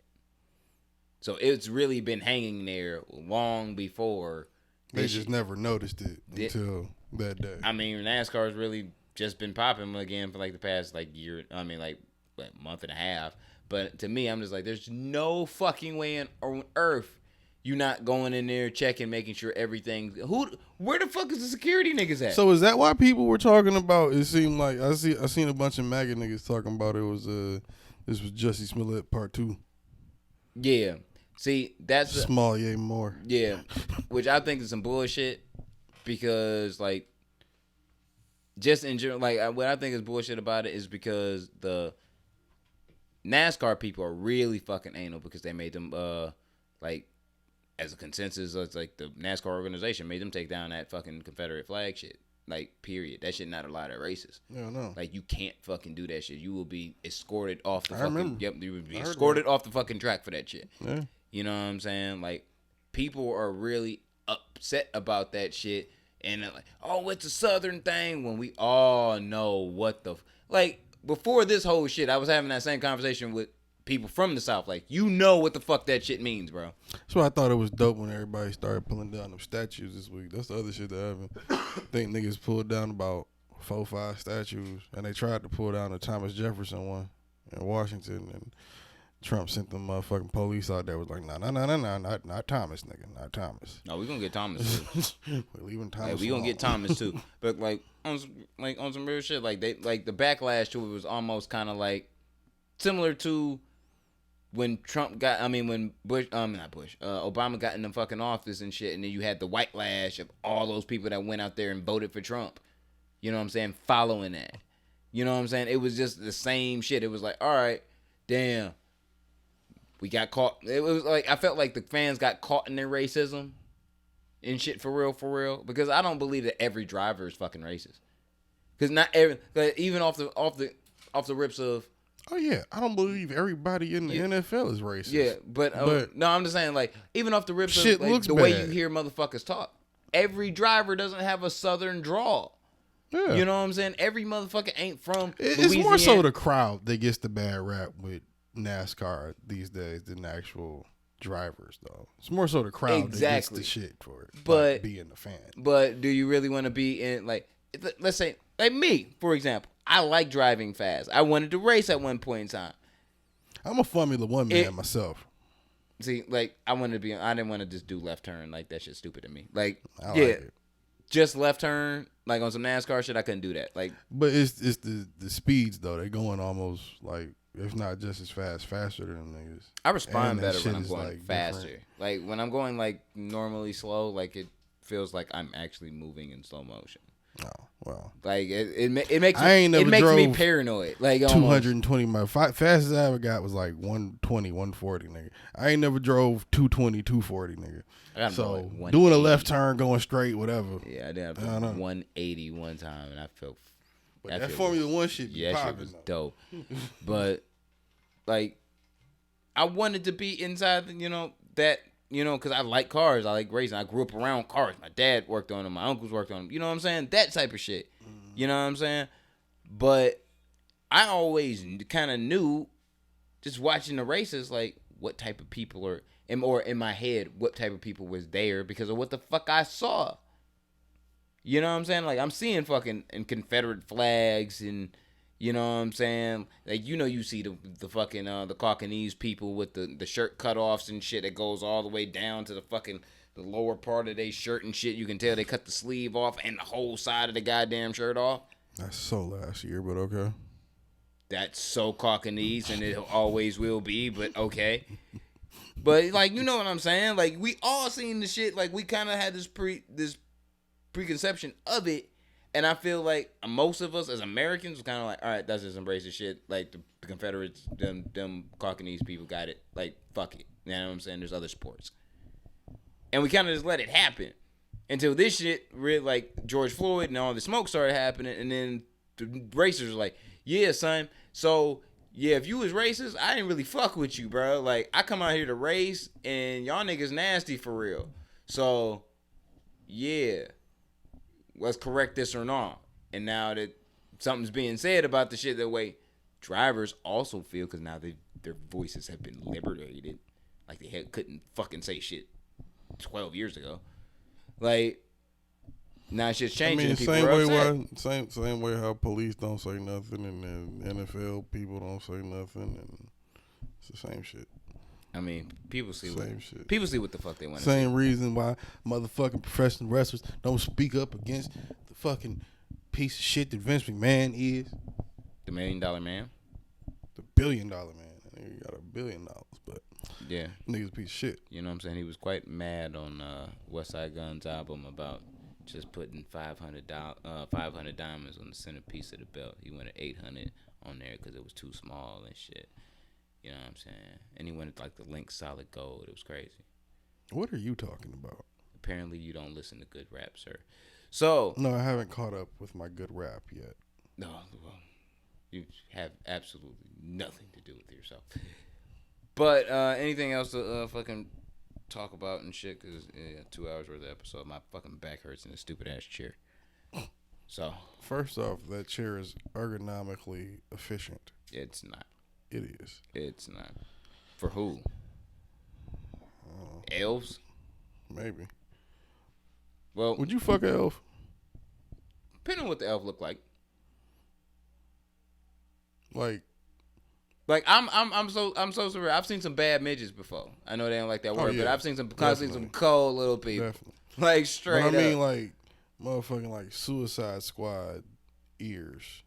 So it's really been hanging there long before. They just never noticed it until that day. I mean, NASCAR's really just been popping again for like the past year. I mean, month and a half. But to me, I'm just like, there's no fucking way on earth you not going in there checking, making sure everything. Where the fuck is the security niggas at? So is that why people were talking about? It seemed like I seen a bunch of MAGA niggas talking about it was this was Jussie Smollett Part 2. Yeah, see that's small yay more. Yeah, which I think is some bullshit because like just in general, like what I think is bullshit about it is because the NASCAR people are really fucking anal because they made them like as a consensus. It's like the NASCAR organization made them take down that fucking Confederate flag shit. Like period. That shit not allowed at races. Yeah, no. Like you can't fucking do that shit. You will be escorted off the I fucking. remember. Yep, you would be escorted off the fucking track for that shit. Yeah. You know what I'm saying? Like people are really upset about that shit, and they're like, "Oh, it's a Southern thing." When we all know what the like. Before this whole shit, I was having that same conversation with people from the South. Like, what the fuck that shit means, bro. That's why I thought it was dope when everybody started pulling down them statues this week. That's the other shit that happened. I think niggas pulled down about 4 or 5 statues, and they tried to pull down the Thomas Jefferson one in Washington, and Trump sent them motherfucking police out there. Was like, no, not Thomas, nigga, not Thomas. No, we gonna get Thomas too. We're leaving Thomas. Like, we gonna get Thomas too. But on some real shit, like the backlash to it was almost kind of like similar to when Obama got in the fucking office and shit, and then you had the white lash of all those people that went out there and voted for Trump. You know what I'm saying? Following that. You know what I'm saying? It was just the same shit. It was like, all right, damn. We got caught. It was like I felt like the fans got caught in their racism and shit for real. Because I don't believe that every driver is fucking racist. Because not every, even off the rips of. Oh yeah, I don't believe everybody in the NFL is racist. Yeah, but no, I'm just saying like even off the rips shit of the way you hear motherfuckers talk. Every driver doesn't have a Southern drawl. Yeah. You know what I'm saying? Every motherfucker ain't from It's Louisiana. more so the crowd that gets the bad rap with NASCAR these days than the actual drivers, though. It's more so the crowd that gets the shit for it, but like being a fan. But do you really want to be in, like, let's say, like me, for example. I like driving fast. I wanted to race at one point in time. I'm a Formula One man myself. See, like, I didn't want to just do left turn. Like, that shit's stupid to me. Like, I like it. Just left turn, like on some NASCAR shit, I couldn't do that. Like, but it's the speeds though. They're going almost like, if not just as faster than them niggas. I respond better when I'm is, going like, faster. different. Like when I'm going like normally slow, like it feels like I'm actually moving in slow motion. Oh, well. Like it makes I ain't never it makes me drove paranoid. Like 220 miles. Fastest I ever got was like 120, 140, nigga. I ain't never drove 220, 240, nigga. So doing a left turn, going straight, whatever. Yeah, I did have 180 one time, and I felt. But that Formula One shit, shit was dope. But like, I wanted to be inside, that. Because I like cars. I like racing. I grew up around cars. My dad worked on them. My uncles worked on them. You know what I'm saying? That type of shit. You know what I'm saying? But I always kind of knew, just watching the races, like, what type of people or in my head, what type of people was there because of what the fuck I saw. You know what I'm saying? Like, I'm seeing fucking Confederate flags and... You know what I'm saying? Like, you see the fucking, the Caucanese people with the shirt cutoffs and shit that goes all the way down to the fucking, the lower part of their shirt and shit. You can tell they cut the sleeve off and the whole side of the goddamn shirt off. That's so last year, but okay. That's so Caucanese and it always will be, but okay. But, like, you know what I'm saying? Like, we all seen the shit. Like, we kind of had this preconception of it. And I feel like most of us as Americans was kind of like, all right, let's just embrace this shit. Like the Confederates, them Caucanese people got it. Like, fuck it. You know what I'm saying? There's other sports. And we kind of just let it happen until this shit, really, like George Floyd and all the smoke started happening. And then the racers were like, yeah, son. So, yeah, if you was racist, I didn't really fuck with you, bro. Like, I come out here to race and y'all niggas nasty for real. So, yeah. Let's correct this or not. And now that something's being said about the shit that way, drivers also feel, because now their voices have been liberated. Like they couldn't fucking say shit 12 years ago. Like, now shit's changing. I mean, same way how police don't say nothing and then NFL people don't say nothing, and it's the same shit. I mean, people see shit. People see what the fuck they want to Same reason why motherfucking professional wrestlers don't speak up against the fucking piece of shit that Vince McMahon is. The $1 million man? The $1 billion man. He got $1 billion, but yeah, nigga's a piece of shit. You know what I'm saying? He was quite mad on Westside Gunn's album about just putting 500 diamonds on the centerpiece of the belt. He wanted 800 on there because it was too small and shit. You know what I'm saying? And he wanted like the Link Solid Gold. It was crazy. What are you talking about? Apparently you don't listen to good rap, sir. So no, I haven't caught up with my good rap yet. No, well, you have absolutely nothing to do with yourself. But anything else to fucking talk about and shit? Because 2 hours worth of episode. My fucking back hurts in this stupid ass chair. So first off, that chair is ergonomically efficient. It's not. It is. It's not. For who? Elves? Maybe. Well, would you fuck an elf? Depending on what the elf look like. Like I'm so sorry. I've seen some bad midgets before. I know they don't like that word, but I've seen some cold little people. Definitely. Like straight up. I mean, like motherfucking like Suicide Squad ears.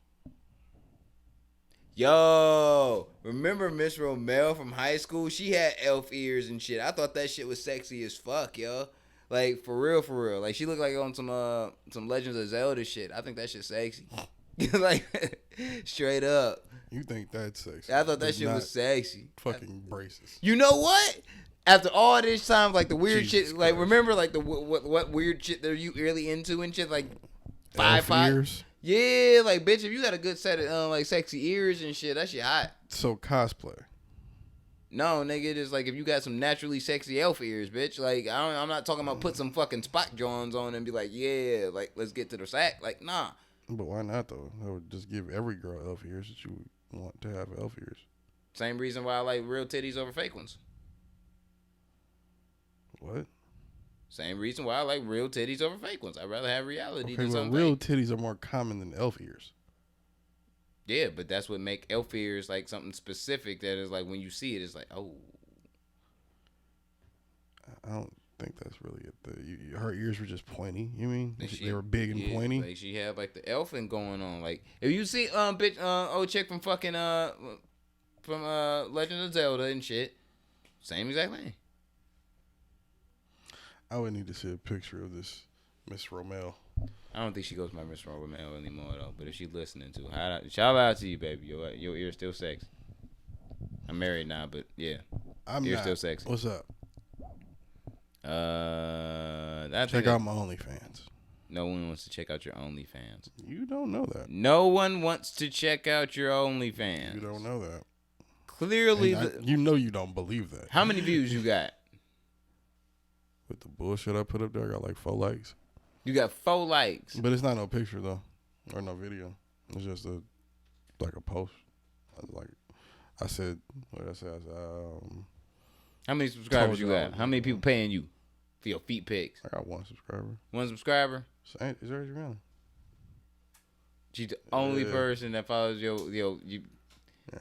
Yo, remember Miss Romel from high school? She had elf ears and shit. I thought that shit was sexy as fuck, yo. Like for real. Like she looked like on some Legends of Zelda shit. I think that shit sexy. Like straight up. You think that's sexy? I thought that shit was sexy. Fucking braces. You know what? After all this time, like the weird Jesus shit, like Christ. remember like the what weird shit are you really into and shit, like Elf five ears? Yeah, like bitch, if you got a good set of like sexy ears and shit, that shit hot. So cosplay. No, nigga, just like if you got some naturally sexy elf ears, bitch. Like I'm not talking about put some fucking Spock Johns on and be like, yeah, like let's get to the sack. Like nah. But why not though? That would just give every girl elf ears that you want to have elf ears. Same reason why I like real titties over fake ones. What? Same reason why I like real titties over fake ones. I'd rather have reality than well, something real fake. titties are more common than elf ears. Yeah, but that's what make elf ears like something specific that is like when you see it, it's like, oh. I don't think that's really it. Her ears were just pointy. You mean they were big and pointy? Like she had like the elfin going on. Like if you see bitch old chick from fucking from Legend of Zelda and shit, same exact thing. I would need to see a picture of this Miss Romel. I don't think she goes by Miss Romeo anymore though. But if she's listening to, shout out to you, baby. Your ear's still sexy. I'm married now, but yeah, you're still sexy. What's up? Check out my OnlyFans. No one wants to check out your OnlyFans. You don't know that. No one wants to check out your OnlyFans. You don't know that. Clearly, you know you don't believe that. How many views you got? With the bullshit I put up there, I got like 4 likes. You got 4 likes. But it's not no picture though, or no video. It's just a post. I said, what did I say? How many subscribers you got? How many people paying you for your feet pics? I got 1 subscriber. 1 subscriber? Is there Adriana? She's the only person that follows you. Yeah.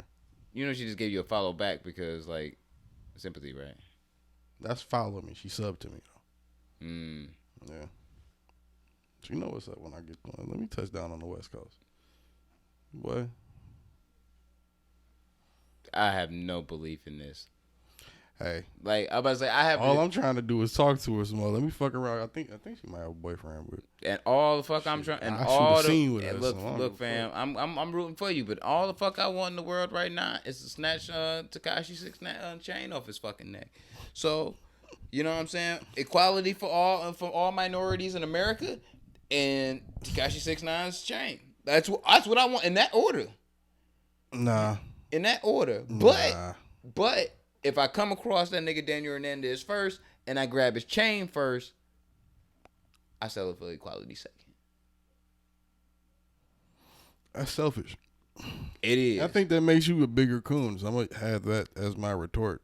You know she just gave you a follow back because like sympathy, right? That's follow me. She subbed to me though. Yeah. She know what's up when I get. Let me touch down on the West Coast. What? I have no belief in this. Hey, like I'm about to say, I have. All I'm trying to do is talk to her some more. Let me fuck around. I think she might have a boyfriend, but and all the fuck I'm trying and I all the scene with and her, look, fam. I'm rooting for you, but all the fuck I want in the world right now is to snatch Tekashi 6ix9ine chain off his fucking neck. So, you know what I'm saying? Equality for all minorities in America, and Tekashi 6ix9ine's chain. That's what I want in that order. Nah. In that order, but if I come across that nigga Daniel Hernandez first and I grab his chain first, I sell it for equality second. That's selfish. It is. I think that makes you a bigger coon. So I'm going to have that as my retort.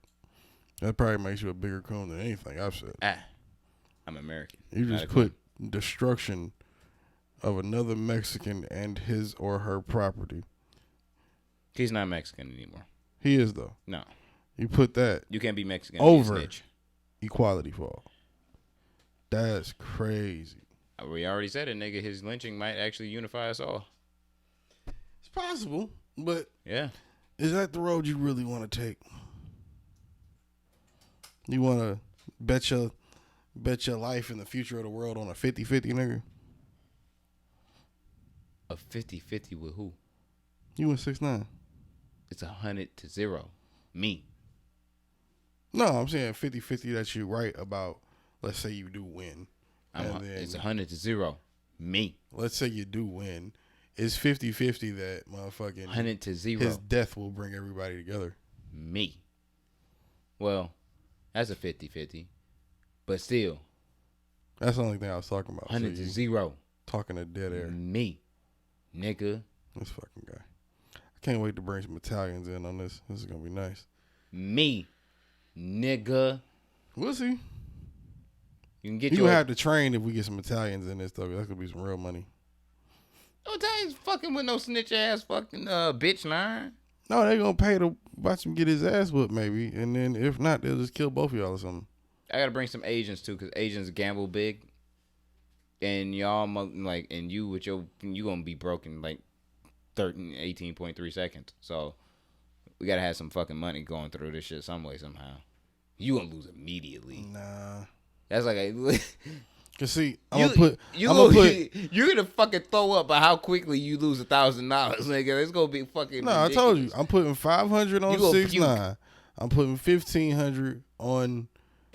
That probably makes you a bigger coon than anything I've said. I'm American. You just put destruction of another Mexican and his or her property. He's not Mexican anymore. He is, though. No. You put that. You can't be Mexican over equality for all. That's crazy. We already said it, nigga. His lynching might actually unify us all. It's possible, but yeah, is that the road you really want to take? You want to bet your life in the future of the world on a 50-50, nigga? A 50-50 with who? You and 6ix9ine. It's 100-0. Me. No, I'm saying 50-50 that you're right about. Let's say you do win. It's 100-0. Me. Let's say you do win. It's 50-50 that motherfucking 100-0. His death will bring everybody together. Me. Well, that's a 50-50. But still. That's the only thing I was talking about. 100-0. Talking to dead air. Me. Nigga. This fucking guy. I can't wait to bring some Italians in on this. This is going to be nice. Me. Nigga. We'll see. You can get you have to train if we get some Italians in this stuff. That's going to be some real money. No Italians fucking with no snitch ass fucking bitch line. No, they going to pay to watch him get his ass whooped maybe. And then if not, they'll just kill both of y'all or something. I got to bring some Asians too because Asians gamble big. And y'all like, and you with you going to be broken like 18.3 seconds. So we got to have some fucking money going through this shit some way, somehow. You going to lose immediately. Nah. That's like Cause see, you're gonna fucking throw up by how quickly you lose $1,000, nigga. It's gonna be fucking. No, ridiculous. I told you, I'm putting 500 on 6ix9ine. I'm putting 1,500 on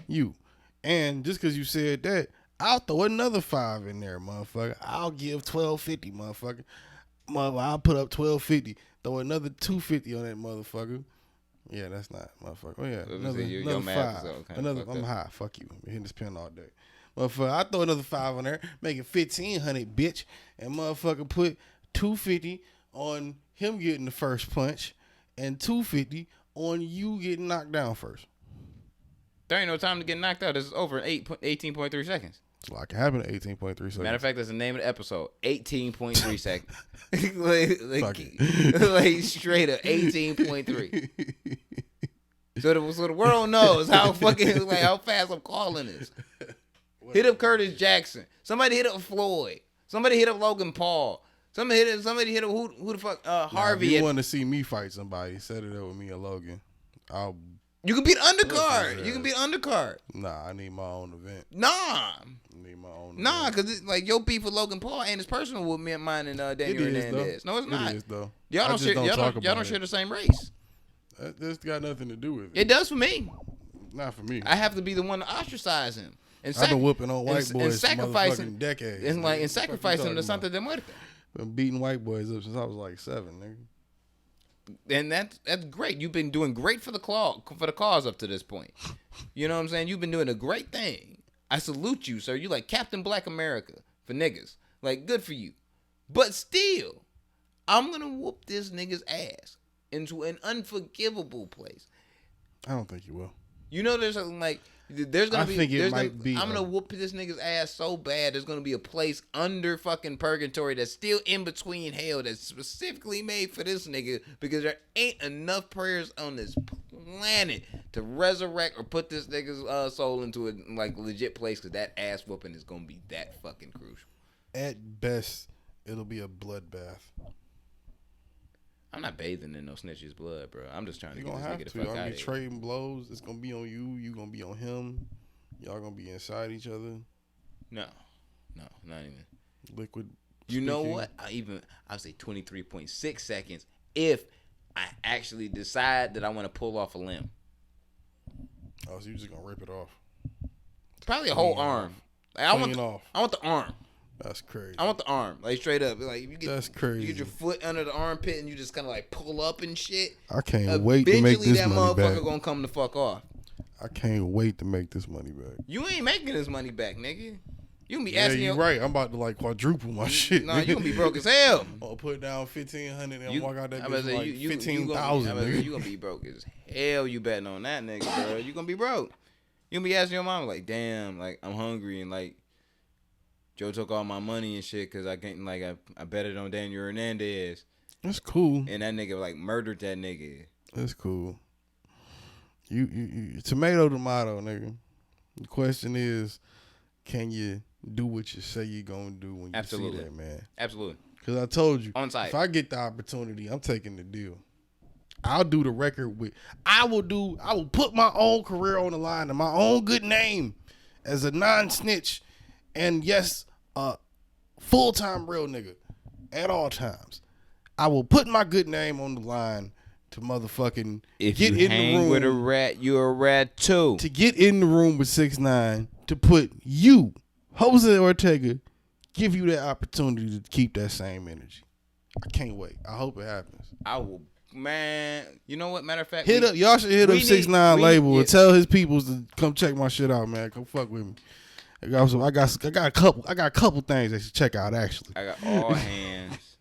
you, and just cause you said that, I'll throw another 5 in there, motherfucker. I'll give 1,250, motherfucker. I'll put up 1,250. Throw another 250 on that motherfucker. Yeah, that's not motherfucker. Oh yeah, another 5. I'm high. Fuck you. I'm hitting this pen all day. Motherfucker, I throw another 5 on there, make it 1,500, bitch, and motherfucker put 250 on him getting the first punch, and 250 on you getting knocked down first. There ain't no time to get knocked out. It's over in 18.3 seconds. It's like it happened in 18.3 seconds. Matter of fact, that's the name of the episode. 18.3 seconds. like straight up 18.3. So the world knows how fucking like how fast I'm calling this. Hit up Curtis Jackson. Somebody hit up Floyd. Somebody hit up Logan Paul. Somebody hit up who the fuck Harvey. If you want to see me fight somebody, set it up with me or Logan. I'll You can beat undercard. Yeah. You can beat undercard. Nah, I need my own event. Nah. I need my own Nah, event. because like your beef with Logan Paul ain't as personal with me and mine and Daniel It is, Hernandez. though. No, it's not. It is, though. Y'all I don't just share. don't Y'all talk don't, y'all about don't share it. the same race. That's got nothing to do with it. It does for me. Not for me. I have to be the one to ostracize him. And I've been whooping on white and boys for sacrificing motherfucking decades. and like nigga. and sacrificing them to What the fuck something de muerte. you talking about? Been beating white boys up since I was like 7, nigga. And that's great. You've been doing great for the cause up to this point. You know what I'm saying? You've been doing a great thing. I salute you, sir. You like Captain Black America for niggas. Like, good for you. But still, I'm gonna whoop this nigga's ass into an unforgivable place. I don't think you will. You know, there's something like there's gonna I be. think it there's might gonna, be I'm gonna a- whoop this nigga's ass so bad. There's gonna be a place under fucking purgatory that's still in between hell that's specifically made for this nigga because there ain't enough prayers on this planet to resurrect or put this nigga's soul into a like legit place because that ass whooping is gonna be that fucking crucial. At best, it'll be a bloodbath. I'm not bathing in no snitch's blood, bro. I'm just trying to You're get gonna this have nigga the to. fuck I'm out gonna of be here. trading blows. It's gonna be on you. You gonna be on him. Y'all gonna be inside each other. No, not even. Liquid. You know speaking. what? I'll say 23.6 seconds if I actually decide that I want to pull off a limb. Oh, so you just gonna rip it off? Probably a whole Clean arm. Like, I Clean off. want the arm. That's crazy. I want the arm. Like straight up. Like if you get That's crazy. You get your foot under the armpit and you just kind of like pull up and shit. I can't wait to make Eventually this that money motherfucker back. gonna come the fuck off. I can't wait to make this money back. You ain't making this money back, nigga. You gonna be Yeah, asking you're your right. I'm about to like quadruple my shit. Nah, you gonna be broke as hell. I'll put down 1,500 and You- walk out that I was bitch say, like you 15,000. gonna, nigga. you gonna be broke as hell. You betting on that nigga, bro. You gonna be broke. You gonna be asking your mama like, damn, like I'm hungry and like Joe took all my money and shit because I can't like I bet it on Daniel Hernandez That's cool. and that nigga like murdered that nigga. That's cool. You tomato, nigga. The question is, can you do what you say you're gonna do when you Absolutely. see that, man? Absolutely. Because I told you, On site. if I get the opportunity, I'm taking the deal. I'll do the record with. I will put my own career on the line and my own good name as a non-snitch, and yes, a full-time real nigga at all times. I will put my good name on the line to motherfucking If get you in the hang room with a rat, you're a rat too. to get in the room with 6ix9ine to put you, Jose Ortega, give you that opportunity to keep that same energy. I can't wait. I hope it happens. I will, man. You know what? Matter of fact, Y'all should hit up we need- 6ix9ine we- label yeah. and tell his peoples to come check my shit out, man. Come fuck with me. I got a couple things they should check out actually. I got all hands.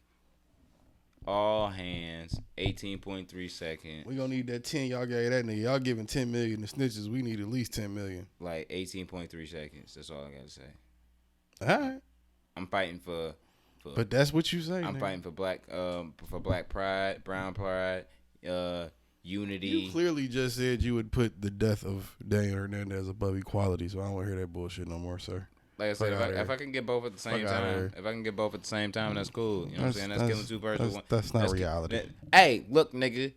All hands. 18.3 seconds. We gonna need that 10 y'all gave that nigga. Y'all giving 10 million to snitches. We need at least 10 million. Like 18.3 seconds. That's all I gotta say. All right. I'm fighting for But that's what you say. I'm nigga. fighting for black pride, brown pride, unity. You clearly just said you would put the death of Daniel Hernandez above equality, so I don't want to hear that bullshit no more, sir. Like I said, Fuck outta if here. I can get both at the same Fuck outta time, here. if I can get both at the same time, that's cool. You know what I'm saying? That's killing two birds with one. That's not That's reality. Hey, look, nigga.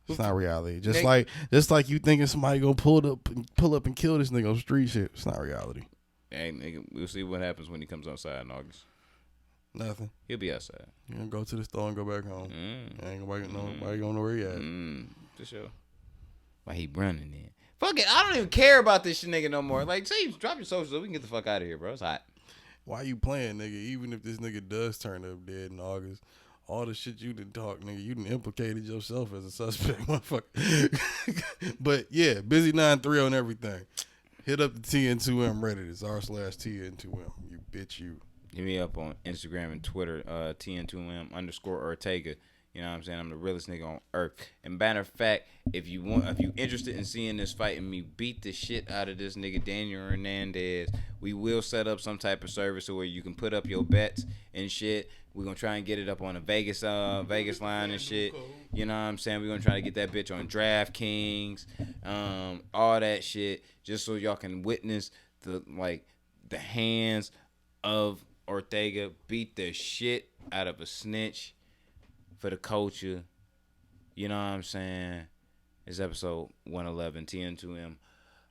It's not reality. Just Nigga. like you thinking somebody gonna pull up and kill this nigga on street shit. It's not reality. Hey, nigga, we'll see what happens when he comes outside in August. Nothing. He'll be outside. You gonna go to the store and go back home. Ain't nobody gonna know where he at. For sure. Why he running then? Fuck it. I don't even care about this shit nigga no more. Like, say, drop your socials so we can get the fuck out of here, bro. It's hot. Why you playing, nigga? Even if this nigga does turn up dead in August, all the shit you done talk, nigga, you done implicated yourself as a suspect, motherfucker. But yeah, Busy 93 on everything. Hit up the TN2M Reddit. It's r/TN2M. You bitch, you. Hit me up on Instagram and Twitter, TN2M_Ortega. You know what I'm saying? I'm the realest nigga on earth. And matter of fact, if you interested in seeing this fight and me beat the shit out of this nigga Daniel Hernandez, we will set up some type of service where you can put up your bets and shit. We're gonna try and get it up on a Vegas line and shit. You know what I'm saying? We're gonna try to get that bitch on DraftKings, all that shit, just so y'all can witness the hands of Ortega beat the shit out of a snitch for the culture. You know what I'm saying? It's episode 111, TN2M,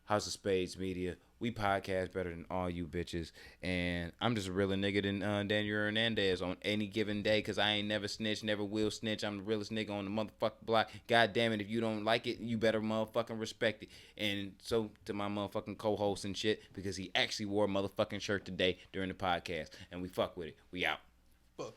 House of Spades Media. We podcast better than all you bitches. And I'm just a realer nigga than Daniel Hernandez on any given day, because I ain't never snitch, never will snitch. I'm the realest nigga on the motherfucking block. God damn it, if you don't like it, you better motherfucking respect it. And so to my motherfucking co-host and shit, because he actually wore a motherfucking shirt today during the podcast. And we fuck with it. We out. Fuck